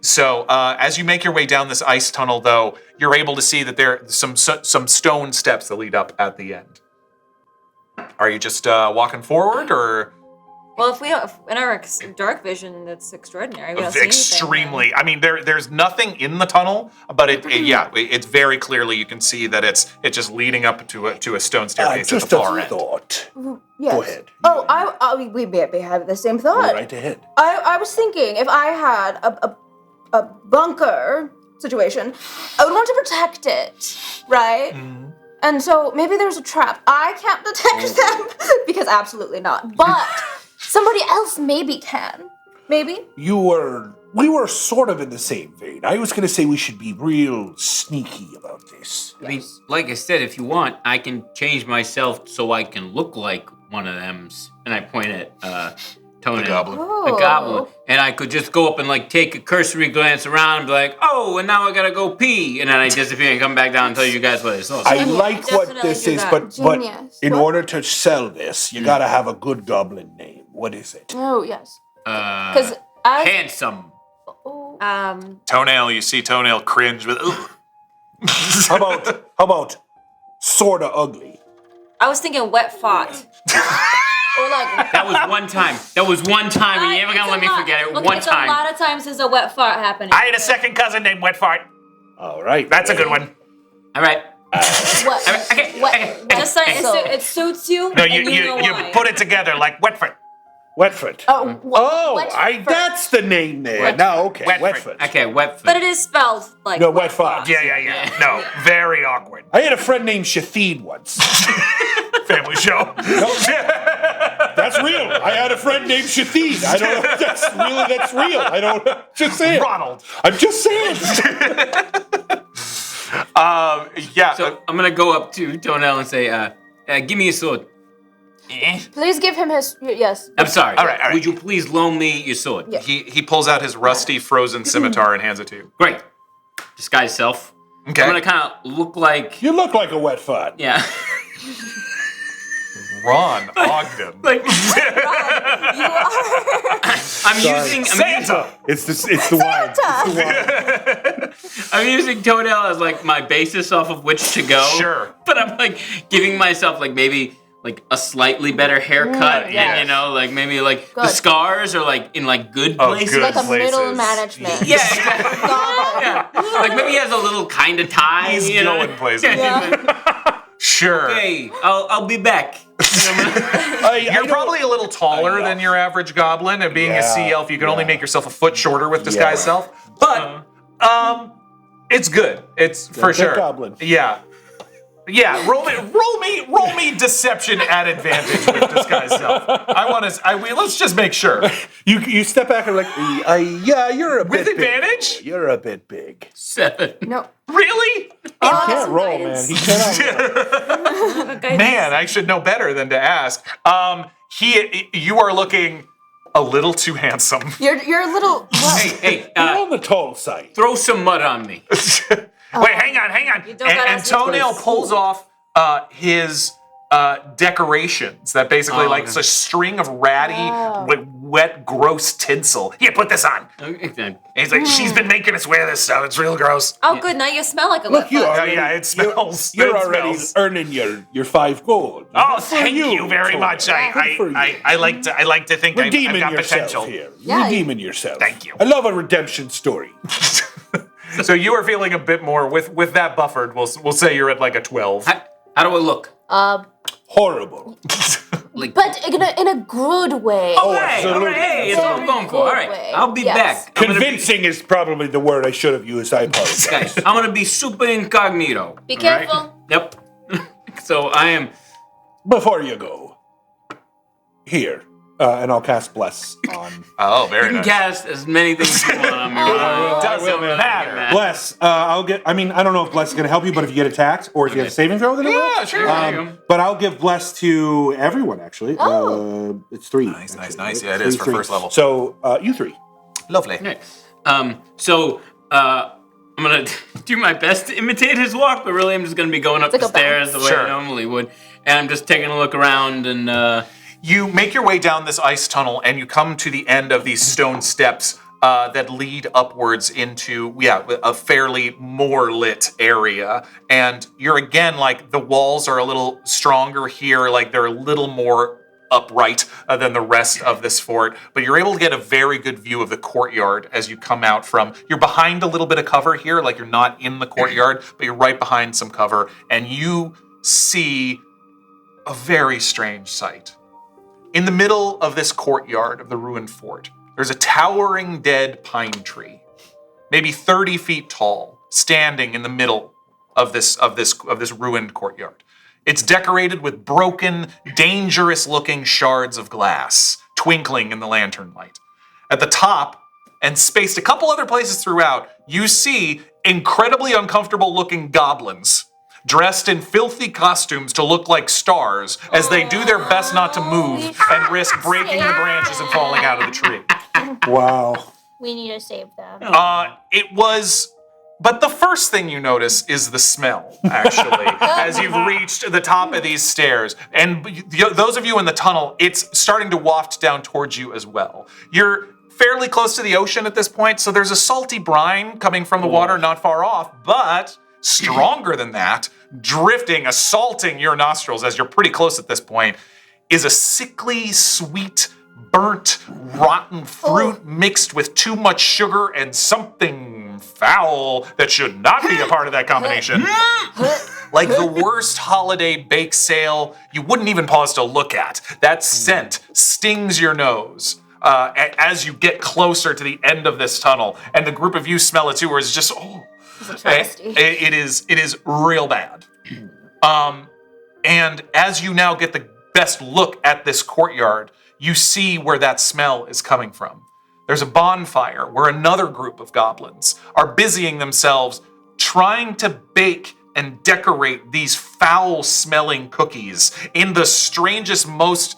So as you make your way down this ice tunnel, though, you're able to see that there are some stone steps that lead up at the end. Are you just walking forward, or? Well, if we don't, in our dark vision, that's extraordinary. We don't see anything. Extremely. I mean, there's nothing in the tunnel, but it's very clearly you can see that it's just leading up to a stone staircase at the far end. Thought. Yes. Go ahead. Oh, we maybe have the same thought. Go right ahead. I was thinking if I had a bunker situation, I would want to protect it, right? Mm-hmm. And so maybe there's a trap. I can't detect them because absolutely not. But somebody else maybe can. Maybe. We were sort of in the same vein. I was going to say we should be real sneaky about this. I mean, like I said, if you want, I can change myself so I can look like one of them's. And I point at Toenail. The goblin. The goblin. And I could just go up and like take a cursory glance around and be like, oh, and now I gotta go pee. And then I disappear and come back down and tell you guys what it's all. I like what this do is, that. but Genius. in What? order to sell this, you gotta have a good goblin name. What is it? Oh, yes. Because I... Handsome. Toenail, you see Toenail cringe with. How about sorta ugly? I was thinking wet fought. Or like. That was one time. And you're never gonna let me forget it. Look, One it's time. a lot of times there's a wet fart happening. I had a second cousin named Wet Fart. All right. That's a good one. All right. Just like it suits you. No, and you know why. put it together like Wetfoot. Wetfoot. That's the name there. Now, okay, Wetfoot. Okay, Wetfoot. But it is spelled like. No, Wetfoot. Yeah. No, very awkward. I had a friend named Shathid once. Family show. That's real. I had a friend named Shathid. I don't know if that's real. I don't. Just saying. Ronald. I'm just saying. Yeah. So I'm gonna go up to Toenail and say, give me a sword. Please give him his... Yes. I'm sorry. All right. Would you please loan me your sword? Yeah. He pulls out his rusty frozen scimitar and hands it to you. Great. Disguise self. Okay. I'm gonna kind of look like... You look like a Wetfoot. Yeah. Ron Ogden. Like, You are... I'm using Santa. It's the wine. I'm using Toenail as like my basis off of which to go. Sure. But I'm like giving myself like maybe like a slightly better haircut, yes. and like maybe like the Good. scars are like in like good places. good. like a middle places. management. Yeah, exactly. Yeah. Like maybe he has a little kind of tie. He's you know? going places. Sure. Okay, I'll be back. You're probably a little taller than your average goblin, and being a sea elf, you can only make yourself a foot shorter with disguise self. But it's good. It's for sure. Goblin. Yeah. Yeah, roll me deception at advantage with disguise self. Let's just make sure. You step back and like, yeah, you're a bit With advantage? big. You're a bit big. 7. No. Really? He can't roll, man. He cannot roll. Man, I should know better than to ask. You are looking a little too handsome. You're a little. Hey, You're on the tall side. throw some mud on me. Wait, hang on. don't gotta And Toenail pulls off his decorations that basically it's a string of ratty, wet, gross tinsel. Here, put this on. Okay, then. And he's like, she's been making us wear this stuff. It's real gross. Oh, good. Now you smell like a Look, wet you foot. are. Yeah, it smells. You're it already smells. earning your 5 gold. Oh, Good for thank you very Toenail. much. Good for you. I like to think I've Redeeming got yourself potential. here. Yeah, Redeeming yourself. Thank you. I love a redemption story. So you are feeling a bit more with that buffered. We'll say you're at like a 12. How do I look? Horrible. But in a good way. absolutely. Hey, it's what I'm going for. All right, Way. I'll be Yes. back. I'm gonna be- Convincing is probably the word I should have used. I apologize. Guys, I'm gonna be super incognito. Be all right? careful. Yep. So I am. Before you go, here, and I'll cast Bless on. Oh, You very can nice. cast as many things you want on me. Doesn't matter. Bless. I don't know if Bless is going to help you, but if you get attacked or if you have a saving throw, then it will. Yeah, sure. There you go. But I'll give Bless to everyone, actually. It's 3. Nice. actually. Yeah, it is for 3. first level. So, you 3. Lovely. Okay. I'm gonna do my best to imitate his walk, but really I'm just gonna be going up It's the like a stairs the way Sure. I normally would, and I'm just taking a look around and. You make your way down this ice tunnel and you come to the end of these stone steps that lead upwards into, a fairly more lit area. And you're again, like, the walls are a little stronger here, like they're a little more upright than the rest of this fort. But you're able to get a very good view of the courtyard as you come out from, you're behind a little bit of cover here, like you're not in the courtyard, but you're right behind some cover. And you see a very strange sight. In the middle of this courtyard of the ruined fort, there's a towering dead pine tree, maybe 30 feet tall, standing in the middle of this ruined courtyard. It's decorated with broken, dangerous-looking shards of glass, twinkling in the lantern light. At the top, and spaced a couple other places throughout, you see incredibly uncomfortable-looking goblins, dressed in filthy costumes to look like stars as they do their best not to move and risk breaking the branches and falling out of the tree. Wow. We need to save them. But the first thing you notice is the smell, actually, as you've reached the top of these stairs. And those of you in the tunnel, it's starting to waft down towards you as well. You're fairly close to the ocean at this point, so there's a salty brine coming from the water not far off, but stronger than that, drifting, assaulting your nostrils as you're pretty close at this point, is a sickly, sweet, burnt, rotten fruit mixed with too much sugar and something foul that should not be a part of that combination. Like the worst holiday bake sale you wouldn't even pause to look at. That scent stings your nose as you get closer to the end of this tunnel, and the group of you smell it too, where it's just, it is real bad. And as you now get the best look at this courtyard, you see where that smell is coming from. There's a bonfire where another group of goblins are busying themselves trying to bake and decorate these foul-smelling cookies in the strangest, most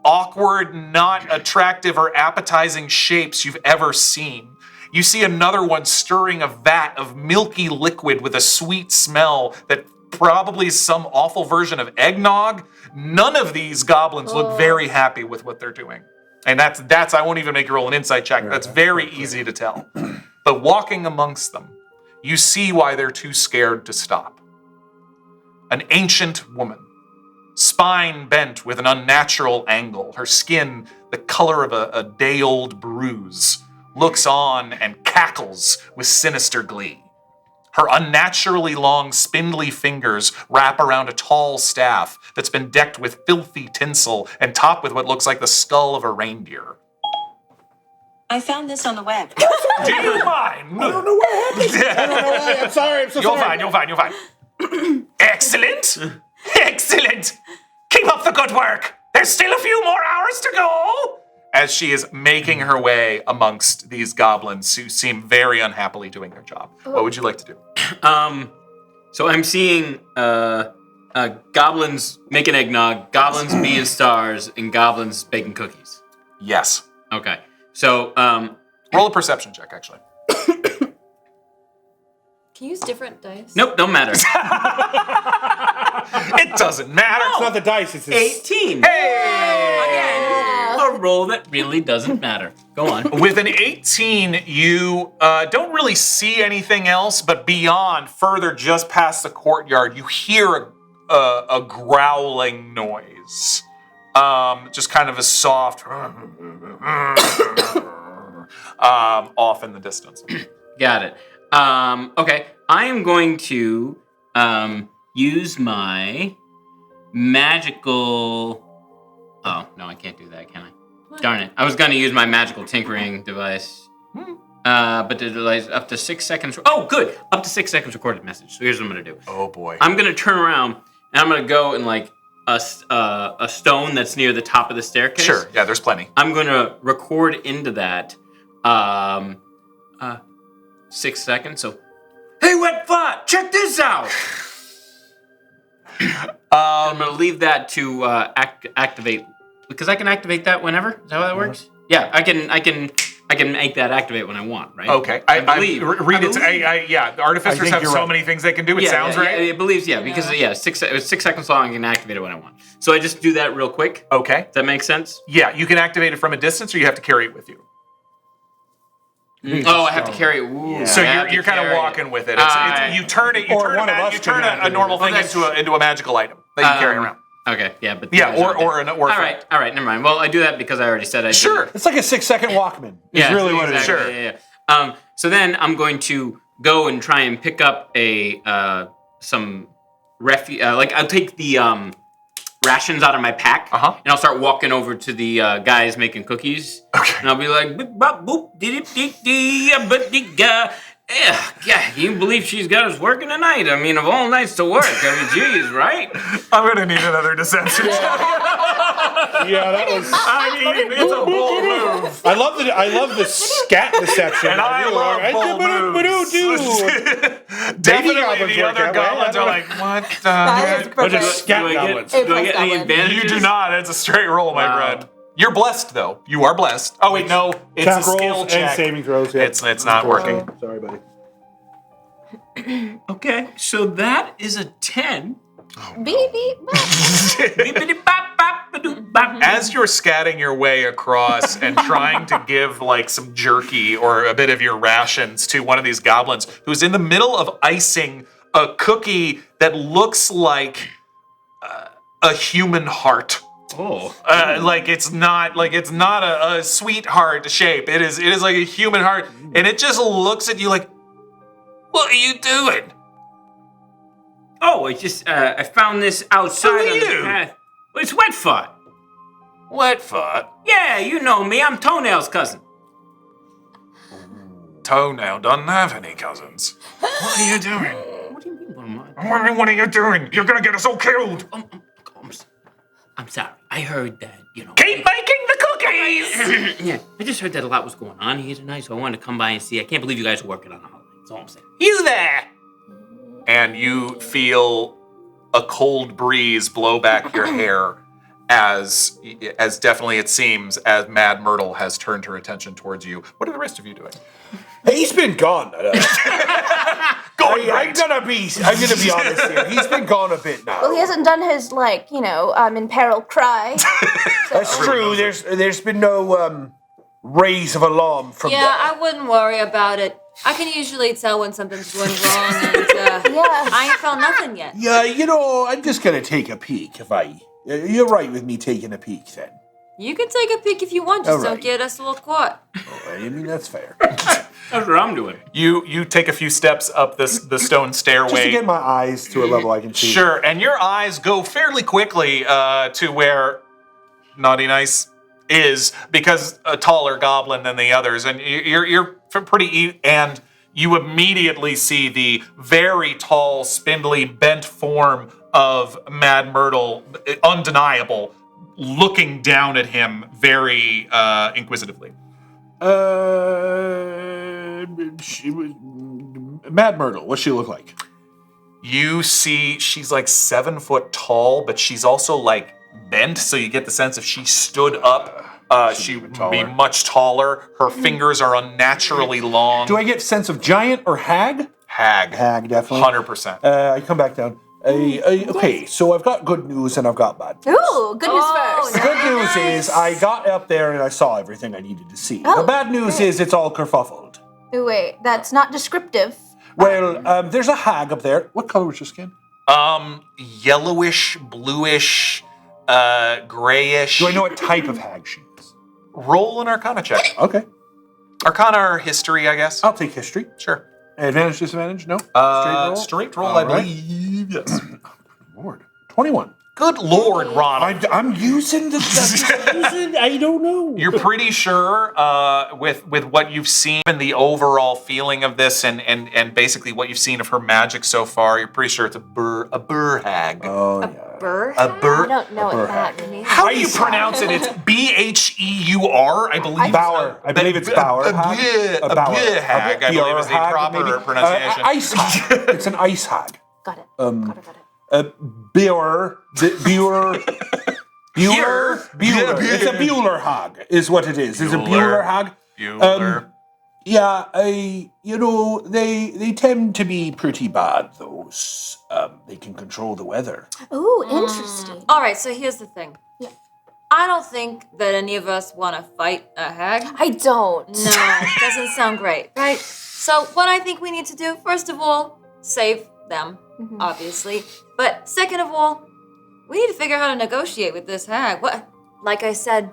awkward, not attractive or appetizing shapes you've ever seen. You see another one stirring a vat of milky liquid with a sweet smell that probably is some awful version of eggnog. None of these goblins look very happy with what they're doing. And that's I won't even make you roll an insight check. That's very easy to tell. But walking amongst them, you see why they're too scared to stop. An ancient woman, spine bent with an unnatural angle, her skin the color of a day-old bruise, looks on and cackles with sinister glee. Her unnaturally long, spindly fingers wrap around a tall staff that's been decked with filthy tinsel and topped with what looks like the skull of a reindeer. I found this on the web. Do you mind? I don't know what happened. I don't know why. I'm sorry. I'm so You're sorry. fine. Excellent! Excellent! Keep up the good work! There's still a few more hours to go! As she is making her way amongst these goblins who seem very unhappily doing their job. What would you like to do? So I'm seeing goblins making eggnog, goblins being stars, and goblins baking cookies. Yes. Okay. So roll a perception check, actually. Can you use different dice? Nope, don't matter. It doesn't matter. It's not the dice, it's his... 18. Hey! Again, a roll that really doesn't matter. Go on. With an 18, you don't really see anything else, but beyond, further just past the courtyard, you hear a growling noise. Just kind of a soft off in the distance. Got it. Okay, I am going to use my magical... Oh, no, I can't do that, can I? What? Darn it. I was going to use my magical tinkering device. But the device up to 6 seconds... Oh, good! Up to 6 seconds recorded message. So here's what I'm going to do. Oh, boy. I'm going to turn around, and I'm going to go in, like, a stone that's near the top of the staircase. Sure, yeah, there's plenty. I'm going to record into that 6 seconds, so... Hey, wet fart, check this out! I'm going to leave that to activate, because I can activate that whenever? Is that how that works? Yeah, I can make that activate when I want, right? Okay, I believe. Yeah, the artificers have so many things they can do, it sounds right. Yeah, it believes, because, it was 6 seconds long, I can activate it when I want. So I just do that real quick. Okay. Does that make sense? Yeah, you can activate it from a distance, or you have to carry it with you. Oh, I have to carry it. Ooh, So you're kind of walking with it. You turn a normal thing into a magical item that you carry around. Okay, yeah, but or all right, never mind. Well, I do that because I already said I did. Sure, it's like a 6-second Walkman. It's really what it is. Sure. Yeah. So then I'm going to go and try and pick up some I'll take the rations out of my pack, and I'll start walking over to the guys making cookies. Okay. And I'll be like, boop, bop, boop, yeah, can you believe she's got us working tonight? I mean, of all nights to work, I mean, geez, right? I'm gonna need another deception check. Yeah, that was... I mean, it's a bold move. I love the scat deception. And I love bold moves. Definitely the other goblins are like, what the heck? They're just scat goblins. Do I get any advantages? You do not. It's a straight roll, my friend. You're blessed, though. You are blessed. Oh, wait, no. It's Attack a skill rolls check. and saving throws. Yeah. It's not working. Sorry, buddy. Okay, so that is a 10. Beep, beep, As you're scatting your way across and trying to give like some jerky or a bit of your rations to one of these goblins who's in the middle of icing a cookie that looks like a human heart. Oh. Like it's not a sweetheart shape. It is like a human heart, and it just looks at you like, what are you doing? Oh, I found this outside on the path. Well, it's Wet Fart. Wet Fart? Yeah, you know me. I'm Toenail's cousin. Toenail doesn't have any cousins. What are you doing? What do you mean, what am I? I'm wondering, what are you doing? You're gonna get us all killed. I'm sorry. I heard that, Keep making the cookies! Yeah, I just heard that a lot was going on here tonight, so I wanted to come by and see. I can't believe you guys are working on a holiday. That's all I'm saying. You there! And you feel a cold breeze blow back your hair as definitely it seems as Mad Myrtle has turned her attention towards you. What are the rest of you doing? He's been gone. I'm Great. gonna be honest here. He's been gone a bit now. Well, he hasn't done his in peril cry. That's true. There's been no raise of alarm from Yeah, I wouldn't worry about it. I can usually tell when something's going wrong, and I ain't felt nothing yet. Yeah, I'm just gonna take a peek. You're right with me taking a peek then. You can take a peek if you want, just don't get us a little caught. I mean, that's fair. That's what I'm doing. You take a few steps up the stone stairway. Just to get my eyes to a level I can see. Sure, and your eyes go fairly quickly to where Naughty Nyce is, because a taller goblin than the others, and you're pretty, and you immediately see the very tall, spindly, bent form of Mad Myrtle, undeniable, looking down at him very inquisitively. Mad Myrtle, what's she look like? You see she's like 7 foot tall, but she's also like bent, so you get the sense if she stood up, she would be much taller. Her fingers are unnaturally long. Do I get sense of giant or hag? Hag. Hag, definitely. 100%. I come back down. Okay, so I've got good news and I've got bad news. Ooh, good news first. The good news is I got up there and I saw everything I needed to see. The bad news is it's all kerfuffled. Ooh, wait, that's not descriptive. Well, there's a hag up there. What color was your skin? Yellowish, bluish, grayish. Do I know what type of hag she is? Roll an Arcana check. Okay. Arcana or history, I guess. I'll take history. Sure. Advantage, disadvantage? No? Straight roll, All I right. believe. Yes. Lord. 21. Good Lord, Ronald. I'm using the... I don't know. You're pretty sure with what you've seen and the overall feeling of this and basically what you've seen of her magic so far, you're pretty sure it's a burr hag. Oh, yeah. Burr? A burr. I don't know what that means. How do you pronounce it? It's Bheur, I believe. Bower. I believe it's Bower. A Bower hag, I believe is the proper pronunciation. Ice hag. It's an ice hag. Got it. Got it. Bueller. It's a Bueller hag, is what it is. It's a Bueller hag. Bueller. Yeah, they tend to be pretty bad, those. They can control the weather. Ooh, interesting. All right, so here's the thing. Yeah. I don't think that any of us want to fight a hag. I don't. No, doesn't sound great, right? So what I think we need to do, first of all, save them, obviously. But second of all, we need to figure out how to negotiate with this hag. What? Like I said,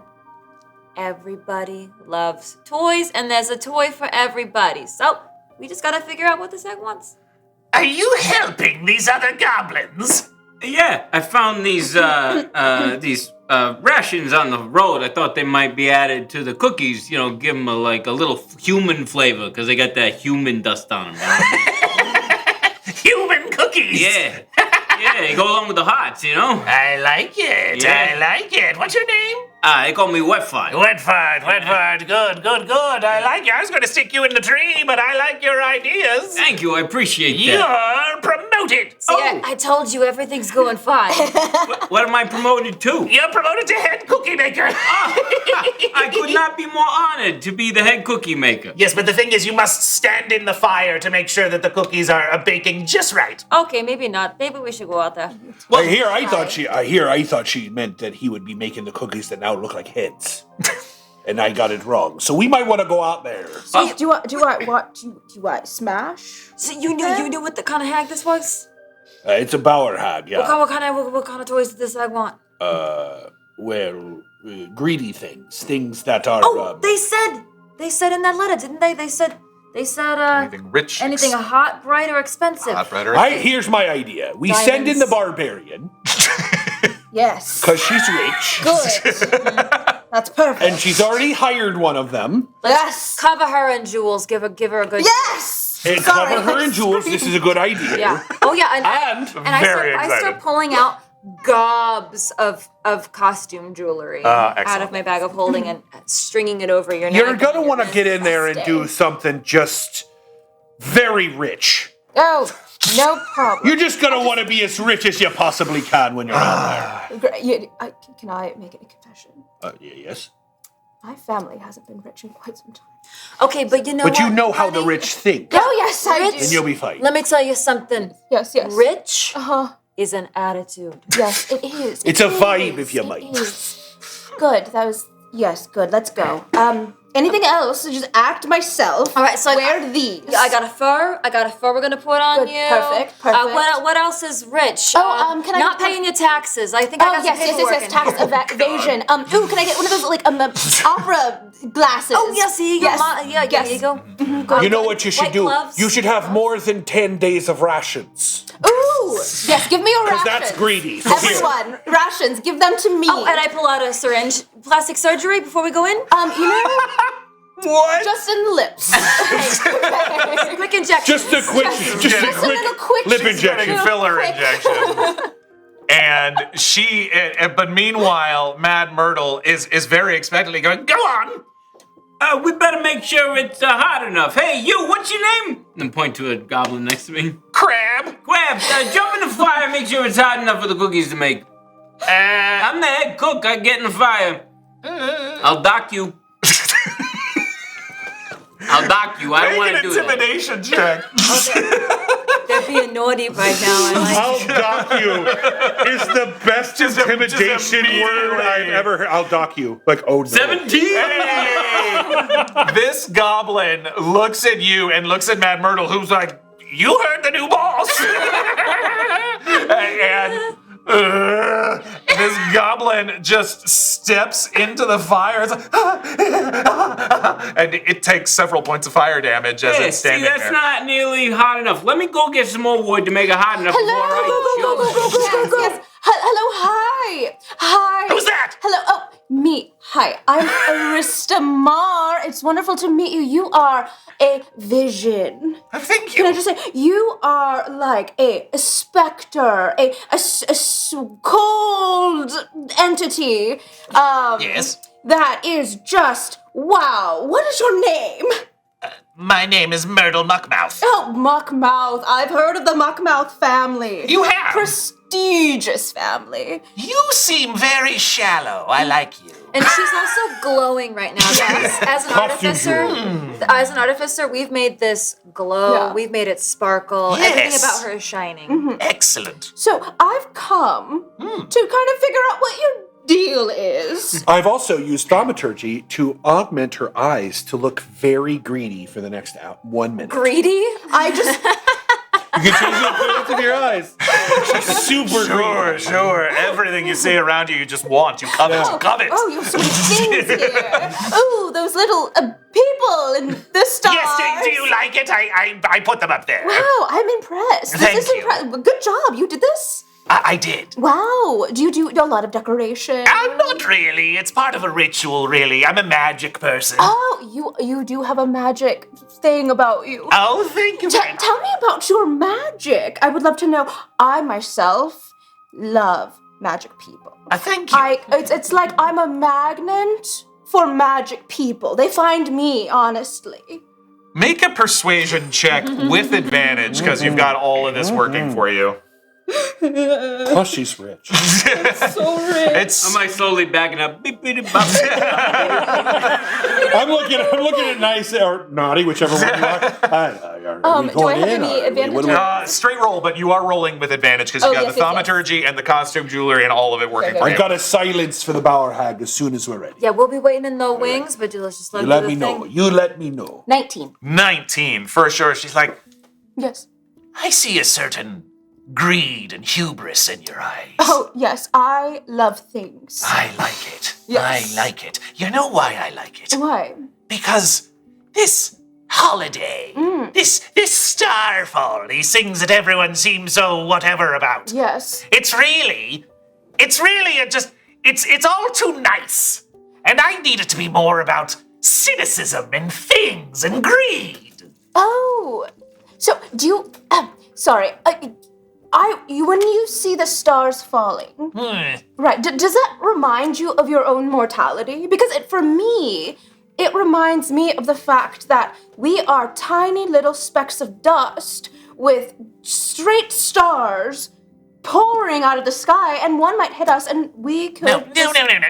everybody loves toys, and there's a toy for everybody. So we just gotta figure out what this hag wants. Are you helping these other goblins? Yeah, I found these rations on the road. I thought they might be added to the cookies. You know, give them a little human flavor because they got that human dust on them. Human cookies? Yeah. Yeah, they go along with the hearts, you know? I like it. Yeah. I like it. What's your name? They call me Wet Fart. Wet fart. Good. I like you. I was going to stick you in the tree, but I like your ideas. Thank you, I appreciate that. You're promoted. See, I told you everything's going fine. What am I promoted to? You're promoted to head cookie maker. I could not be more honored to be the head cookie maker. Yes, but the thing is, you must stand in the fire to make sure that the cookies are baking just right. Okay, maybe not. Maybe we should go out there. I thought she meant that he would be making the cookies that now look like heads. And I got it wrong. So we might want to go out there. So do I smash? So you knew what the kind of hag this was? It's a Bower hag, yeah. What kind of toys did this hag want? Greedy things that are... Oh, they said in that letter, didn't they? They said Anything rich. anything hot, bright, or expensive. Hot, bright, or Here's my idea. We send in the barbarian, Yes. because she's rich, Good. That's perfect. and she's already hired one of them. Yes. Cover her in jewels. Give her a good. Yes. And cover her in jewels. This is a good idea. Yeah. Oh yeah. And I Very start excited. pulling out gobs of costume jewelry out excellent. of my bag of holding and stringing it over your neck. You're going to want to get in there and do something just very rich. Oh, no problem. You're just going to want to be as rich as you possibly can when you're out Can I make a confession? there. Yes. My family hasn't been rich in quite some time. Okay, but you know But what, you know how the honey? rich think. Oh yes, I Rich? do. And you'll be fine. Let me tell you something. Yes. Rich Is an attitude. Yes, it is. It's a vibe, if you might. It is. Good. That was good. Let's go. Anything else? Just act myself. All right, so wear these. Yeah, I got a fur. We're gonna put on Good, you. perfect. What else is rich? Oh, can I not get- paying your taxes? I think I got some paperwork in tax here. evasion. Ooh, can I get one of those opera glasses? Oh yes, here you go. There you go. Good. You know what you should White do? gloves. You should have more than 10 days of rations. Ooh, yes, give me a ration. Because that's greedy. So here. Everyone, rations, give them to me. Oh, and I pull out a syringe. Plastic surgery before we go in. What? Just in the lips. Quick injection. Just a quick, Just a little quick lip Getting injection. filler injection. And but meanwhile, Mad Myrtle is very expectantly going, go on! We better make sure it's hot enough. Hey, you, what's your name? And point to a goblin next to me. Crab! Crab, jump in the fire, make sure it's hot enough for the cookies to make. I'm the head cook, I get in the fire. I'll dock you. I'll dock you, I don't want to do that. Make an intimidation check. They're being naughty right now. I'll dock you is the best intimidation word I've ever heard. I'll dock you. Like, oh no. 17! Hey! This goblin looks at you and looks at Mad Myrtle, who's like, you heard the new boss! and this goblin just steps into the fire. It's like, and it takes several points of fire damage as it's standing that's there. not nearly hot enough. Let me go get some more wood to make it hot enough before I Go. Yes. Hello, hi. Hi. Who's that? Hello, me. Hi, I'm Arista Mar. It's wonderful to meet you. You are a vision. Thank you. Can I just say, you are like a specter, a cold entity. Yes. That is just, wow. What is your name? My name is Myrtle Muckmouth. Oh, Muckmouth. I've heard of the Muckmouth family. You have? Prestigious family. You seem very shallow. I like you. And she's also glowing right now. Yes. As an artificer, we've made this glow. Yeah. We've made it sparkle. Yes. Everything about her is shining. Excellent. So I've come to kind of figure out what your deal is. I've also used thaumaturgy to augment her eyes to look very greedy for the next 1 minute. Greedy? I just... You can change the appearance of your eyes. She's super greedy. Sure. Everything you see around you just want. You covet. You covet. Oh, you have so many things here. Oh, those little people in the stars. Yes, do you like it? I put them up there. Wow, I'm impressed. Thank This is you. impressive. Good job. You did this? I did. Wow. Do you do a lot of decoration? Not really. It's part of a ritual, really. I'm a magic person. Oh, you do have a magic thing about you. Oh, thank you. Tell me about your magic. I would love to know. I myself love magic people. Thank you. It's like I'm a magnet for magic people. They find me, honestly. Make a persuasion check with advantage because you've got all of this working for you. Plus, she's rich. So rich. I'm like slowly backing up. I'm looking at Nyce or Naughty, whichever one you are. Are we do I going have in? any advantage? Straight roll, but you are rolling with advantage because you got yes, the thaumaturgy and the costume jewelry and all of it working for I've you. got a silence for the Bower Hag as soon as we're ready. Yeah, we'll be waiting in the wings, but let's just You let let do me the know. thing. You let me know. 19. 19, for sure. She's like, Yes. I see a certain greed and hubris in your eyes. Oh, yes. I love things. I like it. Yes. I like it. You know why I like it? Why? Because this holiday, this Starfall, these things that everyone seems so whatever about. Yes. It's really it's all too nice. And I need it to be more about cynicism and things and greed. Oh. So, do you... sorry. When you see the stars falling, right, does that remind you of your own mortality? Because for me, it reminds me of the fact that we are tiny little specks of dust with straight stars pouring out of the sky, and one might hit us, and we could... No, darling.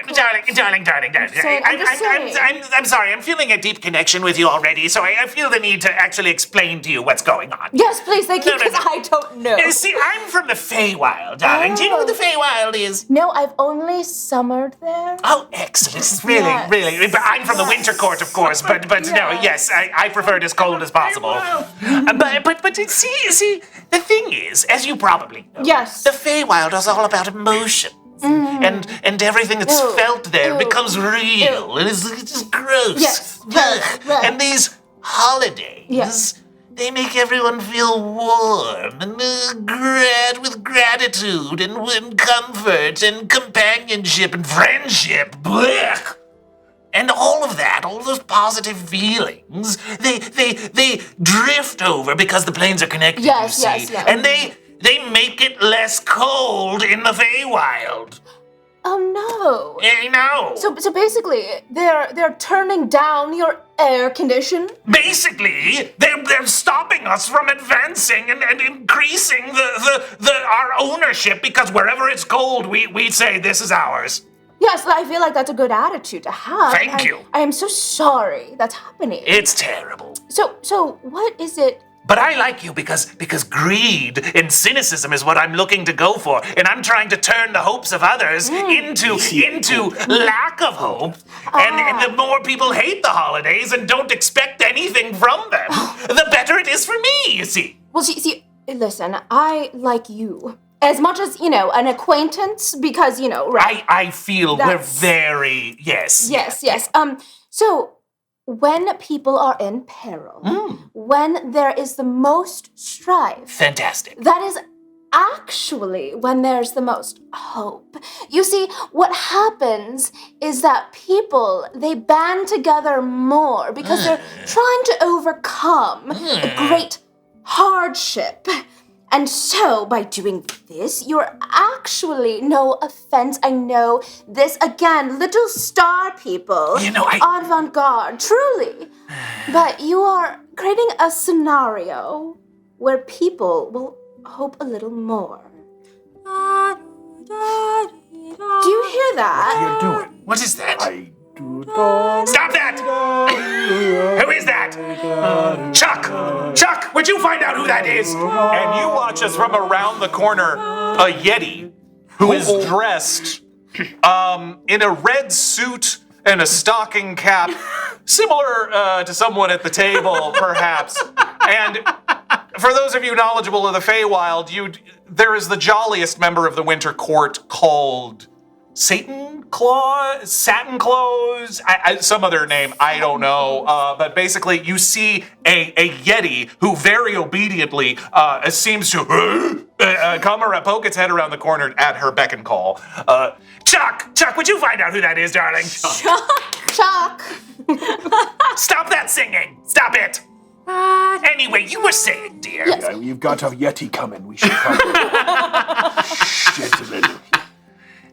I'm sorry, I'm feeling a deep connection with you already, so I feel the need to actually explain to you what's going on. Yes, please, thank you, No. because I don't know. See, I'm from the Feywild, darling. Do you know what the Feywild is? No, I've only summered there. Oh, excellent. This is really. But I'm from the Winter Court, of course, but no, yes, I prefer it as cold as possible. But see, the thing is, as you probably know, Yes. the Feywild is all about emotion. And everything that's felt there becomes real. And it's just gross. Yes. Ugh. Right. And these holidays, they make everyone feel warm and with gratitude and comfort and companionship and friendship. Blech. And all of that, all those positive feelings, they drift over because the planes are connected, Yes, you see. yes, yeah. And they make it less cold in the Feywild. Oh no. You know. So basically, they're turning down your air condition. Basically, they're stopping us from advancing and increasing our ownership because wherever it's cold, we say this is ours. Yes, I feel like that's a good attitude to have. Thank you. I am so sorry that's happening. It's terrible. So what is it? But I like you because greed and cynicism is what I'm looking to go for, and I'm trying to turn the hopes of others into lack of hope. And the more people hate the holidays and don't expect anything from them, the better it is for me. You see. Well, see, listen, I like you as much as an acquaintance because right. I feel That's- we're very yes. Yes. So when people are in peril, when there is the most strife, Fantastic. that is actually when there's the most hope. You see, what happens is that people, they band together more because they're trying to overcome a great hardship. And so, by doing this, you're actually, no offense, I know this, again, little star people, avant-garde, truly. But you are creating a scenario where people will hope a little more. Do you hear that? What are you doing? What is that? Stop Stop that! Who is that? Chuck, would you find out who that is? And you watch as from around the corner, a Yeti who is dressed in a red suit and a stocking cap, similar to someone at the table, perhaps. And for those of you knowledgeable of the Feywild, there is the jolliest member of the Winter Court called Satin Claws, some other name, I don't know. But basically, you see a Yeti who very obediently seems to poke its head around the corner at her beck and call. Chuck, would you find out who that is, darling? Chuck! Stop that singing! Stop it! Anyway, you were saying, dear. Yes. You've got a Yeti coming. We should come. Gentlemen.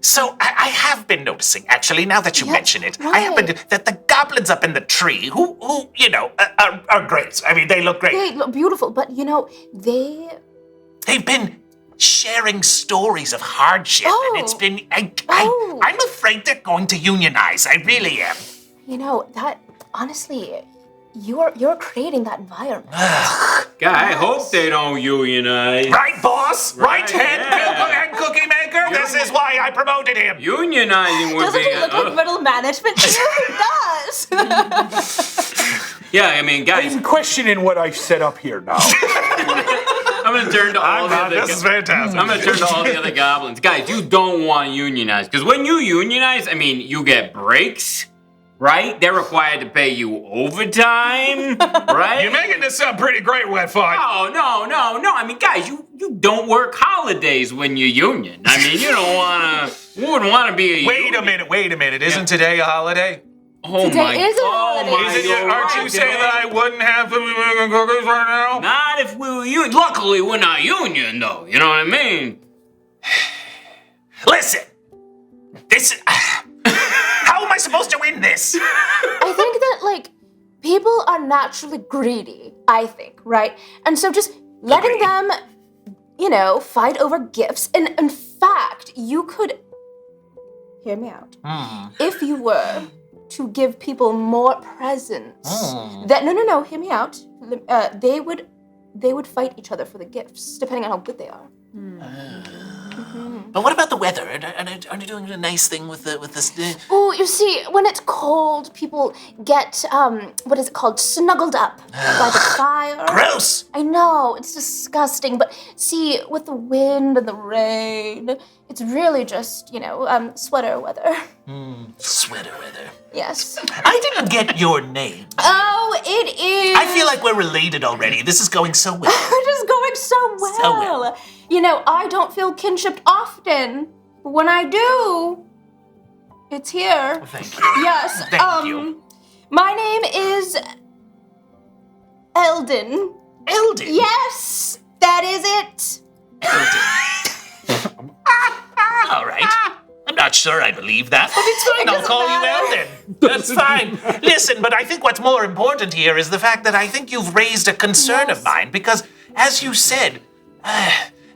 So I have been noticing, actually, now that you mention it, right. I happen to that the goblins up in the tree, who are great. I mean, they look great. They look beautiful, but They've been sharing stories of hardship, and it's been. I'm afraid they're going to unionize. I really am. that honestly, you're creating that environment. Guy, I hope they don't unionize. Right, boss? Right, head yeah. cookie maker? This is why I promoted him. Unionizing would Doesn't be. he look like middle management? Sure he does. Yeah, I mean, guys, I'm questioning what I set up here now. I'm gonna turn to all the other. This is fantastic. I'm gonna turn to all the other goblins. Guys, you don't want to unionize because when you unionize, I mean, you get breaks. Right? They're required to pay you overtime, right? You're making this sound pretty great, Wet Fight. Oh, no. I mean, guys, you don't work holidays when you're union. I mean, you wouldn't want to be a union. Wait a minute. Isn't today a holiday? Oh Today my is a holiday. Aren't you saying that I wouldn't have food and cookies right now? Not if we were union. Luckily, we're not union, though. You know what I mean? Listen, this. How am I supposed to win this? I think that people are naturally greedy, I think, right? And so just letting them, fight over gifts. And in fact, you could hear me out. If you were to give people more presents, that no, hear me out. They would fight each other for the gifts, depending on how good they are. But what about the weather? Aren't you doing a nice thing with this? Oh, you see, when it's cold, people get, what is it called? Snuggled up by the fire. Gross! I know, it's disgusting, but see, with the wind and the rain, it's really just, sweater weather. Sweater weather. Yes. I didn't get your name. Oh, it is. I feel like we're related already. This is going so well. It is going so well. So well. I don't feel kinship often, but when I do, It's here. Thank you. Yes. Thank you. My name is Eldon. Eldon? Yes, that is it. All right. I'm not sure I believe that, but it's fine. I'll call you Eldon. That's fine. Listen, but I think what's more important here is the fact that I think you've raised a concern of mine because, as you said,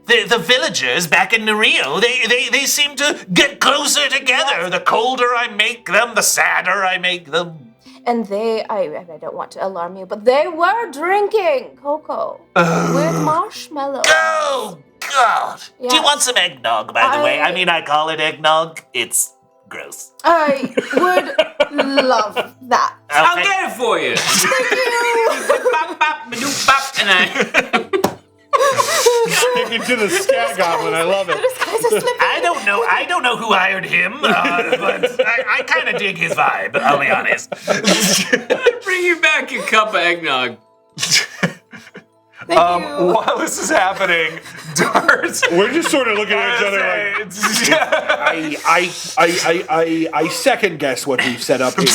the villagers back in Nerio, they seem to get closer together. The colder I make them, the sadder I make them. And I don't want to alarm you, but they were drinking cocoa with marshmallows. Oh, God. Yes. Do you want some eggnog, by the way? I mean, I call it eggnog. It's gross. I would love that. Okay. I'll get it for you. Thank you. Bop, bop, madoop, bop, and I... Sticking to the scat goblin, I love it. I don't know who hired him, but I kind of dig his vibe, I'll be honest. Bring you back a cup of eggnog. While this is happening, Dart. We're just sort of looking at each other like, I second guess what we've set up here.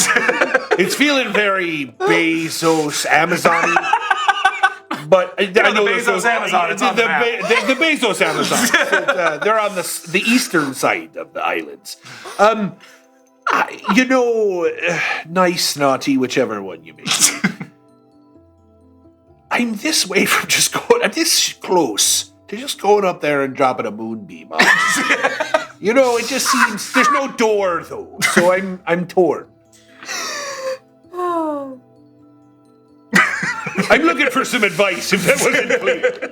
It's feeling very Bezos, Amazon-y. But I know the Bezos Amazon. It's on the map. The Bezos Amazon. They're on the eastern side of the islands. Nice, naughty, whichever one you make. I'm this way from I'm this close to just going up there and dropping a moonbeam on. It just seems there's no door though, so I'm torn. I'm looking for some advice, if that wasn't clear.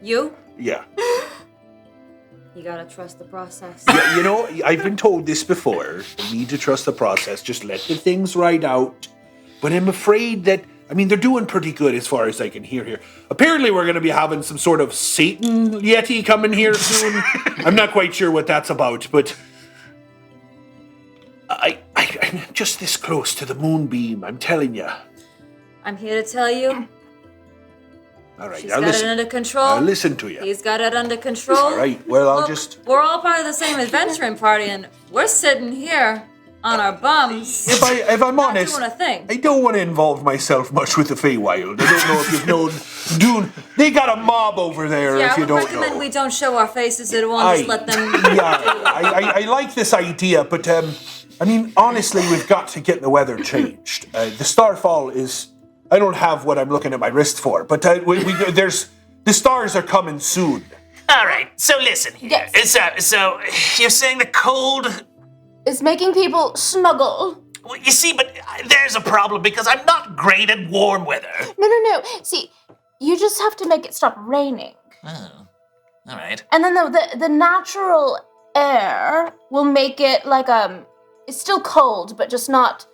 You? Yeah. You gotta trust the process. Yeah, I've been told this before. I need to trust the process. Just let the things ride out. But I'm afraid that, they're doing pretty good as far as I can hear here. Apparently we're going to be having some sort of Satan Yeti coming here soon. I'm not quite sure what that's about, but I'm just this close to the moonbeam, I'm telling you. I'm here to tell you. All right, She's I'll got listen. it under control. I'll listen to you. He's got it under control. All right, well, I'll Look, just... We're all part of the same adventuring party, and we're sitting here on our bums. If I'm honest, doing a thing. I don't want to involve myself much with the Feywild. I don't know if you've known Dune. They got a mob over there, Yeah, if you I would don't recommend know. we don't show our faces at all and just let them... I like this idea, but, honestly, we've got to get the weather changed. The Starfall is... I don't have what I'm looking at my wrist for, but the stars are coming soon. All right, so listen here. Yes. So you're saying the cold... It's making people snuggle. Well, you see, but there's a problem because I'm not great at warm weather. No. See, you just have to make it stop raining. Oh, all right. And then the natural air will make it like, it's still cold, but just not,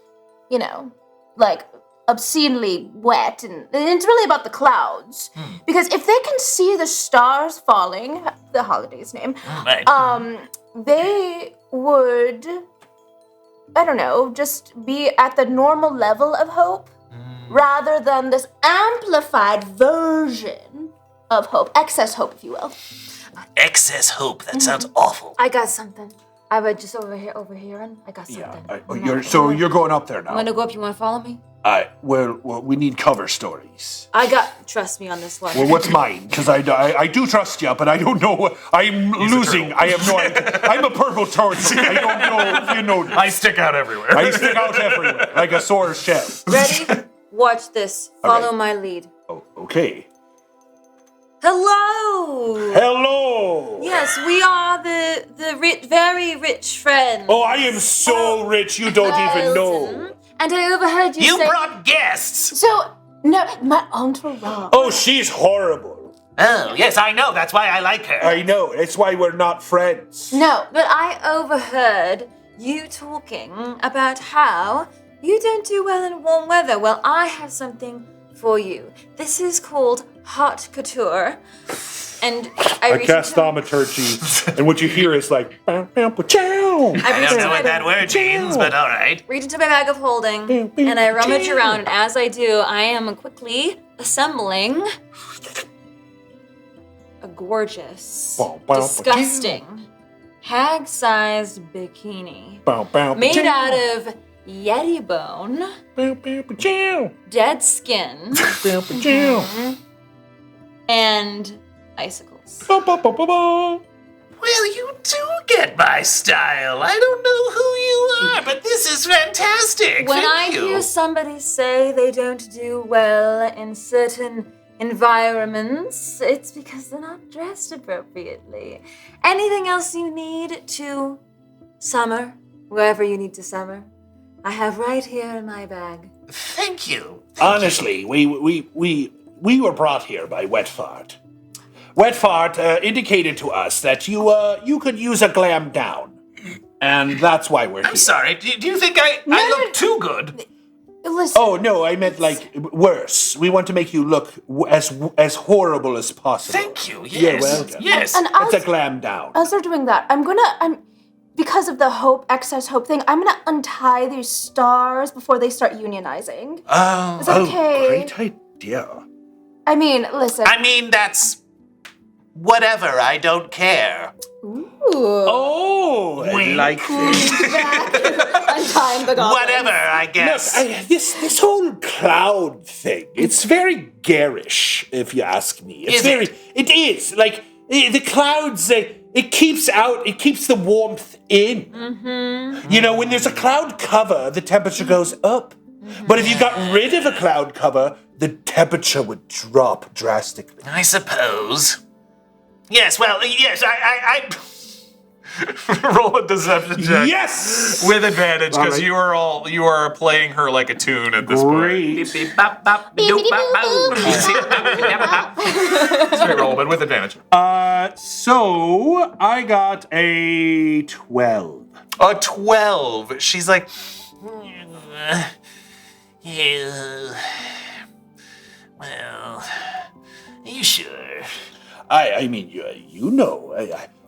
like obscenely wet. And it's really about the clouds. Because if they can see the stars falling, the holiday's name, Right. they would, I don't know, just be at the normal level of hope rather than this amplified version of hope, excess hope, if you will. Excess hope. That sounds awful. I got something. I would just overhearing. I got something. You're going up there now. I'm gonna go up. You wanna follow me? Well, we need cover stories. Trust me on this one. Well, what's mine? Because I do trust you, but I don't know. I'm losing. I have no idea. I'm a purple torch. I don't know if you know this. I stick out everywhere. I stick out everywhere like a sore shell. Ready? Watch this. Follow my lead. Oh, okay. Hello. Hello. Yes, we are the very rich friends. Oh, I am so rich you don't even know. And I overheard you say... You brought guests. So, no, my entourage. Oh, she's horrible. Oh, yes, I know. That's why I like her. I know. That's why we're not friends. No, But I overheard you talking about how you don't do well in warm weather. Well, I have something for you. This is called haute couture. And I cast thaumaturgy, and what you hear is like, I don't know what that word means, but all right. reach into my bag of holding, and I rummage around, and as I do, I am quickly assembling a gorgeous, disgusting hag-sized bikini Bow, bow, made chow. out of yeti bone, Bow, bow, chow. dead skin, Bow, bow, chow. and icicles. Bow, bow, bow, bow, bow. Well, you do get my style. I don't know who you are, but this is fantastic. When I Thank you. hear somebody say they don't do well in certain environments, it's because they're not dressed appropriately. Anything else you need to summer, wherever you need to summer, I have right here in my bag. Thank you. Honestly, we were brought here by Wet Fart. Wet Fart indicated to us that you could use a glam down, and that's why we're here. I'm sorry. Do you think I look too good? Listen, Oh no, I meant like worse. We want to make you look as horrible as possible. Thank you. Yes. You're welcome. Yes. and It's a as, glam down. as they're doing that, because of the excess hope thing, I'm gonna untie these stars before they start unionizing. Is that okay? Great idea. I mean, listen. I mean, that's whatever. I don't care. Ooh. Oh, I Wink. like this. Untying the goblins. Whatever, I guess. This whole cloud thing, it's very garish, if you ask me. It's Is it? It is. Like, the clouds, it keeps the warmth in. Mm-hmm. You know, when there's a cloud cover, the temperature goes up. Mm-hmm. But if you got rid of a cloud cover, the temperature would drop drastically. I suppose. Yes, well, yes, I Roll a deception check. Yes! With advantage, because Alright. you are playing her like a tune at this point. Great. Straight roll, but with advantage. So I got a 12. A 12. She's like, yeah. Well, are you sure? I mean, you know.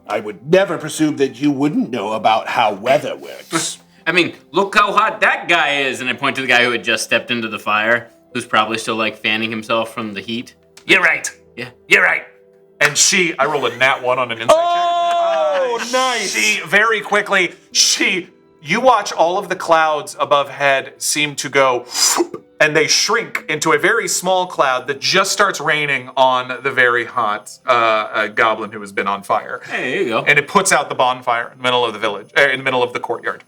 I would never presume that you wouldn't know about how weather works. I mean, look how hot that guy is. And I point to the guy who had just stepped into the fire, who's probably still like fanning himself from the heat. You're right. Yeah. You're right. and I rolled a nat 1 on an insight check. Oh, nice. She very quickly, you watch all of the clouds above head seem to go, and they shrink into a very small cloud that just starts raining on the very hot goblin who has been on fire. Hey, there you go. And it puts out the bonfire in the middle of the village, in the middle of the courtyard.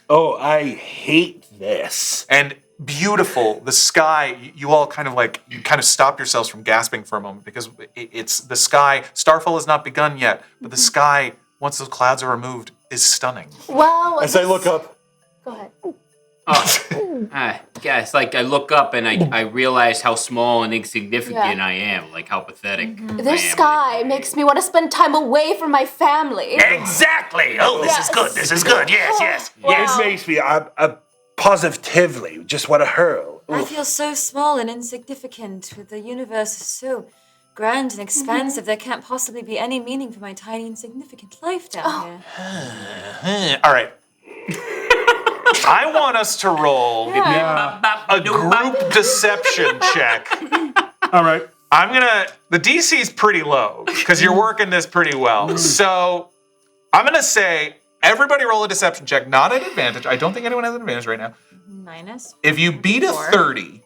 Oh, I hate this. And beautiful, the sky, you all kind of stop yourselves from gasping for a moment because it's the sky. Starfall has not begun yet, but the sky, once those clouds are removed, is stunning. Well, As I look up, go ahead. Guys, like I look up and I realize how small and insignificant Yeah. I am, like how pathetic. I This am. sky makes me want to spend time away from my family. Exactly. Oh, this is good. This is good. Yes, yes. It makes me positively just want to hurl. I feel so small and insignificant. The universe is so grand and expansive. There can't possibly be any meaning for my tiny, insignificant life down here. All right. I want us to roll a group deception check. all right. The DC's pretty low because you're working this pretty well. So I'm gonna say everybody roll a deception check, not at advantage. I don't think anyone has an advantage right now. Minus. If you beat a 30,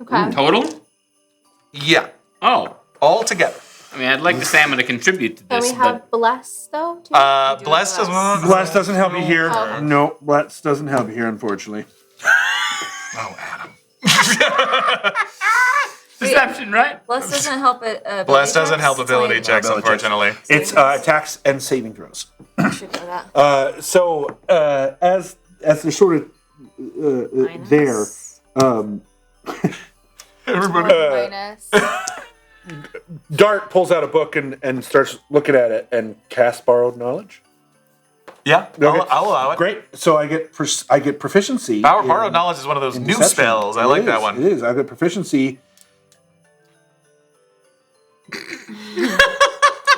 Okay. Total? yeah, Oh. all together. I mean, I'd like to say I'm going to contribute to Can this, we have bless though? too? Blessed as well. Bless doesn't help you here. Oh. No, Bless doesn't help you here, unfortunately. Oh, Adam. deception, right? Bless doesn't help it. Bless doesn't help ability checks, Ability checks. unfortunately. It's attacks and saving throws. I should know that. So as they're sort of there, Minus. Dart pulls out a book and starts looking at it and casts borrowed knowledge. Yeah, Okay. I'll allow it. Great. So I get proficiency. in Borrowed knowledge is one of those new deception. spells. I It like that is, one. It is. I get proficiency.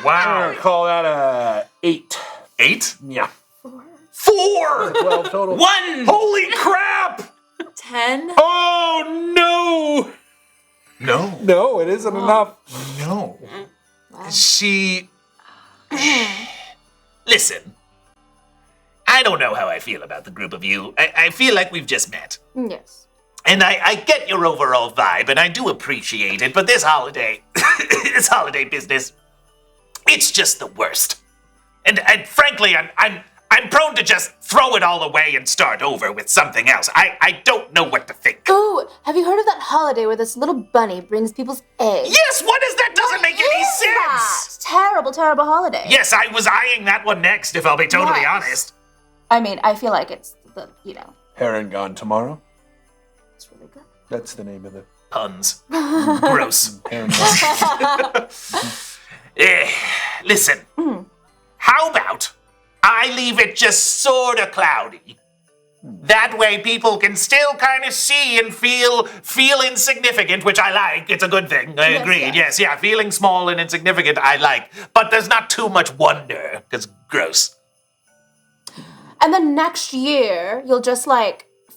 Wow. Call that a 8. 8? Yeah. 4! 12 total. One! Holy crap! 10. Oh no! No. No, it isn't enough. No. She. Listen, I don't know how I feel about the group of you. I feel like we've just met. Yes. And I get your overall vibe, and I do appreciate it, but this holiday, this holiday business, it's just the worst. And frankly, I'm prone to just throw it all away and start over with something else. I don't know what to think. Ooh, have you heard of that holiday where this little bunny brings people's eggs? Yes, what is that? Doesn't make any Is that? sense. Terrible, terrible holiday. Yes, I was eyeing that one next, if I'll be totally Yes. honest. I mean, I feel like it's the, Heron gone tomorrow. it's really good. That's the name of the Puns. Gross. Heron gone. Listen, how about I leave it just sort of cloudy? That way people can still kind of see and feel insignificant, which I like. It's a good thing. I agreed. Yes, yeah, feeling small and insignificant I like. But there's not too much wonder, because gross. And then next year, you'll just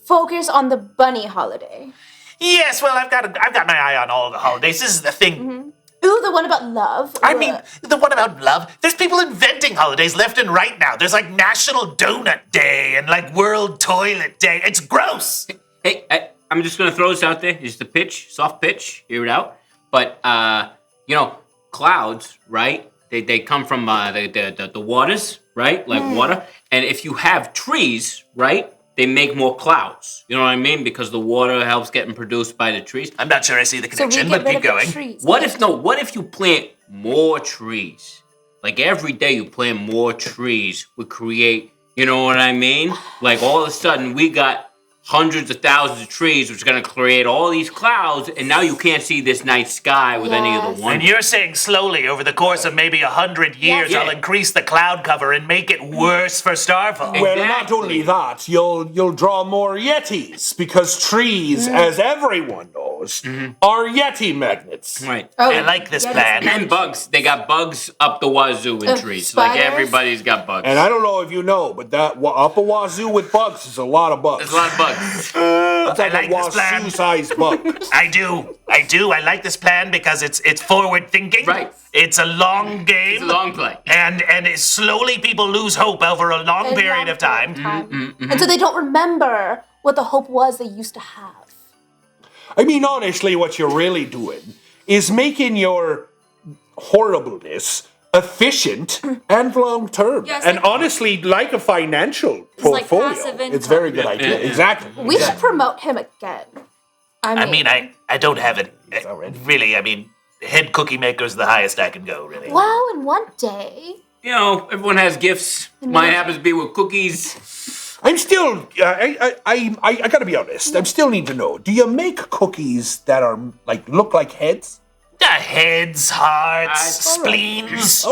focus on the bunny holiday. Yes, well, I've got my eye on all the holidays. This is the thing. Mm-hmm. Ooh, the one about love. I mean, the one about love. There's people inventing holidays left and right now. There's National Donut Day and World Toilet Day. It's gross. Hey, I'm just gonna throw this out there. It's the pitch, soft pitch. Hear it out. But clouds, right? They come from the waters, right? Like water. And if you have trees, right? They make more clouds. You know what I mean? Because the water helps getting produced by the trees. I'm not sure I see the connection, so we but get keep rid of going. the trees. What if you plant more trees? Every day you plant more trees would create, you know what I mean? All of a sudden we got hundreds of thousands of trees, which is going to create all these clouds, and now you can't see this night sky with any of the And wonders. you're saying slowly, over the course of maybe 100 years, Yeah. I'll increase the cloud cover and make it worse for Starfall. Exactly. Well, not only that, you'll draw more yetis because trees, as everyone knows, are yeti magnets. Right. Oh, I like this plan. And bugs. They got bugs up the wazoo in trees. spiders? Everybody's got bugs. And I don't know if you know, but that up a wazoo with bugs is a lot of bugs. There's a lot of bugs. It's like I like a this plan. wazoo-sized bug. I do. I like this plan because it's forward thinking. Right. It's a long game. It's a long play. And it's slowly people lose hope over a long period of time. And so they don't remember what the hope was they used to have. I mean, honestly, what you're really doing is making your horribleness efficient and long-term. Yes, and honestly, like a financial like portfolio. passive It's a very good income. idea. Yeah. Exactly. We should promote him again. I mean, I don't have it. Really, I mean, head cookie maker's the highest I can go, really. Wow, in one day. You know, everyone has gifts. Mine happens to be with cookies. I'm still, I gotta be honest, I still need to know, do you make cookies that are, look like heads? Heads, hearts, spleens.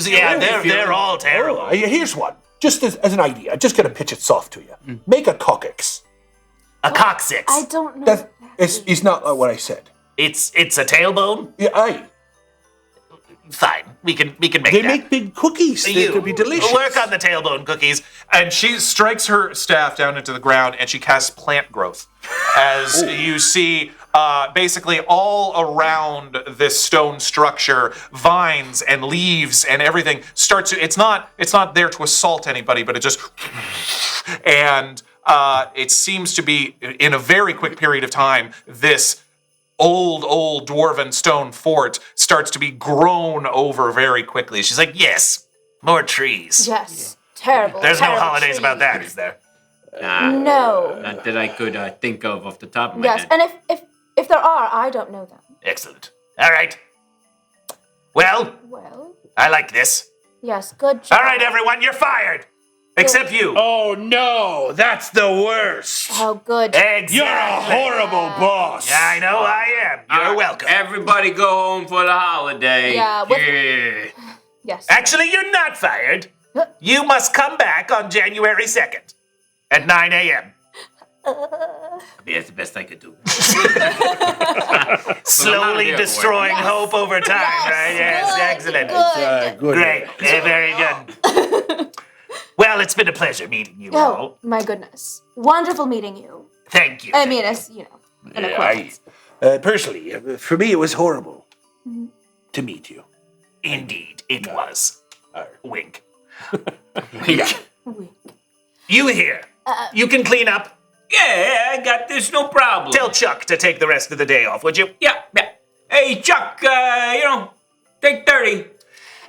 Yeah, they're all terrible. Here's one, just as an idea, I'm just gonna pitch it soft to you. Make a coccyx. A coccyx. I don't know. That's, it's not what I said. It's a tailbone. Yeah, aye. Fine, we can make They that. make big cookies. They could be delicious. Work on the tailbone cookies. And she strikes her staff down into the ground and she casts plant growth. As you see, basically all around this stone structure, vines and leaves and everything starts to. It's not there to assault anybody, but it just and it seems to be in a very quick period of time. This old dwarven stone fort starts to be grown over very quickly. She's like, yes, more trees. Yes. Terrible. There's no terrible holidays trees. about that, is there? No. Not that I could think of off the top of my Yes, head. and if there are, I don't know them. Excellent. All right. Well, Well, I like this. yes, good job. All right, everyone, you're fired. Except you. Oh no, that's the worst. Oh, good. Exactly. You're a horrible boss. Yeah, I know I am. You're welcome. Everybody go home for the holiday. Yeah, Yes. Actually, you're not fired. You must come back on January 2nd at 9 a.m. That's the best I could do. Slowly here for it. destroying hope over time, right? Yes, excellent. Good. Great. Very good. Well, it's been a pleasure meeting you Oh, all. my goodness. Wonderful meeting you. Thank you. I mean, as, an acquaintance. Personally, for me, it was horrible to meet you. Indeed, it was. Wink. Yeah. Wink. You here. You can clean up. Yeah, I got this, no problem. Tell Chuck to take the rest of the day off, would you? Yeah. Hey, Chuck, take 30.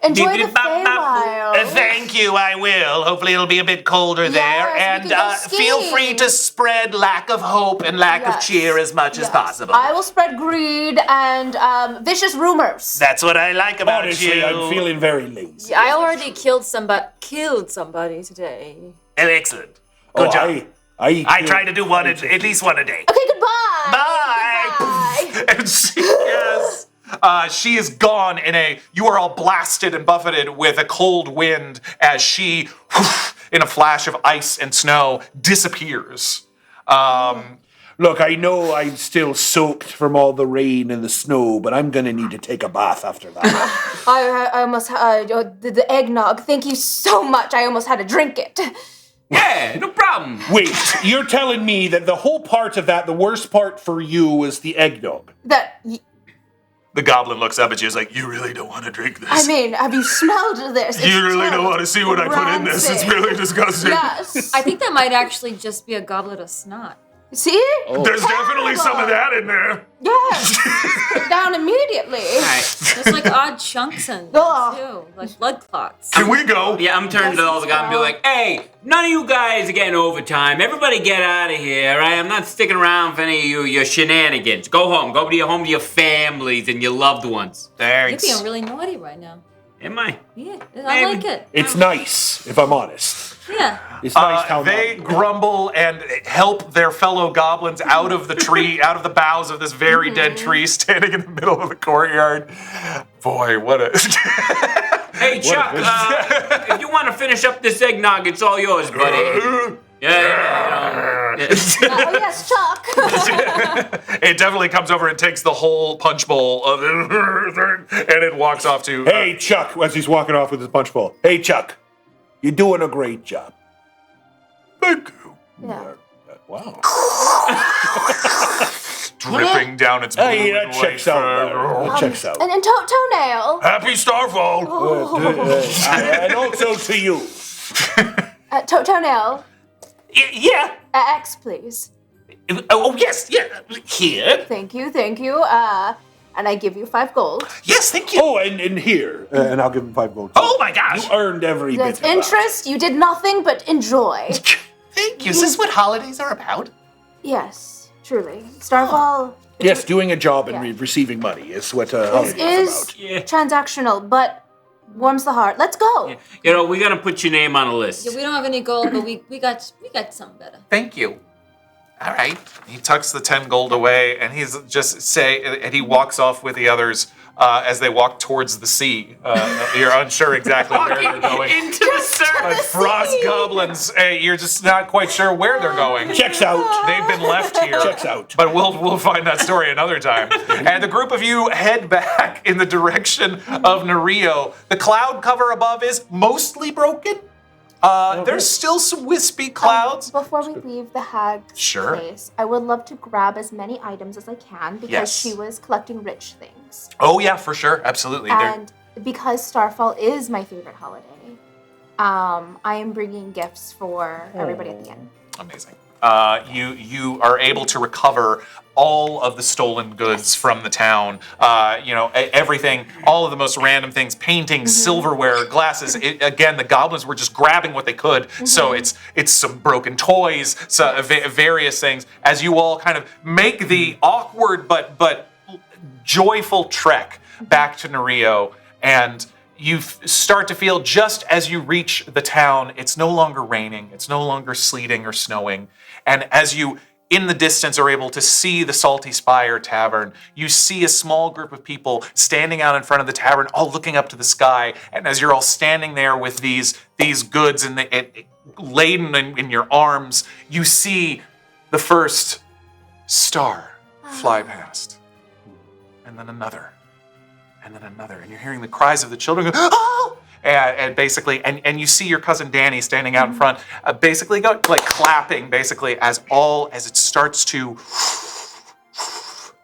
Enjoy the Bop, bop. Feywild. Thank you, I will. Hopefully it'll be a bit colder there. we And can go feel skiing. free to spread lack of hope and lack of Yes. cheer as much as possible. I will spread greed and vicious rumors. That's what I like about Honestly, you. I'm feeling very lazy. I already killed somebody today. Excellent. Good job. I try to do one at least one a day. Okay, goodbye. Bye. And she is gone you are all blasted and buffeted with a cold wind as she, in a flash of ice and snow, disappears. Look, I know I'm still soaked from all the rain and the snow, but I'm gonna need to take a bath after that. I almost the eggnog. Thank you so much. I almost had to drink it. Yeah, no problem. Wait, you're telling me that the whole part of that, the worst part for you, was the eggnog? The goblin looks up at you and is like, you really don't want to drink this. I mean, have you smelled this? It's You really don't terrible. want to see what I put in this. It's Rancid. really disgusting. Yes. I think that might actually just be a goblet of snot. See? There's definitely some of that in there. Yes. Put it down immediately. There's like odd chunks in there too, like blood clots. Can we go? Yeah, I'm turning to all the guys and be like, hey, none of you guys are getting overtime. Everybody get out of here. Right? I'm not sticking around for any of your shenanigans. Go home. Go to your families and your loved ones. You're Thanks. being really naughty right now. Am I? Yeah, I like it. It's nice, if I'm honest. Yeah. It's nice how They grumble and help their fellow goblins out of the tree, out of the boughs of this very dead tree standing in the middle of the courtyard. Boy, what a... Hey, Chuck, if you want to finish up this eggnog, it's all yours, buddy. Yeah. Oh, yes, Chuck. It definitely comes over and takes the whole punch bowl of and it walks off to... Hey, Chuck, as he's walking off with his punch bowl. Hey, Chuck, you're doing a great job. Thank you. Yeah. Wow. Dripping down its blue Hey, and that white checks out. fur. That checks out. And toenail. Happy Starfall! And also to you. Toenail. Yeah. X, please. Oh, yes, yeah. Here. Thank you. And I give you 5 gold. Yes, thank you. Oh, and here. And I'll give him 5 gold. Oh, my gosh. You earned every bit That's of that. interest. You did nothing but enjoy. Thank you. Is this what holidays are about? Yes, truly. Starfall Yes, doing a job and Yeah. receiving money is what this holiday is is about. Yeah. transactional, but warms the heart. Let's go. We're gonna put your name on a list. Yeah, we don't have any gold, but we got something better. Thank you. All right. He tucks the 10 gold away, and he's and he walks off with the others as they walk towards the sea. You're unsure exactly where they're going. Into the surf. Frost goblins. You're just not quite sure where they're going. Checks out. They've been left here. Checks out. But we'll find that story another time. And the group of you head back in the direction of Nereo. The cloud cover above is mostly broken. There's still some wispy clouds. Before we leave the hag's Sure. place, I would love to grab as many items as I can because Yes. she was collecting rich things. Oh yeah, for sure, absolutely. And because Starfall is my favorite holiday, I am bringing gifts for everybody at the end. Amazing. You are able to recover all of the stolen goods from the town. Everything, all of the most random things, paintings, silverware, glasses. Again, the goblins were just grabbing what they could. So it's some broken toys, various things. As you all kind of make the awkward but joyful trek back to Nereo, and you start to feel just as you reach the town, it's no longer raining, it's no longer sleeting or snowing. And as you, in the distance, are able to see the Salty Spire Tavern, you see a small group of people standing out in front of the tavern, all looking up to the sky. And as you're all standing there with these goods laden in your arms, you see the first star fly past. And then another. And then another. And you're hearing the cries of the children go, oh! And basically, and you see your cousin Danny standing out in front, basically clapping, basically, as it starts to,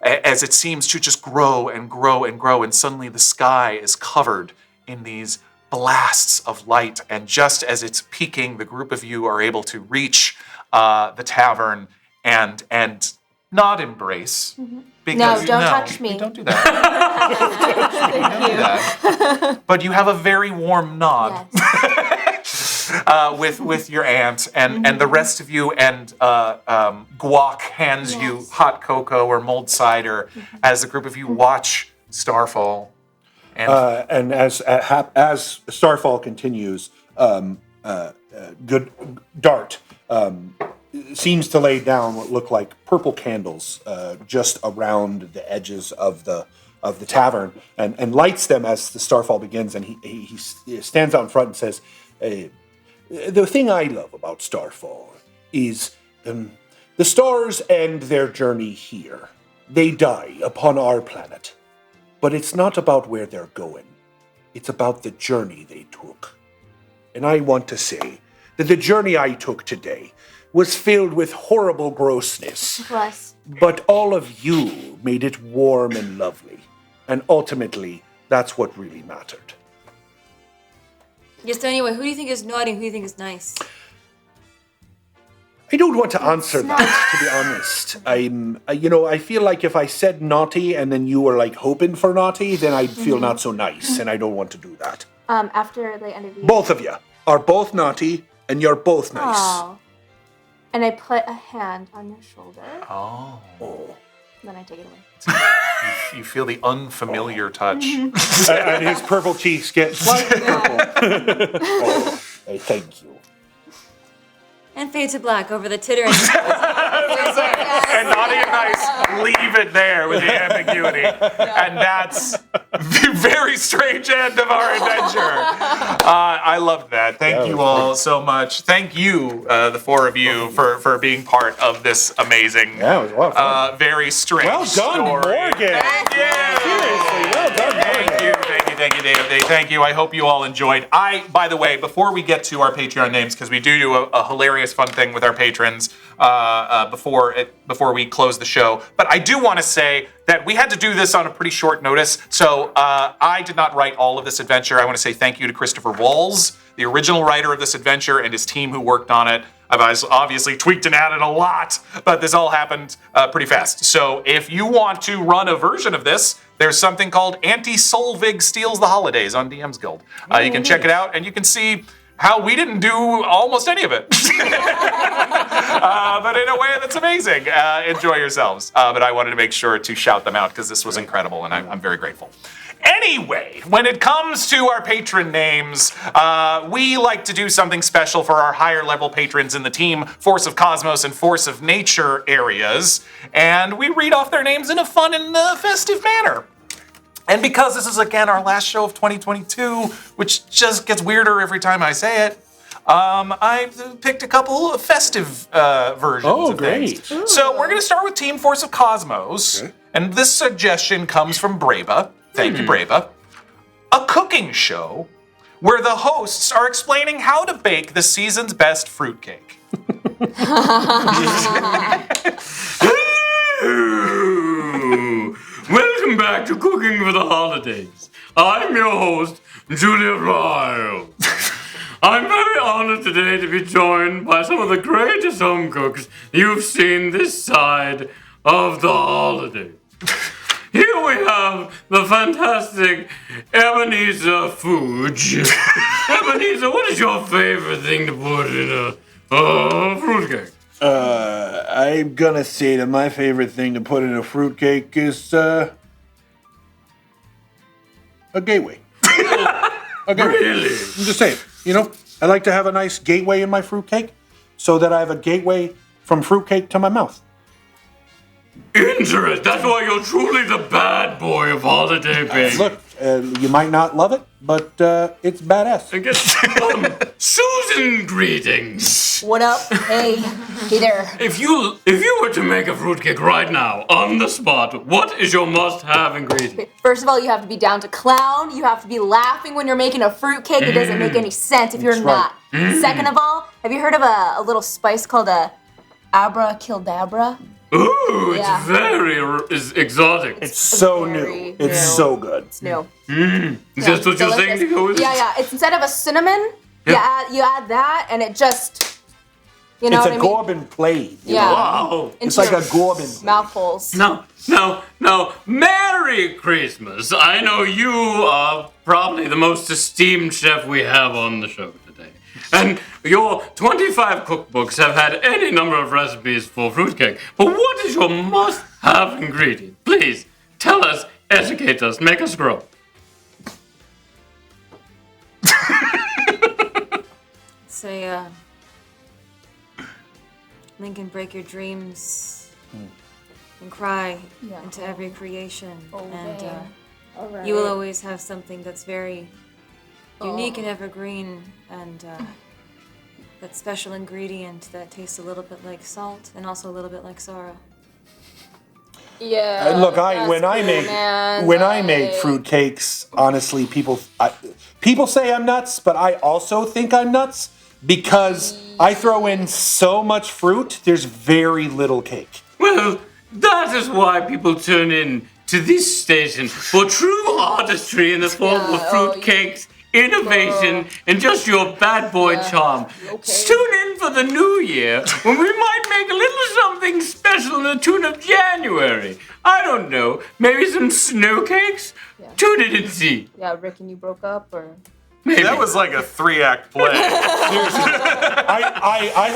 as it seems to just grow and grow and grow, and suddenly the sky is covered in these blasts of light, and just as it's peaking, the group of you are able to reach the tavern and not embrace. Because, No, don't touch me. Don't do that. Don't do that. But you have a very warm nod. Yes. With your aunt and the rest of you, and Guac hands you hot cocoa or mulled cider as the group of you watch Starfall. And as Starfall continues, Godart seems to lay down what look like purple candles just around the edges of the tavern, and lights them as the Starfall begins. And he stands out in front and says, "The thing I love about Starfall is the stars end their journey here. They die upon our planet. But it's not about where they're going. It's about the journey they took. And I want to say that the journey I took today was filled with horrible grossness. Plus. But all of you made it warm and lovely. And ultimately, that's what really mattered." Yes, so anyway, who do you think is naughty and who do you think is nice? I don't want to answer that, to be honest. I feel like if I said naughty and then you were like hoping for naughty, then I'd feel not so nice, and I don't want to do that. After the end of the Both of you are both naughty, and you're both nice. Aw. And I put a hand on your shoulder. Oh. Then I take it away. You feel the unfamiliar touch. And his purple cheeks get slightly purple. I thank you. And fade to black over the tittering. And Naughty and Nice leave it there with the ambiguity. And that's the very strange end of our adventure. I loved that. Thank you all so much. Thank you, the four of you, for being part of this amazing, Yeah, it was a lot of fun. very strange Well done, story. Morgan. Thank you. Seriously, well done, Thank you, David. Thank you. I hope you all enjoyed. By the way, before we get to our Patreon names, because we do a hilarious fun thing with our patrons before we close the show, but I do want to say that we had to do this on a pretty short notice, so I did not write all of this adventure. I want to say thank you to Christopher Walls, the original writer of this adventure, and his team who worked on it. I've obviously tweaked and added a lot, but this all happened pretty fast. So if you want to run a version of this, there's something called Anti-Solvig Steals the Holidays on DM's Guild. You can check it out, and you can see how we didn't do almost any of it. But in a way that's amazing. Enjoy yourselves. But I wanted to make sure to shout them out because this was incredible, and I'm very grateful. Anyway, when it comes to our patron names, we like to do something special for our higher level patrons in the team, Force of Cosmos and Force of Nature areas, and we read off their names in a fun and festive manner. And because this is, again, our last show of 2022, which just gets weirder every time I say it, I picked a couple of festive versions of things. So we're going to start with Team Force of Cosmos, and this suggestion comes from Brava. Thank you, Brava. A cooking show where the hosts are explaining how to bake the season's best fruitcake. Welcome back to Cooking for the Holidays. I'm your host, Julia Ryle. I'm very honored today to be joined by some of the greatest home cooks you've seen this side of the holiday. Here we have the fantastic Ebenezer Fooge. Ebenezer, what is your favorite thing to put in a fruitcake? I'm gonna say that my favorite thing to put in a fruitcake is a gateway. A gateway. Really? I'm just saying, I like to have a nice gateway in my fruitcake so that I have a gateway from fruitcake to my mouth. Interesting. That's why you're truly the bad boy of holiday baking. Look, you might not love it, but it's badass. I guess, Susan, greetings. What up? Hey there. If you were to make a fruitcake right now, on the spot, what is your must-have ingredient? First of all, you have to be down to clown. You have to be laughing when you're making a fruitcake. It doesn't make any sense if you're not. Second of all, have you heard of a little spice called a abracadabra? Ooh, Yeah. it's very exotic. It's so very new. It's new. so good. It's new. Is that what you're saying to go with? Yeah. It's instead of a cinnamon, you add that, and it just, you know It's what a I mean? goblin plate. you Yeah. know? Wow. It's like a goblin. Mouthfuls. No. Merry Christmas. I know you are probably the most esteemed chef we have on the show today. And your 25 cookbooks have had any number of recipes for fruitcake. But what is your must-have ingredient? Please, tell us, educate us, make us grow. Say, Lincoln, break your dreams and cry into every creation. And you will always have something that's very unique and evergreen, and that special ingredient that tastes a little bit like salt and also a little bit like sorrow. Yeah. Look, when I make fruit cakes, honestly, people say I'm nuts, but I also think I'm nuts because I throw in so much fruit. There's very little cake. Well, that is why people tune in to this station for true artistry in the form of fruitcakes, innovation, and just your bad boy charm. Tune in for the new year when we might make a little something special in the tune of January. I don't know, maybe some snow cakes? Tune in and see. Yeah, Rick and you broke up, or? Maybe. That was like a 3-act play. What I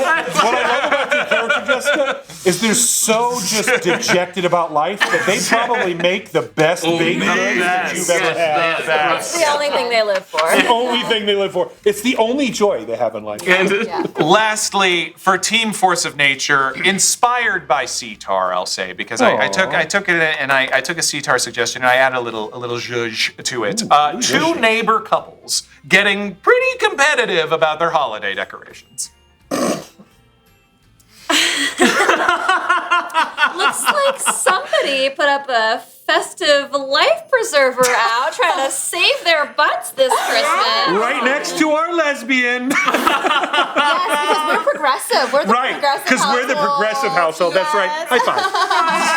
love about your character, Jessica, is they're so just dejected about life that they probably make the best baked goods that you've ever had. It's the only thing they live for. The only thing they live for. It's the only joy they have in life. And lastly, for Team Force of Nature, inspired by CTAR, I'll say, because I took it and I took a CTAR suggestion and I added a little zhuzh to it. Two neighbor couples getting pretty competitive about their holiday decorations. Looks like somebody put up a festive life preserver out trying to save their butts this Christmas. Right next to our lesbian. Yes, because we're progressive. We're the progressive because we're the progressive household. That's right. High five.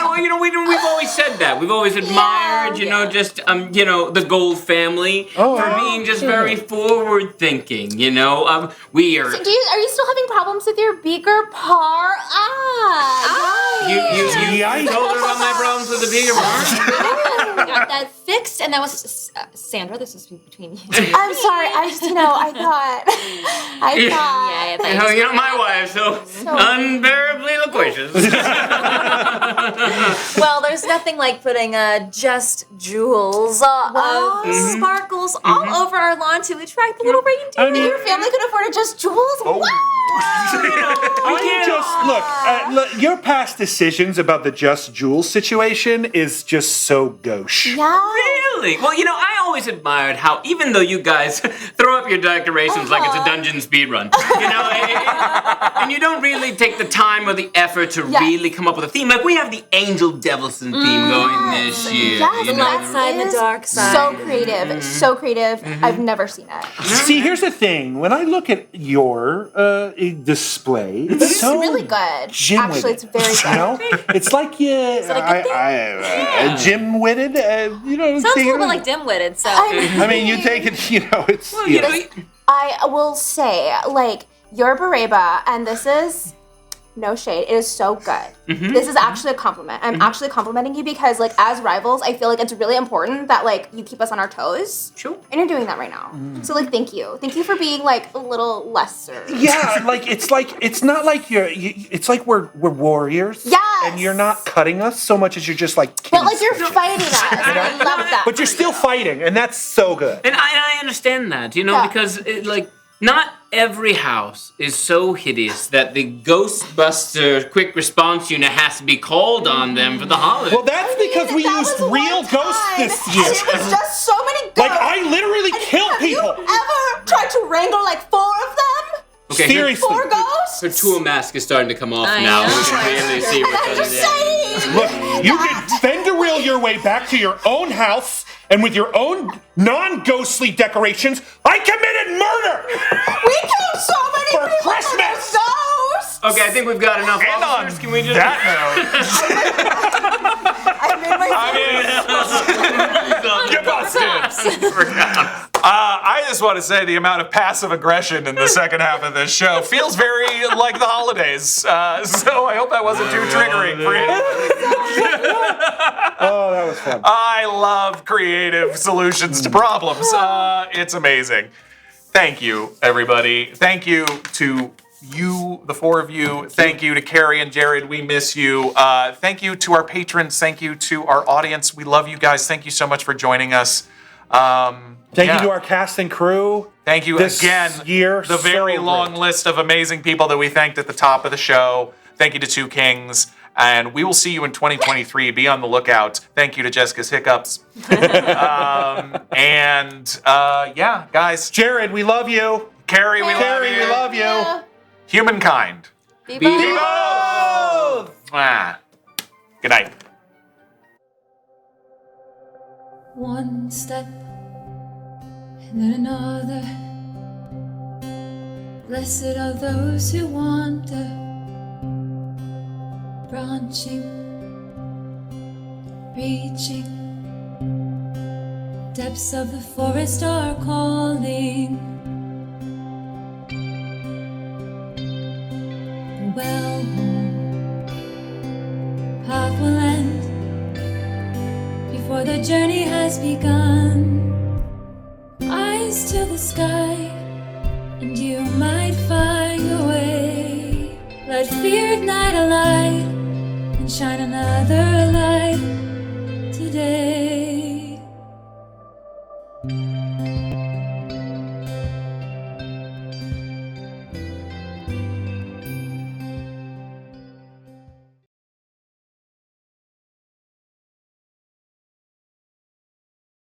Well, we've always said that. We've always admired, the Gold family for being just very forward-thinking. We are. Are you still having problems with your beaker par? You told her about my problems with the beaker bar. Got that fixed, and that was Sandra. This was between you. I'm sorry. I thought. Yeah, my wife, so unbearably loquacious. Well, there's nothing like putting just jewels of sparkles all over our lawn to attract the little reindeer. And your family could afford just jewels? Wow! Look, your past decisions about the Just Jewels situation is just so gauche. Yeah. Really? Well, I always admired how, even though you guys throw up your decorations like it's a dungeon speedrun, and you don't really take the time or the effort to really come up with a theme. Like, we have the Angel Devilson theme going this year. Yes, the light side and the dark side. So creative. So creative. I've never seen it. See, here's the thing. When I look at your display, it's so really good. Gym-witted, Actually, it's very good. It's like gym-witted. Sounds a little bit like dim-witted, so. I mean, you take it, it's. I will say, your Bereba, and this is no shade, it is so good. This is actually a compliment. I'm actually complimenting you because, as rivals, I feel like it's really important that, you keep us on our toes. Sure. And you're doing that right now. So, thank you. Thank you for being, a little lesser. Yeah, it's not like it's like we're warriors. Yes. And you're not cutting us so much as you're just, But, you're fighting us. And I love that. But you're still fighting, and that's so good. And I understand that, because, not every house is so hideous that the Ghostbuster quick response unit has to be called on them for the holiday. Well, that's because we used real ghosts this year. And it was just so many ghosts. I literally killed people. Have you ever tried to wrangle 4 of them? Okay, seriously. 4 ghosts? Her tool mask is starting to come off now. We can really see what's I'm just under there. saying. Look, you can fender-wheel your way back to your own house, and with your own non-ghostly decorations, I committed murder! We killed so many For people Christmas! with ghosts! Okay, I think we've got enough And on officers. Can we just... that I made my note, you busted. I just want to say the amount of passive aggression in the second half of this show feels very like the holidays. So I hope that wasn't too triggering for you. Oh, that was fun. I love creative solutions to problems. It's amazing. Thank you, everybody. Thank you to you, the four of you. Thank you to Carrie and Jared. We miss you. Thank you to our patrons. Thank you to our audience. We love you guys. Thank you so much for joining us. Thank you to our cast and crew. Thank you this again. Year, the very long list of amazing people that we thanked at the top of the show. Thank you to Two Kings. And we will see you in 2023. Be on the lookout. Thank you to Jessica's hiccups. Yeah, guys. Jared, we love you. Carrie, we love you. Humankind. Be Be bold. bold. Good night. One step and then another. Blessed are those who wander, branching, reaching. Depths of the forest are calling. Well, path will end before the journey has begun. Eyes to the sky, and you might find your way. Let fear ignite a light and shine another light today.